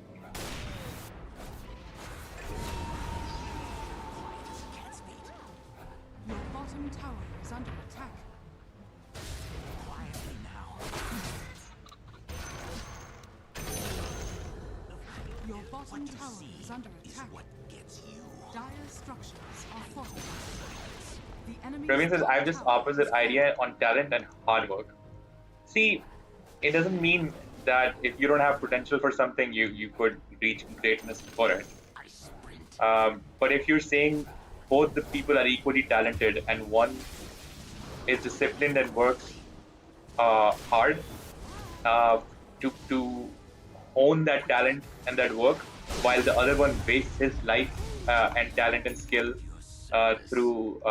Your bottom tower is under attack. Quietly now. Your bottom What you tower see is under is attack. what gets you. Dire structures are fortified. The enemy. Praveen says I have just opposite idea on talent and hard work. See, it doesn't mean that if you don't have potential for something, you could reach greatness for it. I sprint. But if you're saying both the people are equally talented and one is disciplined and works hard to own that talent and that work, while the other one wastes his life and talent and skill through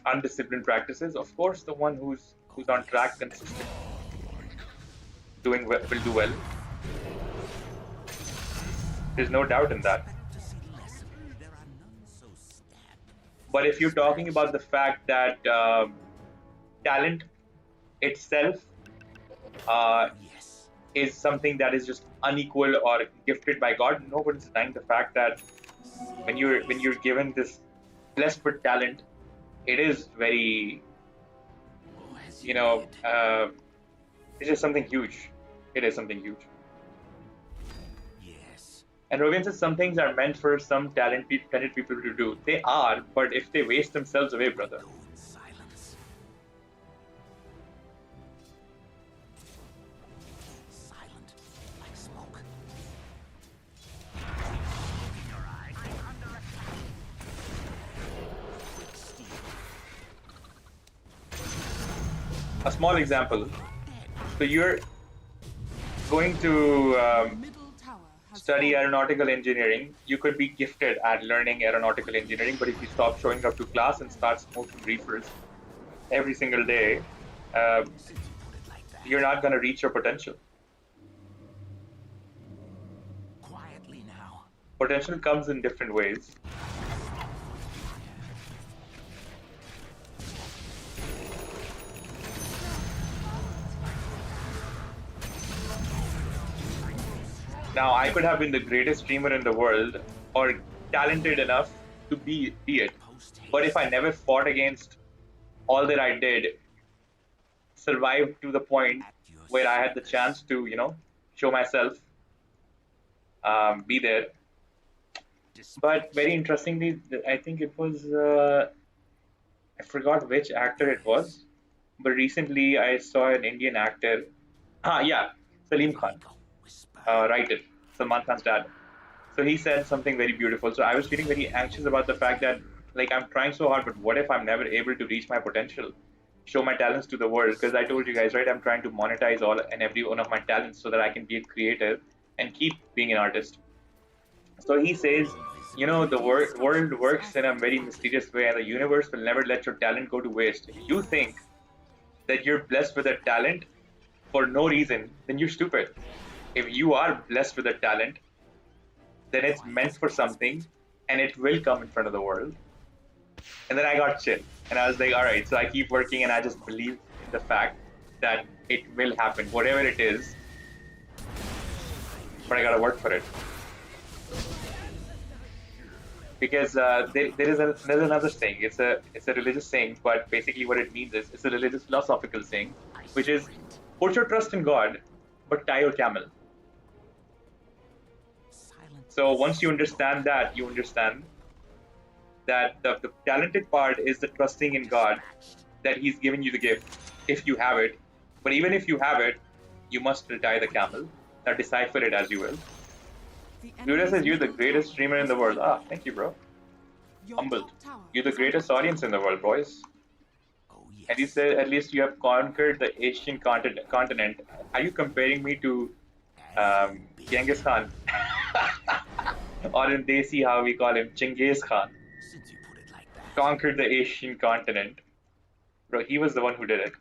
undisciplined practices. Of course, the one who's on track, consistent, will do well. There's no doubt in that. Expect to see less of me. There are none so stabbed. But if you're talking about the fact that talent itself Yes. is something that is just unequal or gifted by God, nobody's denying the fact that when you're given this blessed with talent, it is very, Oh, as you you know, did. it's just something huge. It is something huge. Yes. And Rogan says some things are meant for some talented people to do. They are, but if they waste themselves away, brother. Go in silence. Silent like smoke. In your eyes. I'm under attack. Quick steel. A small example. So you're going to Middle tower has study fallen. aeronautical engineering. You could be gifted at learning aeronautical engineering, but if you stop showing up to class and start smoking reefers every single day, Since you put it like that. you're not going to reach your potential. Quietly now. Potential comes in different ways. Now, I could have been the greatest streamer in the world or talented enough to be it. But if I never fought against all that I did, survived to the point where I had the chance to, show myself, be there. But very interestingly, I think it was, I forgot which actor it was, but recently I saw an Indian actor. Yeah, Salim Khan. Go whisper. Writer, Salman Khan's dad. So he said something very beautiful. So I was feeling very anxious about the fact that, like, I'm trying so hard, but what if I'm never able to reach my potential, show my talents to the world? Because I told you guys, right, I'm trying to monetize all and every one of my talents so that I can be a creator and keep being an artist. So he says, the world works in a very mysterious way, and the universe will never let your talent go to waste. If you think that you're blessed with a talent for no reason, then you're stupid. If you are blessed with a talent, then it's meant for something and it will come in front of the world. And then I got chill and I was like, all right, so I keep working and I just believe in the fact that it will happen, whatever it is, but I gotta work for it. Because there's another saying. It's a religious saying, but basically what it means is it's a religious philosophical saying, which is put your trust in God, but tie your camel. So once you understand that, you understand that the talented part is the trusting in God, that He's given you the gift, if you have it. But even if you have it, you must tie the camel. Now decipher it as you will. The Luda says enemy's you're the middle greatest tower streamer in has the world. fallen. Thank you, bro. Your Humbled. top tower You're the is greatest under audience in the world, boys. Oh, yes. And you said at least you have conquered the Asian continent. Are you comparing me to Genghis Khan? Or in Desi, how we call him, Chinggis Khan. Since you put it like that. Conquered the Asian continent. Bro, he was the one who did it.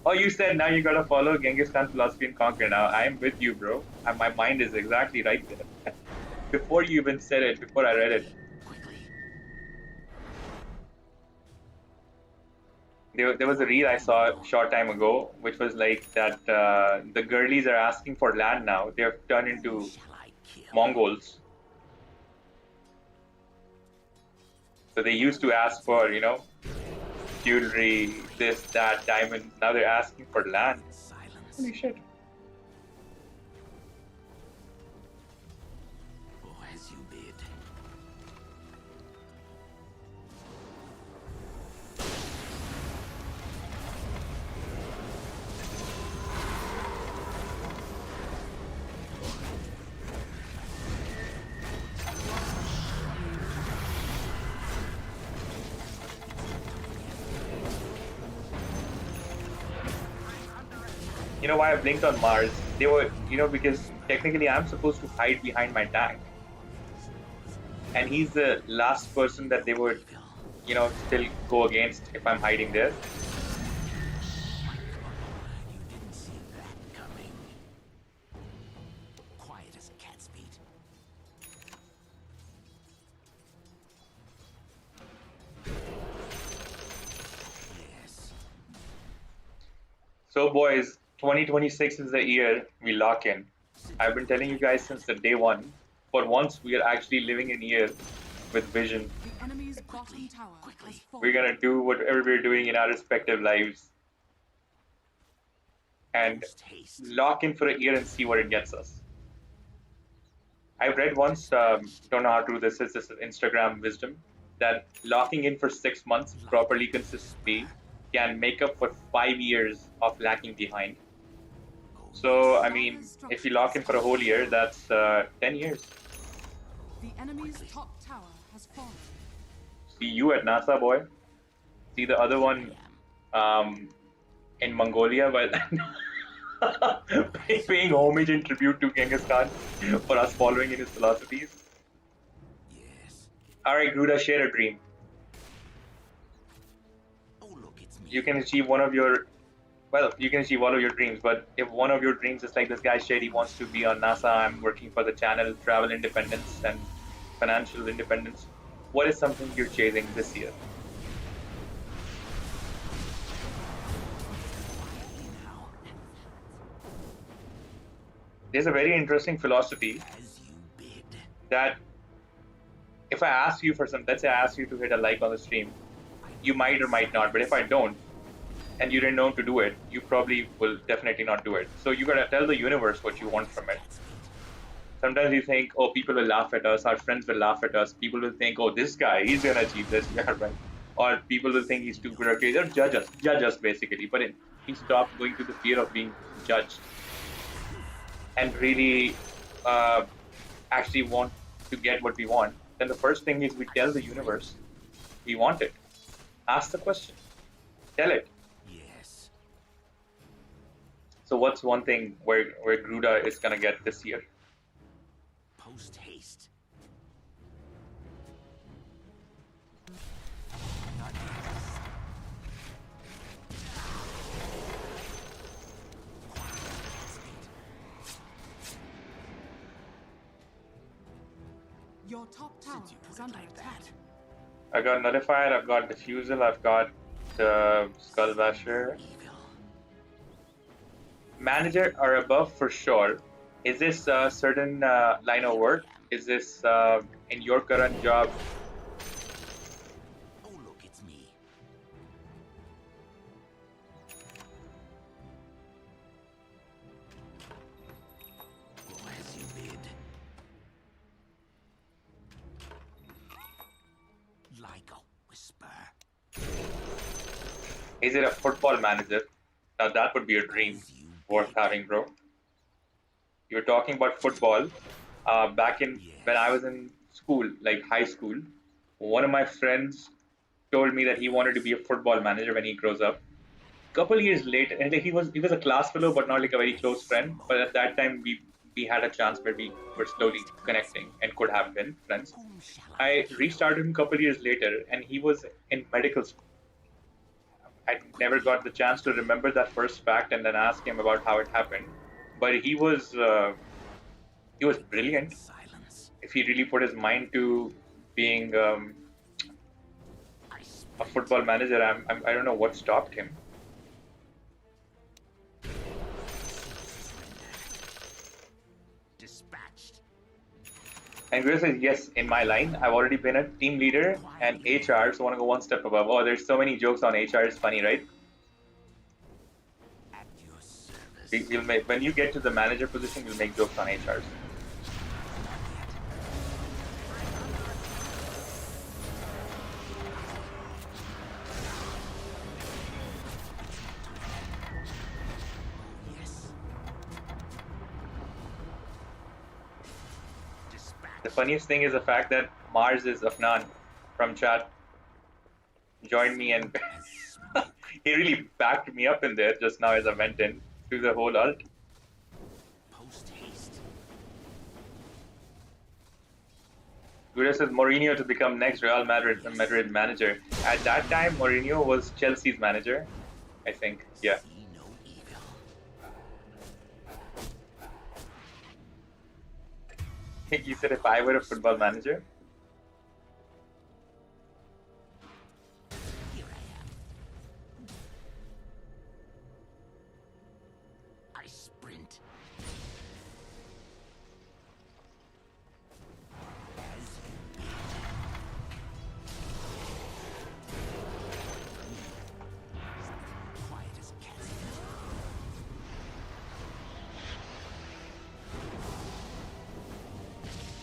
Oh, you said now you gotta follow Genghis Khan's philosophy and conquer. Now, I'm with you, bro. And my mind is exactly right there. Before you even said it, before I read it, Quickly. there was a reel I saw a short time ago, which was like that the girlies are asking for land now. They've turned into Shall I kill? Mongols. So they used to ask for, jewelry, this, that, diamonds. Now they're asking for land. Silence. Holy shit. Oh, as you bid. You know why I blinked on Mars? They were, because technically I'm supposed to hide behind my tank, and he's the last person that they would, still go against if I'm hiding there. You didn't see that coming. Quiet as a cat's feet. Yes. So, boys, 2026 is the year we lock in. I've been telling you guys since the day one. For once, we are actually living in year with vision. The enemy's bottom tower has We're fallen. gonna do whatever we're doing in our respective lives and Post haste. lock in for a year and see what it gets us. I read once, don't know how true this is Instagram wisdom, that locking in for 6 months properly consistently can make up for 5 years of lacking behind. So, I mean, if you lock in for a whole year, that's 10 years. The enemy's top tower has fallen. See you at NASA, boy. See the other one in Mongolia, but paying homage and tribute to Genghis Khan for us following in his philosophies. Yes. All right, Gruda, share a dream. Oh, look, it's me. You can achieve one of your, you can achieve all of your dreams, but if one of your dreams is like this guy said, he wants to be on NASA, I'm working for the channel, travel independence and financial independence, what is something you're chasing this year? Now, There's a very interesting philosophy as you bid. that if I ask you for some, let's say I ask you to hit a like on the stream, you might or might not, but if I don't, and you didn't know to do it, you probably will definitely not do it. So you gotta tell the universe what you want from it. Sometimes you think, oh, people will laugh at us, our friends will laugh at us, people will think, oh, this guy, he's gonna achieve this, yeah, right. Or people will think he's stupid or crazy, or judge us basically. But if we stop going through the fear of being judged and really actually want to get what we want, then the first thing is we tell the universe we want it. Ask the question, tell it. Yes. So what's one thing where Gruda is gonna get this year? Post haste. Your top tower Since you is put it under like attack. that. I got Nullified, I've got Diffusal, I've got Skull Basher. Evil. Manager or above for sure. Is this a certain line of work? Is this in your current job? Oh, look, it's me. Go as you bid. Like a whisper. Is it a football manager? Now that would be a dream As you worth having, bro. You're talking about football. Back in when I was in school, like high school, one of my friends told me that he wanted to be a football manager when he grows up. Couple years later, and like he was a class fellow, but not like a very close friend. But at that time, we had a chance where we were slowly connecting and could have been friends. Whom shall I kill? restarted him a couple years later, and he was in medical school. I never got the chance to remember that first fact and then ask him about how it happened. But he was brilliant. Silence. If he really put his mind to being I a football manager, I don't know what stopped him. dispatched. And Grace says, yes, in my line, I've already been a team leader and HR, so I want to go one step above. Oh, there's so many jokes on HR, it's funny, right? At your service. We'll make, when you get to the manager position, we'll make jokes on HRs. Yes. Dispatch. The funniest thing is the fact that Mars is Afnan from chat joined me and he really backed me up in there just now as I went in through the whole alt. Gura says Mourinho to become next Real Madrid manager. At that time, Mourinho was Chelsea's manager, I think. Yeah. See no evil. He said if I were a football manager. Here I am. I sprint. Quiet as a cat's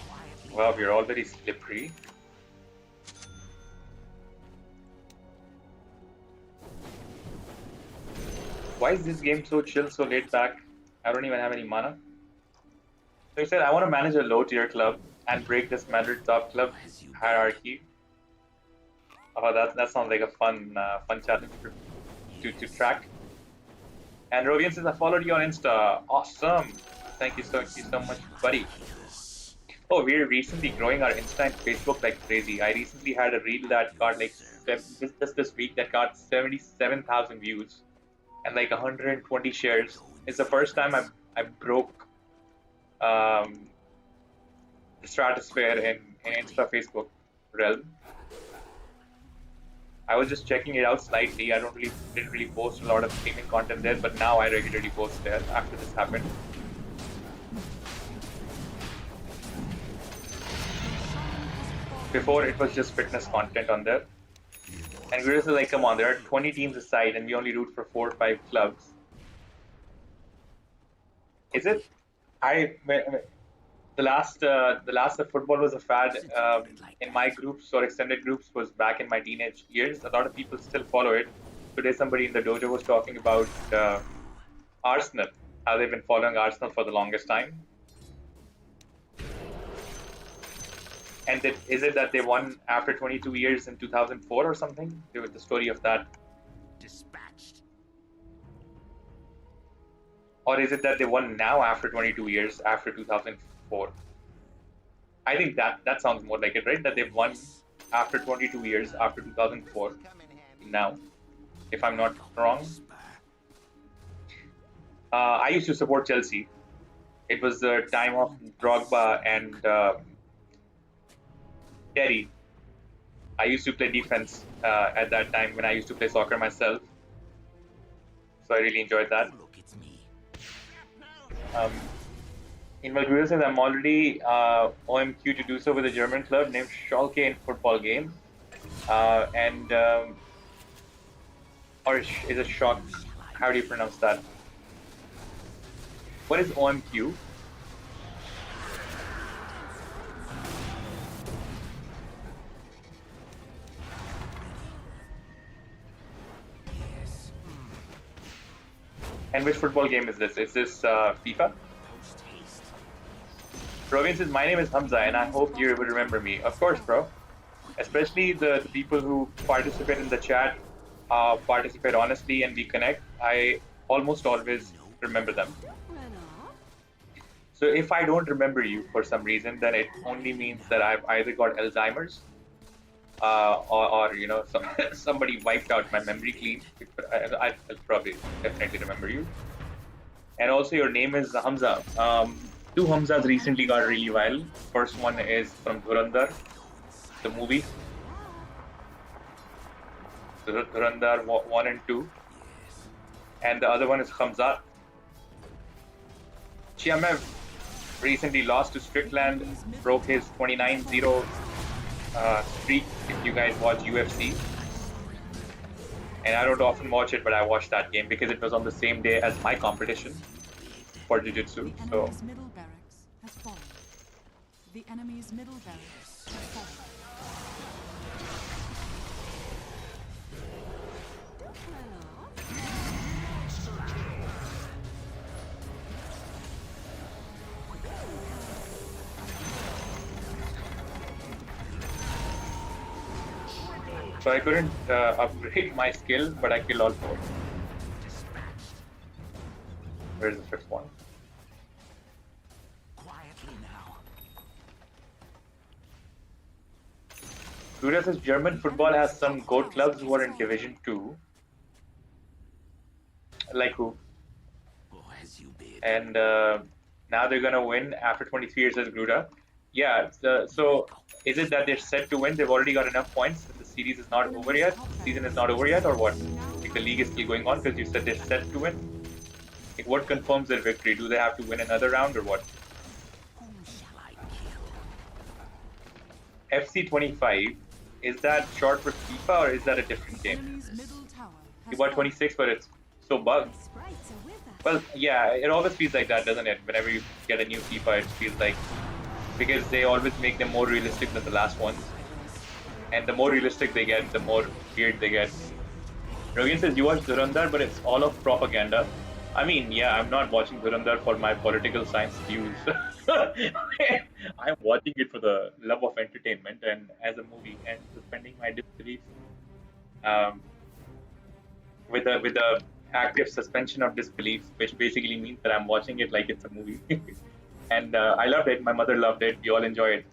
quietly. Wow, we're all very slippery. Why is this game so chill, so laid back? I don't even have any mana. So he said, I want to manage a low tier club and break this Madrid top club hierarchy. Oh, that sounds like a fun challenge to track. And Rovian says, I followed you on Insta. Awesome. Thank you so much, buddy. Oh, we're recently growing our Insta and Facebook like crazy. I recently had a reel that got like just this week that got 77,000 views and like 120 shares. It's the first time I broke the stratosphere in Insta Facebook realm. I was just checking it out slightly. I didn't really post a lot of streaming content there, but now I regularly post there after this happened. Before it was just fitness content on there. And we were just like, come on, there are 20 teams aside and we only root for 4 or 5 clubs. Is it? The last that football was a fad in my groups or extended groups was back in my teenage years. A lot of people still follow it. Today somebody in the dojo was talking about Arsenal, how they've been following Arsenal for the longest time. And is it that they won after 22 years in 2004 or something? There was the story of that. Dispatched. Or is it that they won now after 22 years after 2004? I think that sounds more like it, right? That they've won after 22 years after 2004 now, if I'm not wrong. I used to support Chelsea. It was the time of Drogba and Terry. I used to play defense at that time when I used to play soccer myself. So I really enjoyed that. Look, it's me. In Valkyria says, I'm already OMQ to do so with a German club named Schalke in football game. Or is it Shock? How do you pronounce that? What is OMQ? And which football game is this? Is this FIFA? Rovian says, my name is Hamza and I hope you will remember me. Of course, bro. Especially the people who participate in the chat, participate honestly and we connect. I almost always remember them. So if I don't remember you for some reason, then it only means that I've either got Alzheimer's or you know, somebody wiped out my memory clean. I'll probably definitely remember you. And also your name is Hamza. Two Hamzas recently got really viral. First one is from Dhurandhar, the movie. Dhurandhar 1 and 2. And the other one is Hamzat. Chiamev recently lost to Strickland, broke his 29-0 streak, if you guys watch UFC. And I don't often watch it, but I watched that game because it was on the same day as my competition for Jiu-Jitsu. The So enemy's middle barracks has fallen. The enemy's middle barracks has fallen. So I couldn't upgrade my skill, but I killed all 4. Where's the 5th one? Quietly now. Gruda says German The football enemy's has some top goat tower clubs who are is in Division falling. 2. Like who? Oh, as you bid. And now they're gonna win after 23 years as Gruda. Yeah. Here I So go. is it that they're set to win? They've already got enough points, and the series is The not over enemy's yet. top The season is barracks not over is yet, or falling. what? You now Like the have league is still going on influence. because you said they're set to win. Like what confirms their victory? Do they have to win another round or what? Who shall I kill? FC 25, is that short for FIFA or is that a different The game? enemy's middle tower has FIFA fallen. 26, but it's so bugged. The sprites are with us. Well, yeah, it always feels like that, doesn't it? Whenever you get a new FIFA, it feels like because they always make them more realistic than the last ones, and the more realistic they get, the more weird they get. Rogan says you watch Durandar, but it's all of propaganda. I mean, yeah, I'm not watching Durandar for my political science views. I'm watching it for the love of entertainment and as a movie and suspending my disbelief um, with a active suspension of disbelief, which basically means that I'm watching it like it's a movie. And I loved it. My mother loved it. We all enjoyed it.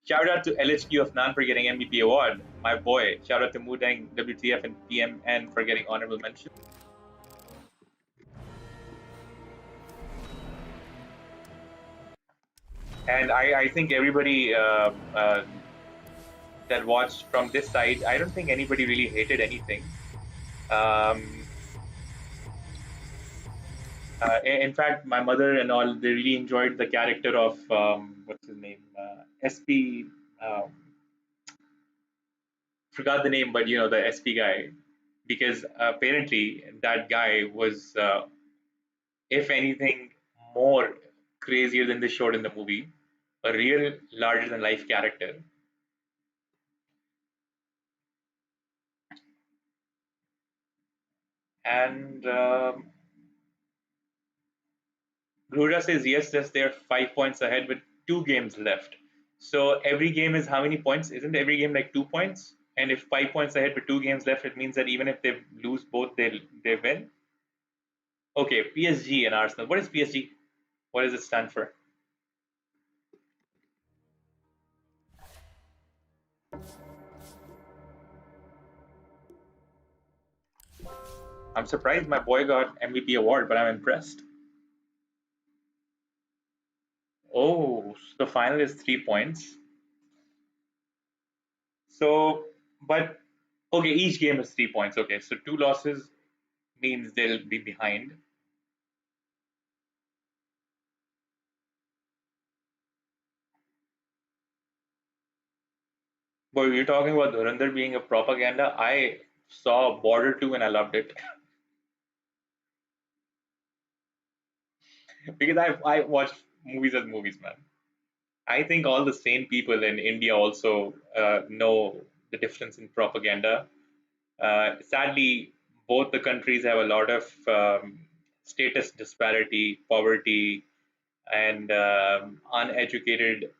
Shout out to LHQ of Nan for getting MVP award. My boy. Shout out to Mudang, WTF, and PMN for getting honorable mention. And I think everybody that watched from this side, I don't think anybody really hated anything. Um, in fact, my mother and all, they really enjoyed the character of what's his name, SP. Um, forgot the name, but you know the SP guy, because apparently that guy was, if anything, more crazier than they showed in the movie, a real larger than life character. And Gruda says yes, they're 5 points ahead with 2 games left. So every game is how many points? Isn't every game like 2 points? And if 5 points ahead with 2 games left, it means that even if they lose both, they win. Okay, PSG and Arsenal. What is PSG? What does it stand for? I'm surprised my boy got MVP award, but I'm impressed. Oh, the final is 3 points. So, but okay, each game is 3 points. Okay, so 2 losses means they'll be behind. But you're talking about Dhurandhar being a propaganda. I saw Border 2 and I loved it because I watch movies as movies, man. I think all the sane people in India also know the difference in propaganda. Sadly, both the countries have a lot of status disparity, poverty, and uneducated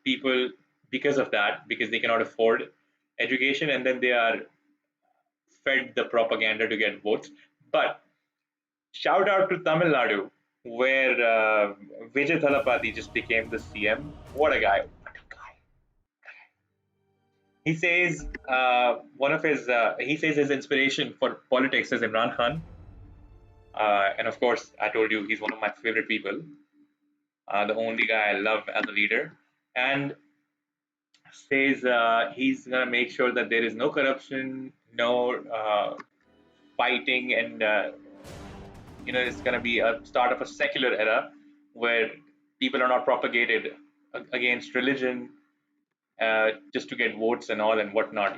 people because of that, because they cannot afford education, and then they are fed the propaganda to get votes. But shout out to Tamil Nadu, where Vijay Thalapathy just became the CM. What a guy! What a guy! He says he says his inspiration for politics is Imran Khan, and of course, I told you he's one of my favorite people, the only guy I love as a leader, and says he's gonna make sure that there is no corruption, no fighting, and it's gonna be a start of a secular era where people are not propagated against religion just to get votes and all and whatnot.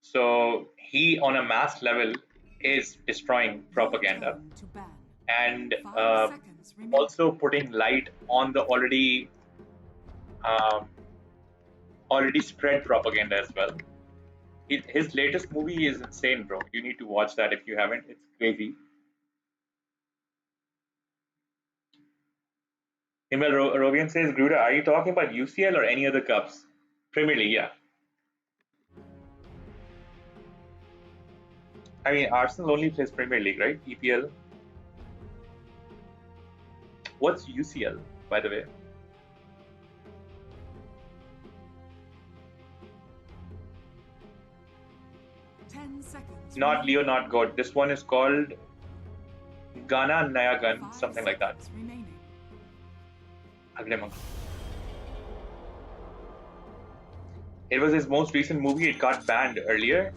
So he, on a mass level, is destroying Your propaganda turn to ban. and 5 seconds remaining. also putting light on the um, already spread propaganda as well. His latest movie is insane, bro. You need to watch that if you haven't. It's crazy. Himal Robian says, Gruda, are you talking about UCL or any other cups? Premier League, yeah. I mean, Arsenal only plays Premier League, right? EPL. What's UCL, by the way? seconds. Not Leo, not God. This one is called Gana Naya Gun, 5 something like that. seconds remaining. Agle Monk. It was his most recent movie. It got banned earlier,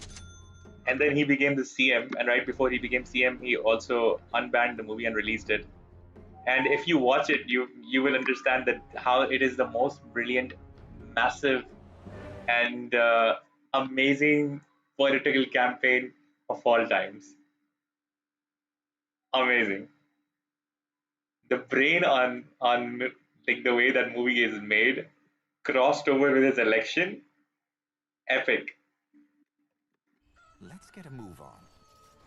and then he became the CM. And right before he became CM, he also unbanned the movie and released it. And if you watch it, you will understand that how it is the most brilliant, massive, and amazing political campaign of all times. Amazing. The brain on like the way that movie is made, crossed over with his election, epic. Let's get a move on.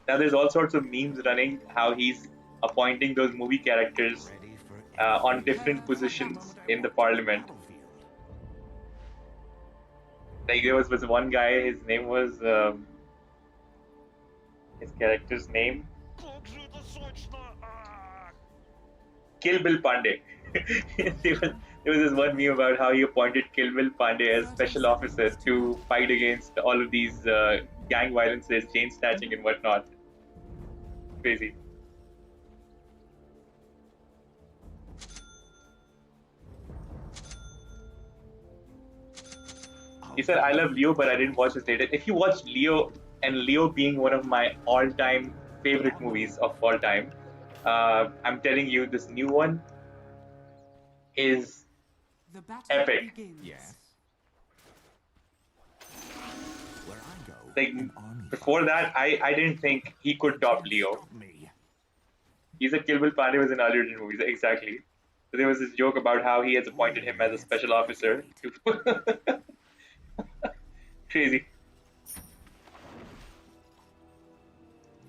Now there's all sorts of memes running how he's appointing those movie characters Ready for on different positions in the parliament. battlefield. Like there was one guy, his name was his character's name, Kill Bill Pandey. There was this one meme about how he appointed Kill Bill Pandey as special officer to fight against all of these gang violences, chain snatching, and whatnot. Crazy. He said, I love Leo, but I didn't watch his latest. If you watch Leo, and Leo being one of my all-time favorite movies of all time, I'm telling you, this new one is The battle epic. begins. Yes. Where I go, Like an army before that, I didn't think he could top Leo. Stop me. He said Kill Bill Pandey was in earlier movies, exactly. So there was this joke about how he has appointed him as a special officer. Crazy.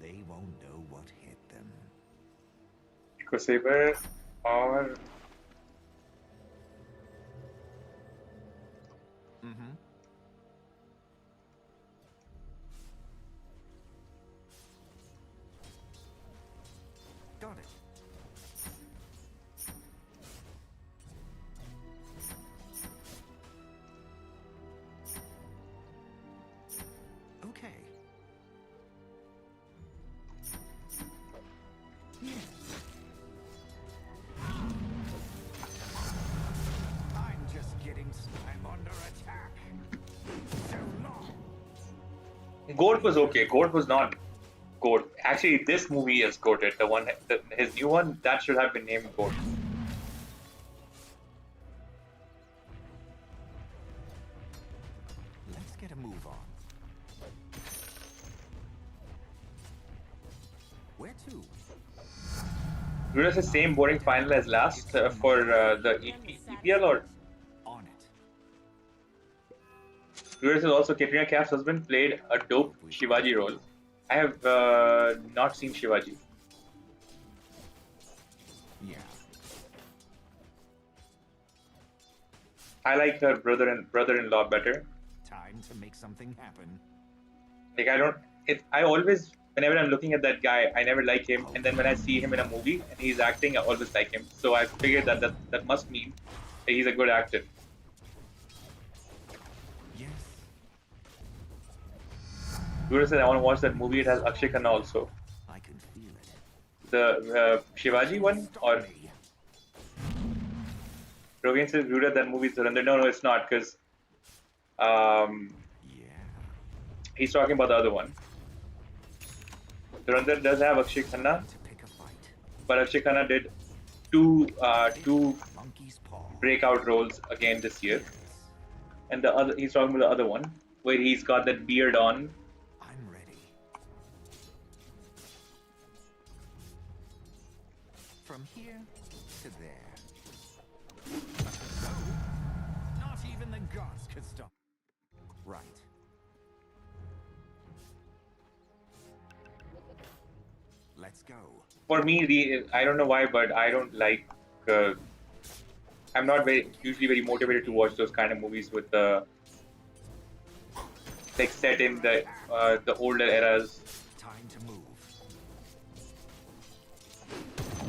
They won't know what hit them. Eco Saber or Mm-hmm. Got it. Okay. I'm just getting. I'm under attack. So long. Goat was okay. Goat was not Goat. Actually, this movie is goated. His new one, that should have been named Goat. Let's get a move on. Where to? It was the same boring final as last for the EPL, or On it. Viewers is also Katrina Kaif's husband played a dope Shivaji role. I have not seen Shivaji. Yeah. I like her brother-in-law better. Time to make something happen. Like I always, whenever I'm looking at that guy, I never like him, and then when I see him in a movie and he's acting, I always like him. So I figured that must mean that he's a good actor. Yes. Guru said I want to watch that movie. It has Akshay Khanna also. I can feel it. The Shivaji one, or Me. Rogan says Guru, that movie is Dhurandhar. No, it's not, because Yeah. he's talking about the other one. Dhurandhar does have Akshay Khanna, To pick a fight. but Akshay Khanna did two Monkey's paw. breakout roles again this year, and the other he's talking about the other one where he's got that beard on. I'm ready. From here to there. No, not even the gods could stop. Right. Let's go. For me, I don't know why, but I don't like. I'm not usually very motivated to watch those kind of movies with the like set in the older eras. Time to move.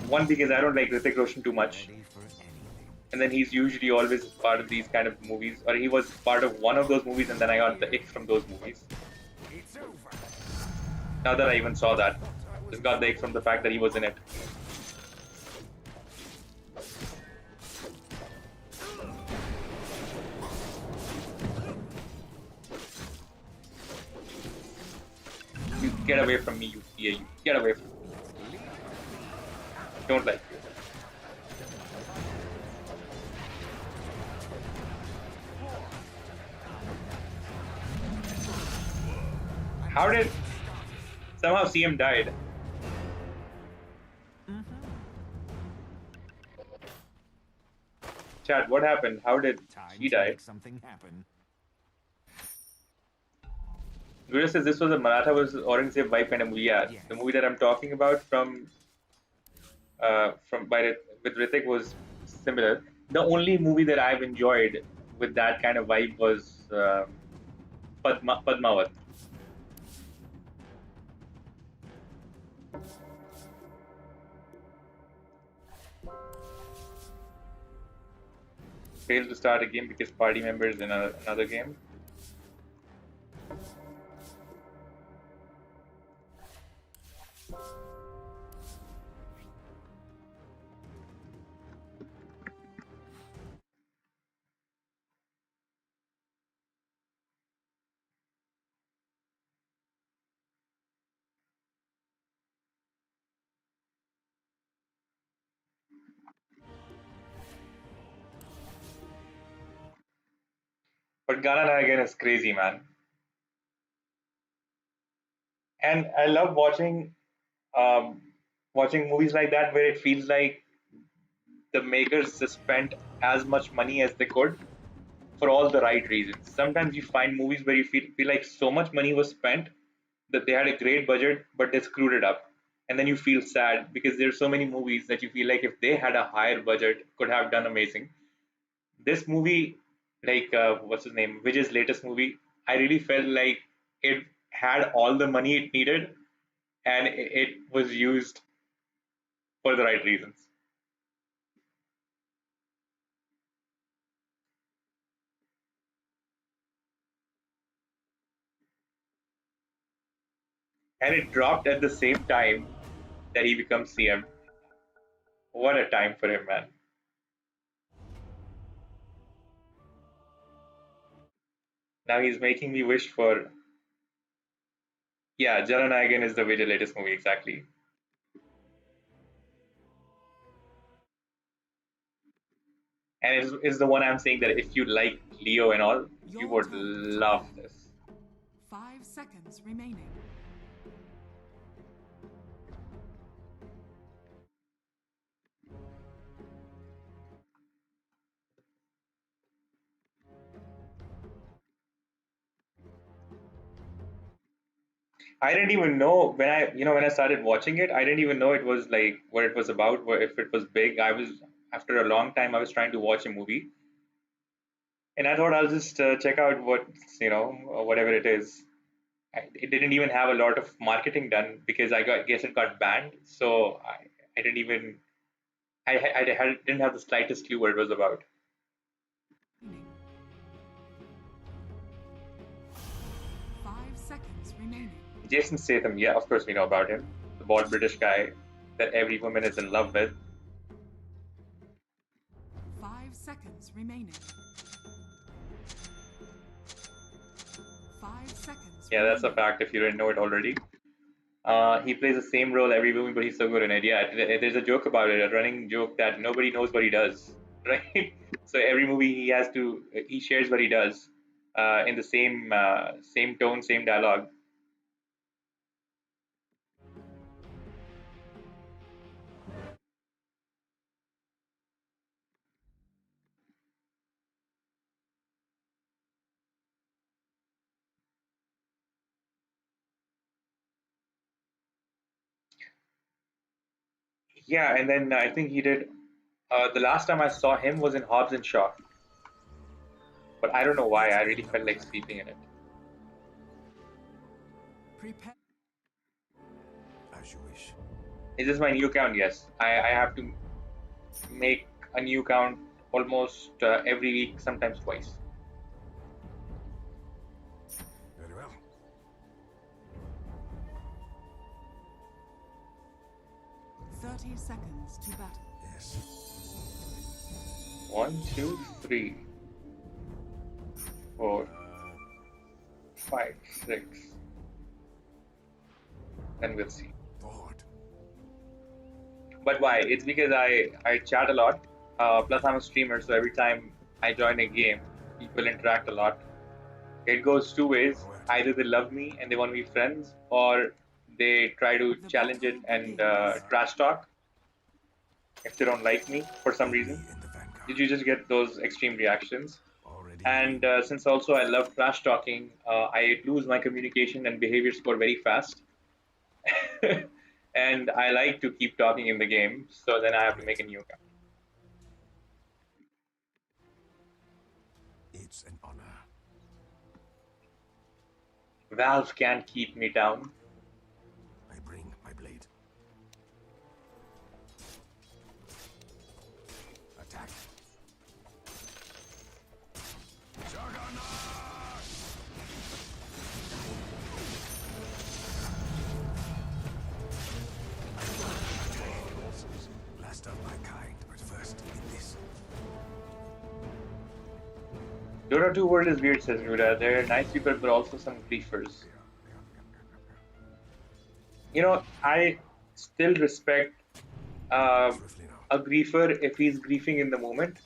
One, because I don't like Hrithik Roshan too much, Ready for anything. and then he's usually always part of these kind of movies, or he was part of one of those movies, and then I got the ick from those movies. It's over. Now that I even saw that, just got the ick from the fact that he was in it. You get away from me, you fear you. Get away from me. Don't like you. How did somehow CM died? Chad, what happened? How did Time she to die? make something happen. Guru says this was a Maratha versus Aurangzeb vibe kind of movie. Yeah, Yes. the movie that I'm talking about from with Ritik was similar. The only movie that I've enjoyed with that kind of vibe was Padmavat. Failed to start a game because party members in another game. But Gana again is crazy, man. And I love um, watching movies like that where it feels like the makers just spent as much money as they could for all the right reasons. Sometimes you find movies where you feel like so much money was spent that they had a great budget, but they screwed it up. And then you feel sad because there's so many movies that you feel like if they had a higher budget, could have done amazing. This movie, like what's his name, Vijay's latest movie, I really felt like it had all the money it needed, and it was used for the right reasons. And it dropped at the same time that he becomes CM. What a time for him, man. Now he's making me wish for. Yeah, Jananayagan is the Vijay latest movie, exactly. And it's the one I'm saying that if you like Leo and all, you Your would turn to love play. this. 5 seconds remaining. I didn't even know when I started watching it. I didn't even know it was like what it was about. If it was big, I was after a long time I was trying to watch a movie, and I thought I'll just check out whatever it is. It didn't even have a lot of marketing done because guess it got banned. So I didn't even didn't have the slightest clue what it was about. 5 seconds remaining. Jason Statham, yeah, of course we know about him. The bald British guy that every woman is in love with. 5 seconds remaining. 5 seconds. Yeah, that's a remaining. fact if you didn't know it already. He plays the same role every movie, but he's so good in it. Yeah, there's a joke about it, a running joke that nobody knows what he does, right? So every movie he shares what he does in the same tone, same dialogue. Yeah, and then I think he did. The last time I saw him was in Hobbs and Shaw, but I don't know why. I really felt like sleeping in it. Prepare. As you wish. Is this my new count? Yes. I have to make a new count almost every week, sometimes twice. Very well. 30 seconds to battle. Yes. 1, 2, 3, 4, 5, 6. Then we'll see. Forward. But why? It's because I chat a lot. Plus, I'm a streamer, so every time I join a game, people interact a lot. It goes two ways. Either they love me and they want to be friends, or they try to challenge it and trash talk if they don't like me for some reason. In the vanguard. Did you just get those extreme reactions? Already. And since also I love trash talking, I lose my communication and behavior score very fast. And I like to keep talking in the game, so then I have to make a new account. It's an honor. Valve can't keep me down. I bring my blade. Attack. Last of my kind, but first in this. Dota 2 world is weird, says Nuda. There are nice people, but also some griefers. You know, I still respect Swiftly now. a griefer if he's griefing in the moment.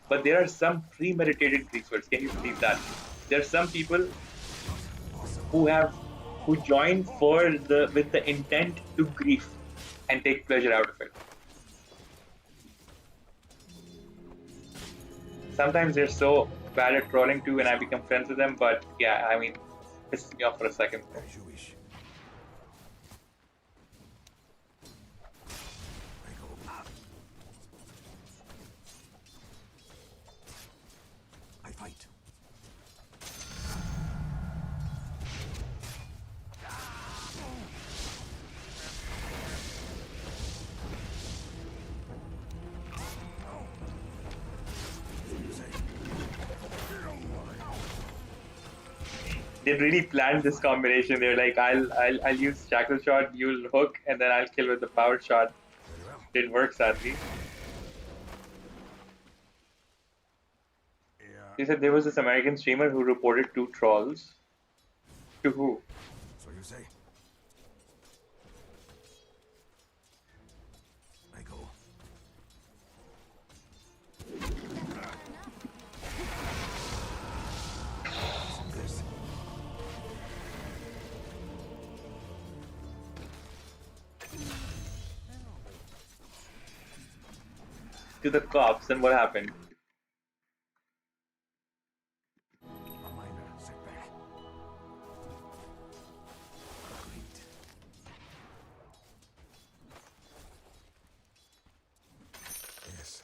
But there are some premeditated griefers. Can you believe that? There are some people who join with the intent to grief and take pleasure out of it. Sometimes they're so bad at trolling too, and I become friends with them. But yeah, I mean, pisses me off for a second. As you wish. I go. I fight. They really planned this combination. They're like, I'll use shackle shot, you'll hook, and then I'll kill with the power shot. Very well. Didn't work, sadly. Yeah. He said there was this American streamer who reported 2 trolls. To who? So you say. I go. This. To the cops, and what happened? A minor setback. Agreed. Yes.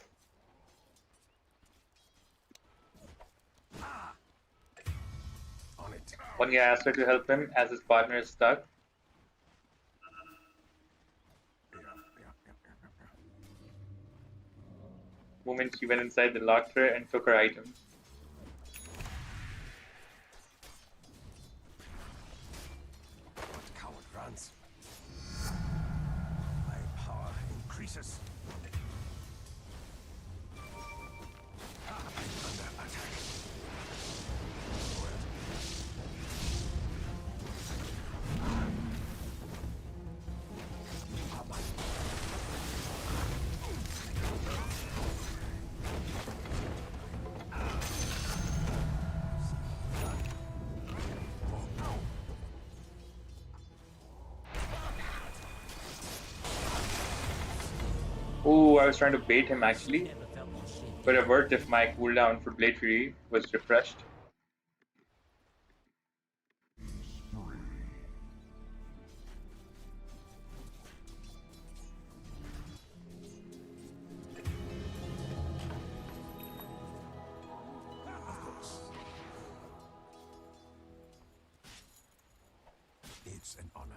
On it. One guy asked her to help him as his partner is stuck. Moment she went inside, they locked her and took her items. What coward runs? My power increases. I'm under attack. Ooh, I was trying to bait him actually, but it worked if my cooldown for Blade Fury was refreshed. Of course. It's an honor.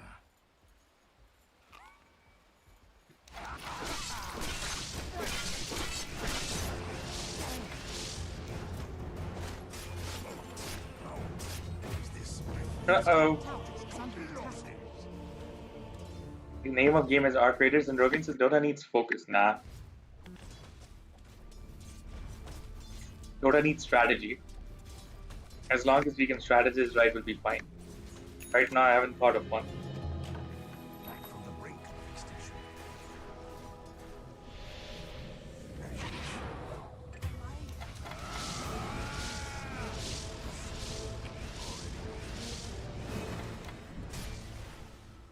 Is this my Uh-oh. Tower is under attack. name of game is Arc Raiders and Rogan says Dota needs focus. Nah. Dota needs strategy. As long as we can strategize right, we'll be fine. Right now, I haven't thought of one. Back from the brink of extinction.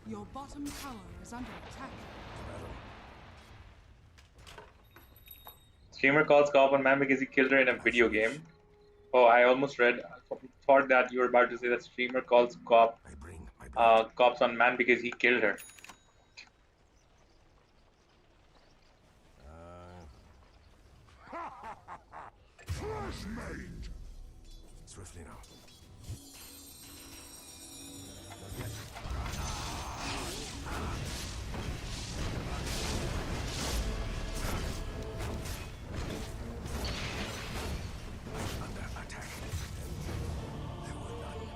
Your bottom tower is under attack. Streamer calls co-op on man because he killed her in a video game. Oh, I almost thought that you were about to say that streamer calls I bring my blade. cops on man because he killed her. First mate. Swiftly now. Not yet. Under attack. There were none.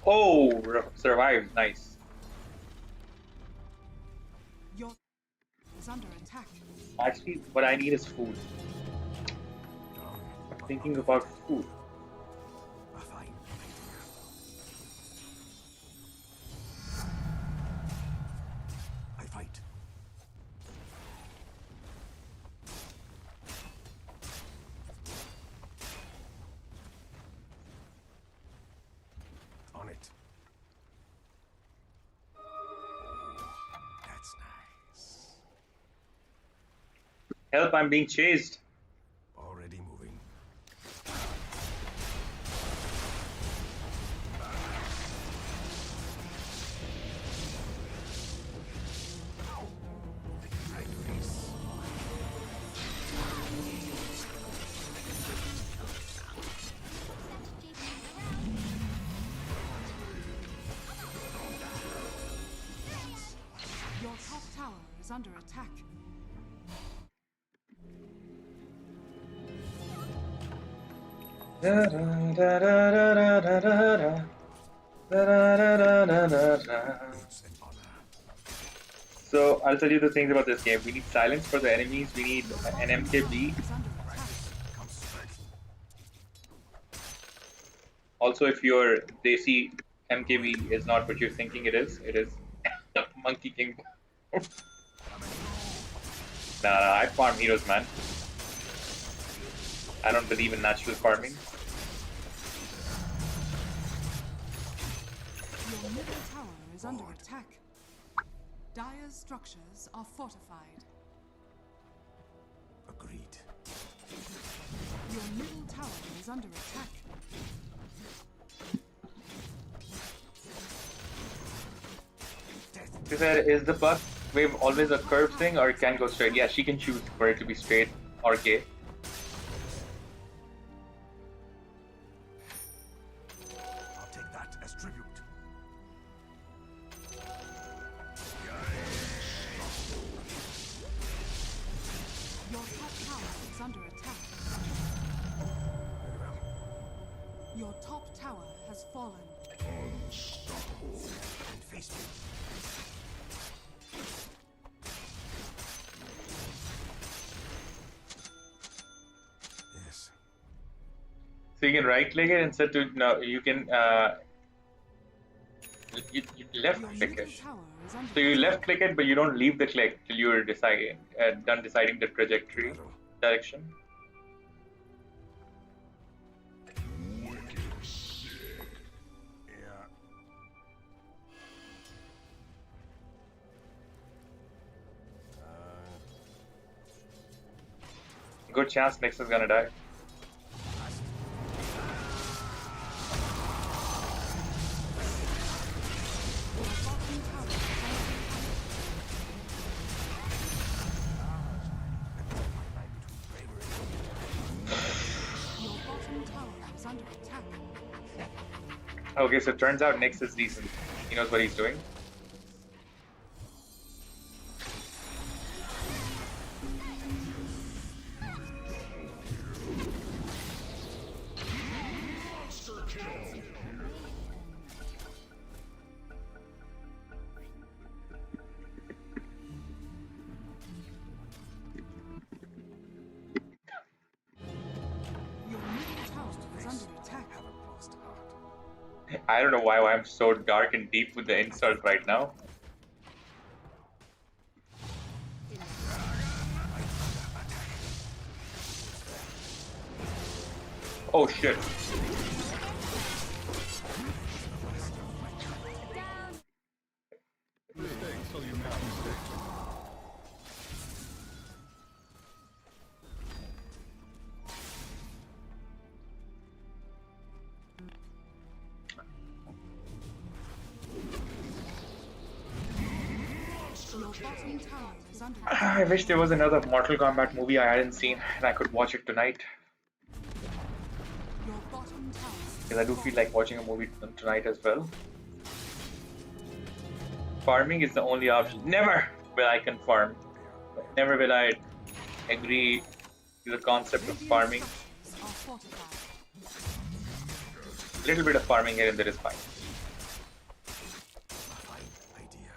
Oh, survived. Nice. Your is under attack. Actually, what I need is food. I'm thinking about food. A fine I fight. On it. That's nice. Help, I'm being chased. Already moving. Right face. Your top tower is under attack. Boots and honor. So I'll tell you the things about this game. We need silence for the enemies. We need an MKB. Is under attack. Comes straight. Also, if your Desi MKB is not what you're thinking it is Monkey King. Nah, I farm heroes, man. I don't believe in natural farming. Your middle tower is under attack. Dire's structures are fortified. Agreed. Your middle tower is under attack. She said, is the buff wave always a curve thing or it can go straight? Yeah, she can choose for it to be straight or gay. I'll take that as tribute. Your top tower is under attack. Very well. Your top tower has fallen. And face me. Yes. So you can right click it instead to no, you can you left Your click middle it. tower is under So you attack. left click it, but you don't leave the click till you're done deciding the trajectory Battle. direction. Yeah. Good chance Nix is gonna die. Your bottom tower is Your bottom tower is under attack. Okay, so it turns out Nix is decent. He knows what he's doing. I don't know why I'm so dark and deep with the insult right now. Oh shit. Mistakes, so you make mistakes. Your bottom tower is under I wish there was another Mortal Kombat movie I hadn't seen and I could watch it tonight. Your bottom tower. Because I do feel like watching a movie tonight as well. Farming is the only option. Never will I confirm. Never will I agree to the concept of farming. Structures are fortified. A little bit of farming here and there is fine. Idea.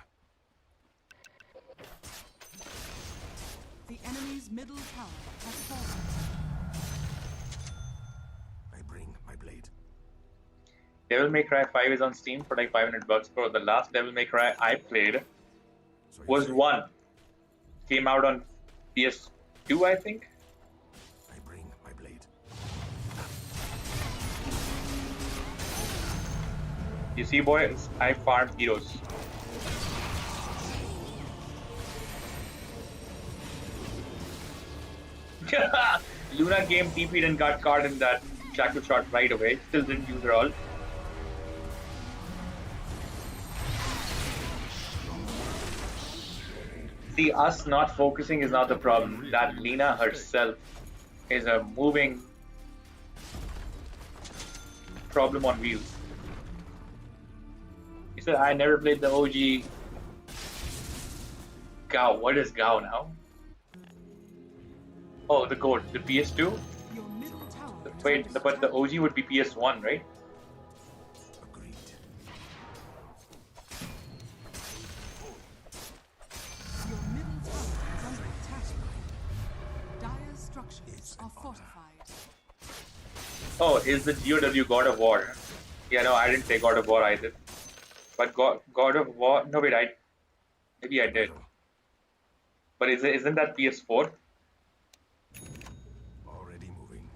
The enemy's middle tower has fallen. I bring my blade. Devil May Cry 5 is on Steam for like $500, bro. The last Devil May Cry I played So you was say, 1. Came out on PS2, I think. I bring my blade. You see, boys, I farm heroes. Luna game TP'd and got caught in that shackle shot right away. Still didn't use her ult. See, us not focusing is not the problem. That Lena herself is a moving problem on wheels. He said, I never played the OG Gao. What is Gao now? Oh, the goat, the PS2? Your middle tower is Wait, under but the attack. OG would be PS1, right? Agreed. Your middle tower is under attack. Dire structures are fortified. Oh, is the GOW God of War? Yeah, no, I didn't say God of War either. But God of War, no wait, maybe I did. But isn't that PS4? Already moving.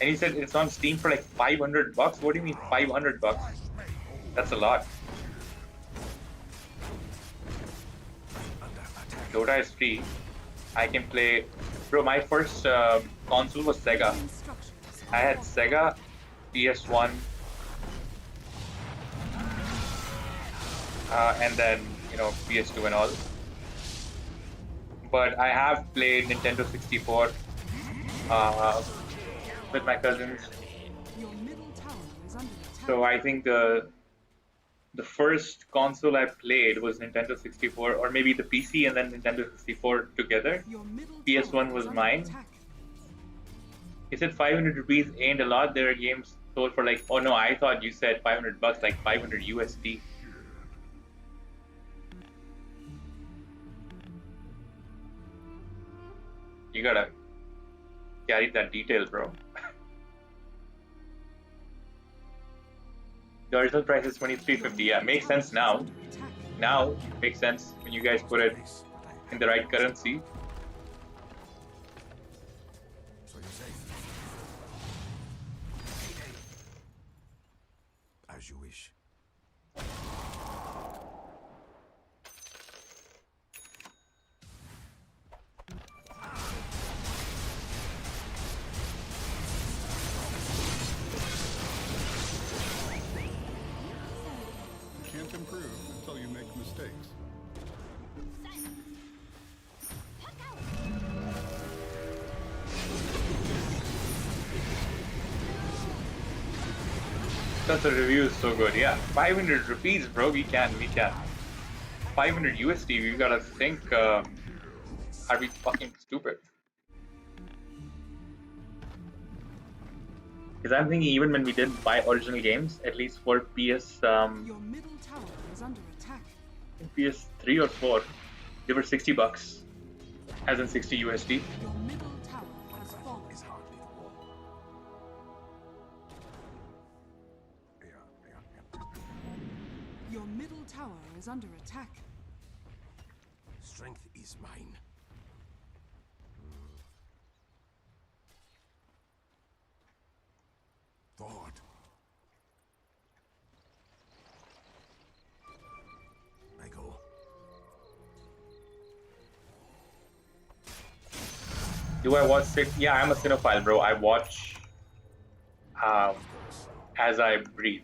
And he said it's on Steam for like $500. What do you mean $500? That's a lot. Dota is free. I can play. Bro, my first console was Sega. Enemy structures I had Sega, PS1, and then PS2 and all. But I have played Nintendo 64 with my cousins. Your middle tower is under attack. So I think the first console I played was Nintendo 64, or maybe the PC and then Nintendo 64 together. Your middle PS1 tower was is under mine. attack. He said 500 rupees ain't a lot. There are games sold for like, oh no, I thought you said $500, like 500 USD. You gotta carry that detail, bro. The original price is $23.50. Yeah, makes sense now. Under attack. Now it makes sense when you guys put it in the right currency. So you say. As you wish. You can't improve until you make mistakes. That's the review is so good. Yeah, 500 rupees, bro. We can. 500 USD. We gotta think. Are we fucking stupid? Because I'm thinking even when we did buy original games, at least for PS Your middle tower is under attack. PS3 or 4, they were $60, as in 60 USD. Your middle tower has fallen. Is hardly the wall. Your middle tower is under attack. Strength is mine. Thought. I go. Do I watch it? Yeah, I'm a cinephile, bro. I watch as I breathe.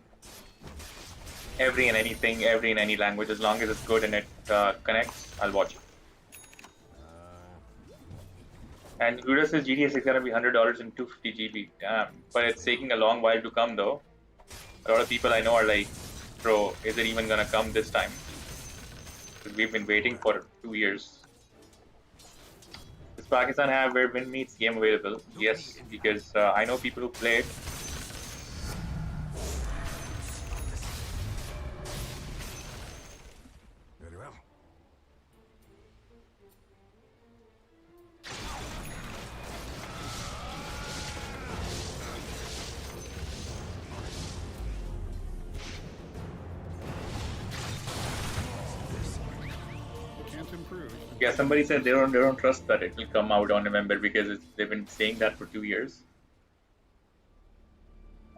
Every and anything, every in any language, as long as it's good and it connects, I'll watch it. And Luda says GTA 6 is gonna be $100 and 250 GB. Damn, but it's taking a long while to come though. A lot of people I know are like, bro, is it even gonna come this time? Because we've been waiting for 2 years. Does Pakistan have where win meets game available? Yes, because I know people who played. Very well. Can't improve. Yeah, somebody said they don't trust that it will come out on November because they've been saying that for 2 years.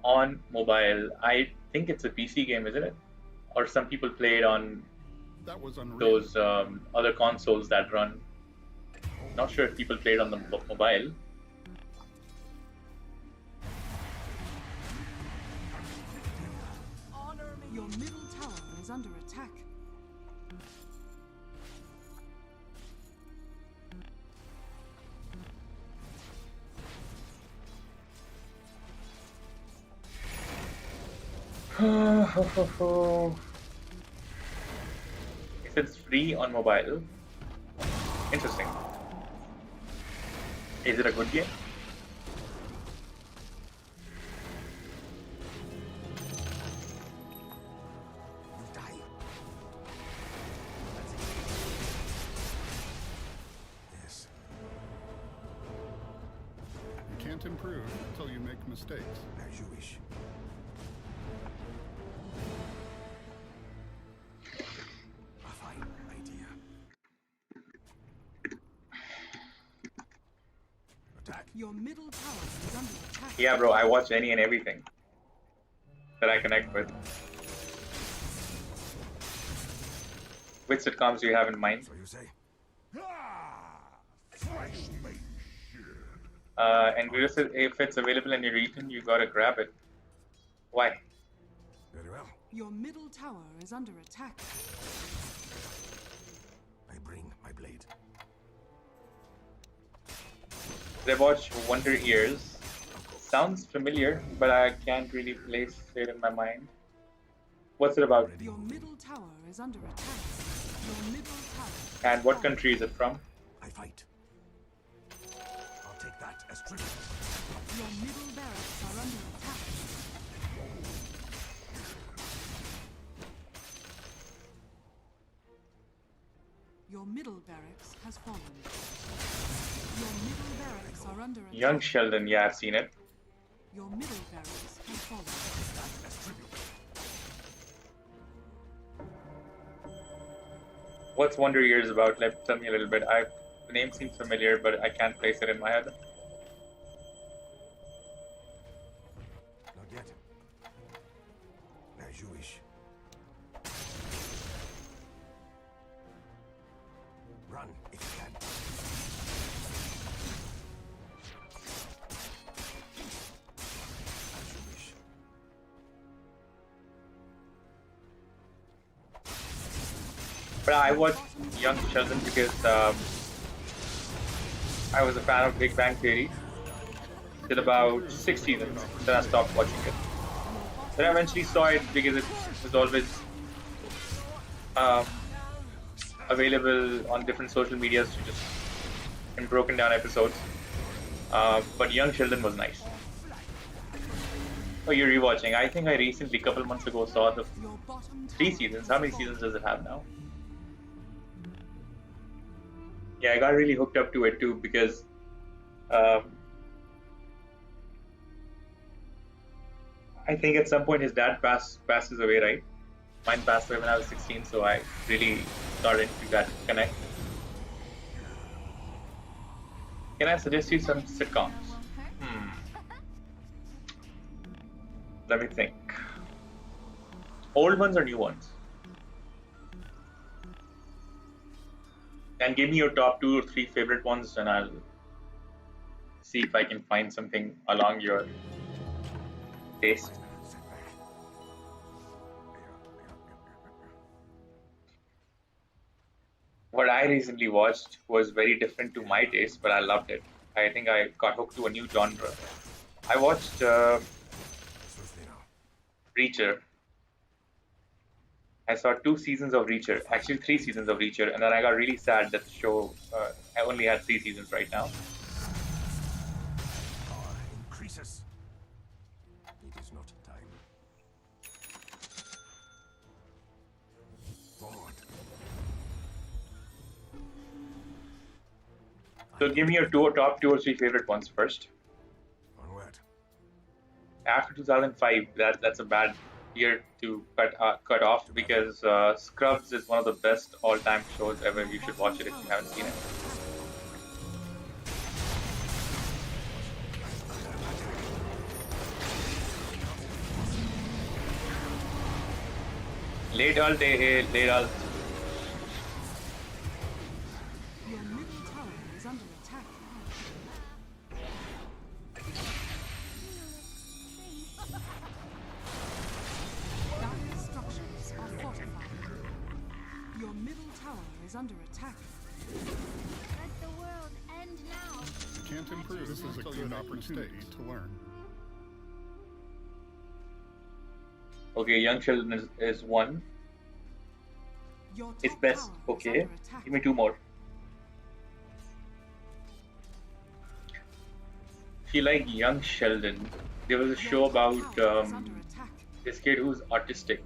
On mobile, I think it's a PC game, isn't it? Or some people play it on That was unreal. those other consoles that run. Not sure if people play it on the mobile. Your middle tower is under attack. If it's free on mobile, interesting. Is it a good game? You die. Yes. You can't improve until you make mistakes. As you wish. A fine idea. Attack. Your middle tower is under attack. Yeah, bro, I watch any and everything that I connect with. Which sitcoms do you have in mind? So you say? Fresh meat shit. And Guru says if it's available in your region, you gotta grab it. Why? Very well. Your middle tower is under attack. I bring my blade. They watch Wonder Years. Sounds familiar, but I can't really place it in my mind. What's it about? Your middle tower is under attack. Your middle tower. And what country is it from? I fight. I'll take that as tribute. Your middle barracks are under attack. Your middle barracks has fallen. Your middle barracks are under attack. Young Sheldon, yeah, I've seen it. Your middle barracks has fallen. That as tribute. What's Wonder Years about? Tell me a little bit. The name seems familiar, but I can't place it in my head. Not yet. As you wish. Run if you can. As you wish. But I watched Young Sheldon because I was a fan of Big Bang Theory till about 6 seasons. Then I stopped watching it. Then I eventually saw it because it was always available on different social medias to just in broken down episodes. But Young Sheldon was nice. Oh, you're rewatching. I think I recently, a couple months ago, saw the Your bottom 3 tower seasons. is How many fallen. seasons does it have now? Yeah, I got really hooked up to it too because I think at some point his dad passes away, right? Mine passed away when I was 16, so I really started to that connect. Can I suggest you some sitcoms? Hmm. Let me think. Old ones or new ones? And give me your top 2 or 3 favorite ones, and I'll see if I can find something along your taste. Sit back. What I recently watched was very different to my taste, but I loved it. I think I got hooked to a new genre. I watched Reacher. I saw 2 seasons of Reacher, actually 3 seasons of Reacher, and then I got really sad that the show I only had 3 seasons right now. Power increases. It is not time. Forward. So give me your top 2 or 3 favorite ones first. Onward. After 2005, that's a bad year to cut off because Scrubs is one of the best all-time shows ever. You should watch it if you haven't seen it. Late alt, late alt. Your middle tower is under attack. Dire structures are fortified. Your middle tower is under attack. Let the world end now. You can't improve this is a good opportunity to learn. Okay, Young Sheldon is one. Your top It's best. tower is Okay, under attack. give me 2 more. If you like Young Sheldon, there was a show Your top about tower is under attack. this kid who's autistic.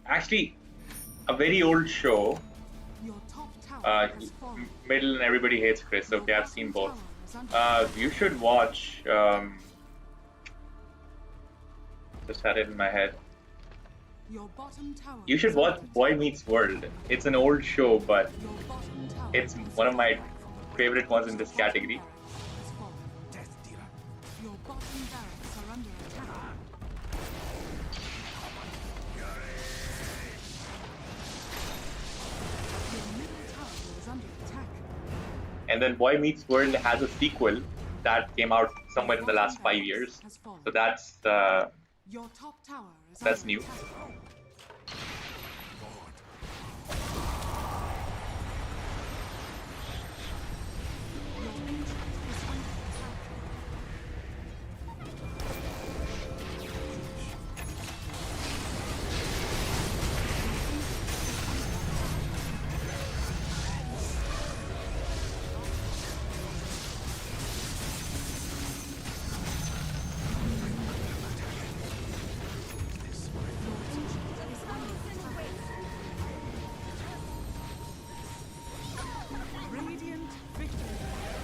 Actually, a very old show. Your top tower has fallen. Middle and Everybody Hates Chris. Your Okay, I've seen bottom both. tower is under You should watch. Just had it in my head. Your bottom tower You should is watch under Boy attack. Meets World. It's an old show, but Your bottom tower it's has one of my fallen. favorite ones in this Bottom category. barracks has fallen. Death dealer. Your bottom barracks are under attack. Your middle tower is under attack. And then Boy Meets World has a sequel that came out somewhere in the last 5 years. So that's Your top tower is That's under new. attack. Your ancient is under attack. Radiant victory.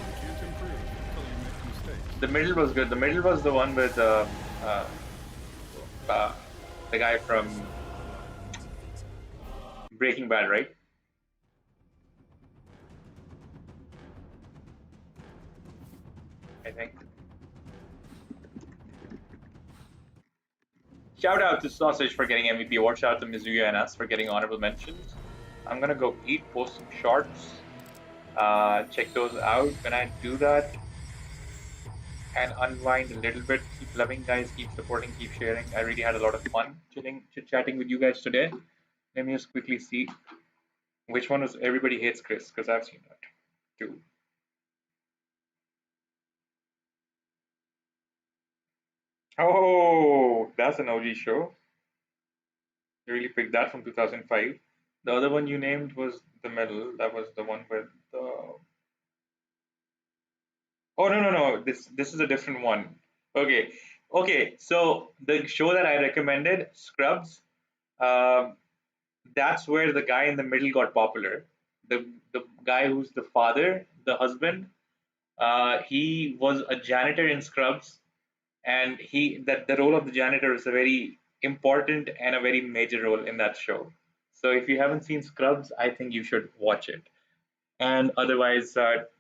You can't improve until you make mistakes. the middle was good. The middle was the one with the guy from Breaking Bad, right? I think. Shout out to Sausage for getting MVP award. Shout out to Mizuya and us for getting honorable mentions. I'm gonna go eat, post some shorts, check those out. When I do that, and unwind a little bit. Keep loving, guys. Keep supporting. Keep sharing. I really had a lot of fun chit-chatting with you guys today. Let me just quickly see which one was Everybody Hates Chris, because I've seen that too. Oh, that's an OG show. You really picked that from 2005. The other one you named was The Middle. That was the one with the. Oh no. This is a different one. Okay. So the show that I recommended, Scrubs, that's where the guy in the middle got popular. The guy who's the father, the husband, he was a janitor in Scrubs, and he that the role of the janitor is a very important and a very major role in that show. So if you haven't seen Scrubs, I think you should watch it. And otherwise,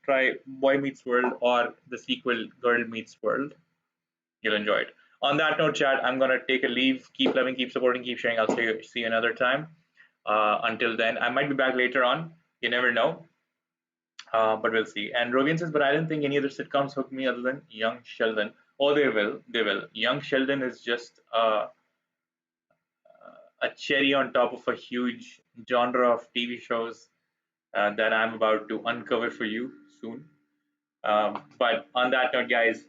try Boy Meets World or the sequel Girl Meets World. You'll enjoy it. On that note, chat, I'm gonna take a leave. Keep loving, keep supporting, keep sharing. I'll see you another time. Until then, I might be back later on. You never know. But we'll see. And Rovian says, but I didn't think any other sitcoms hooked me other than Young Sheldon. Oh, they will. They will. Young Sheldon is just a cherry on top of a huge genre of TV shows that I'm about to uncover for you soon. But on that note, guys,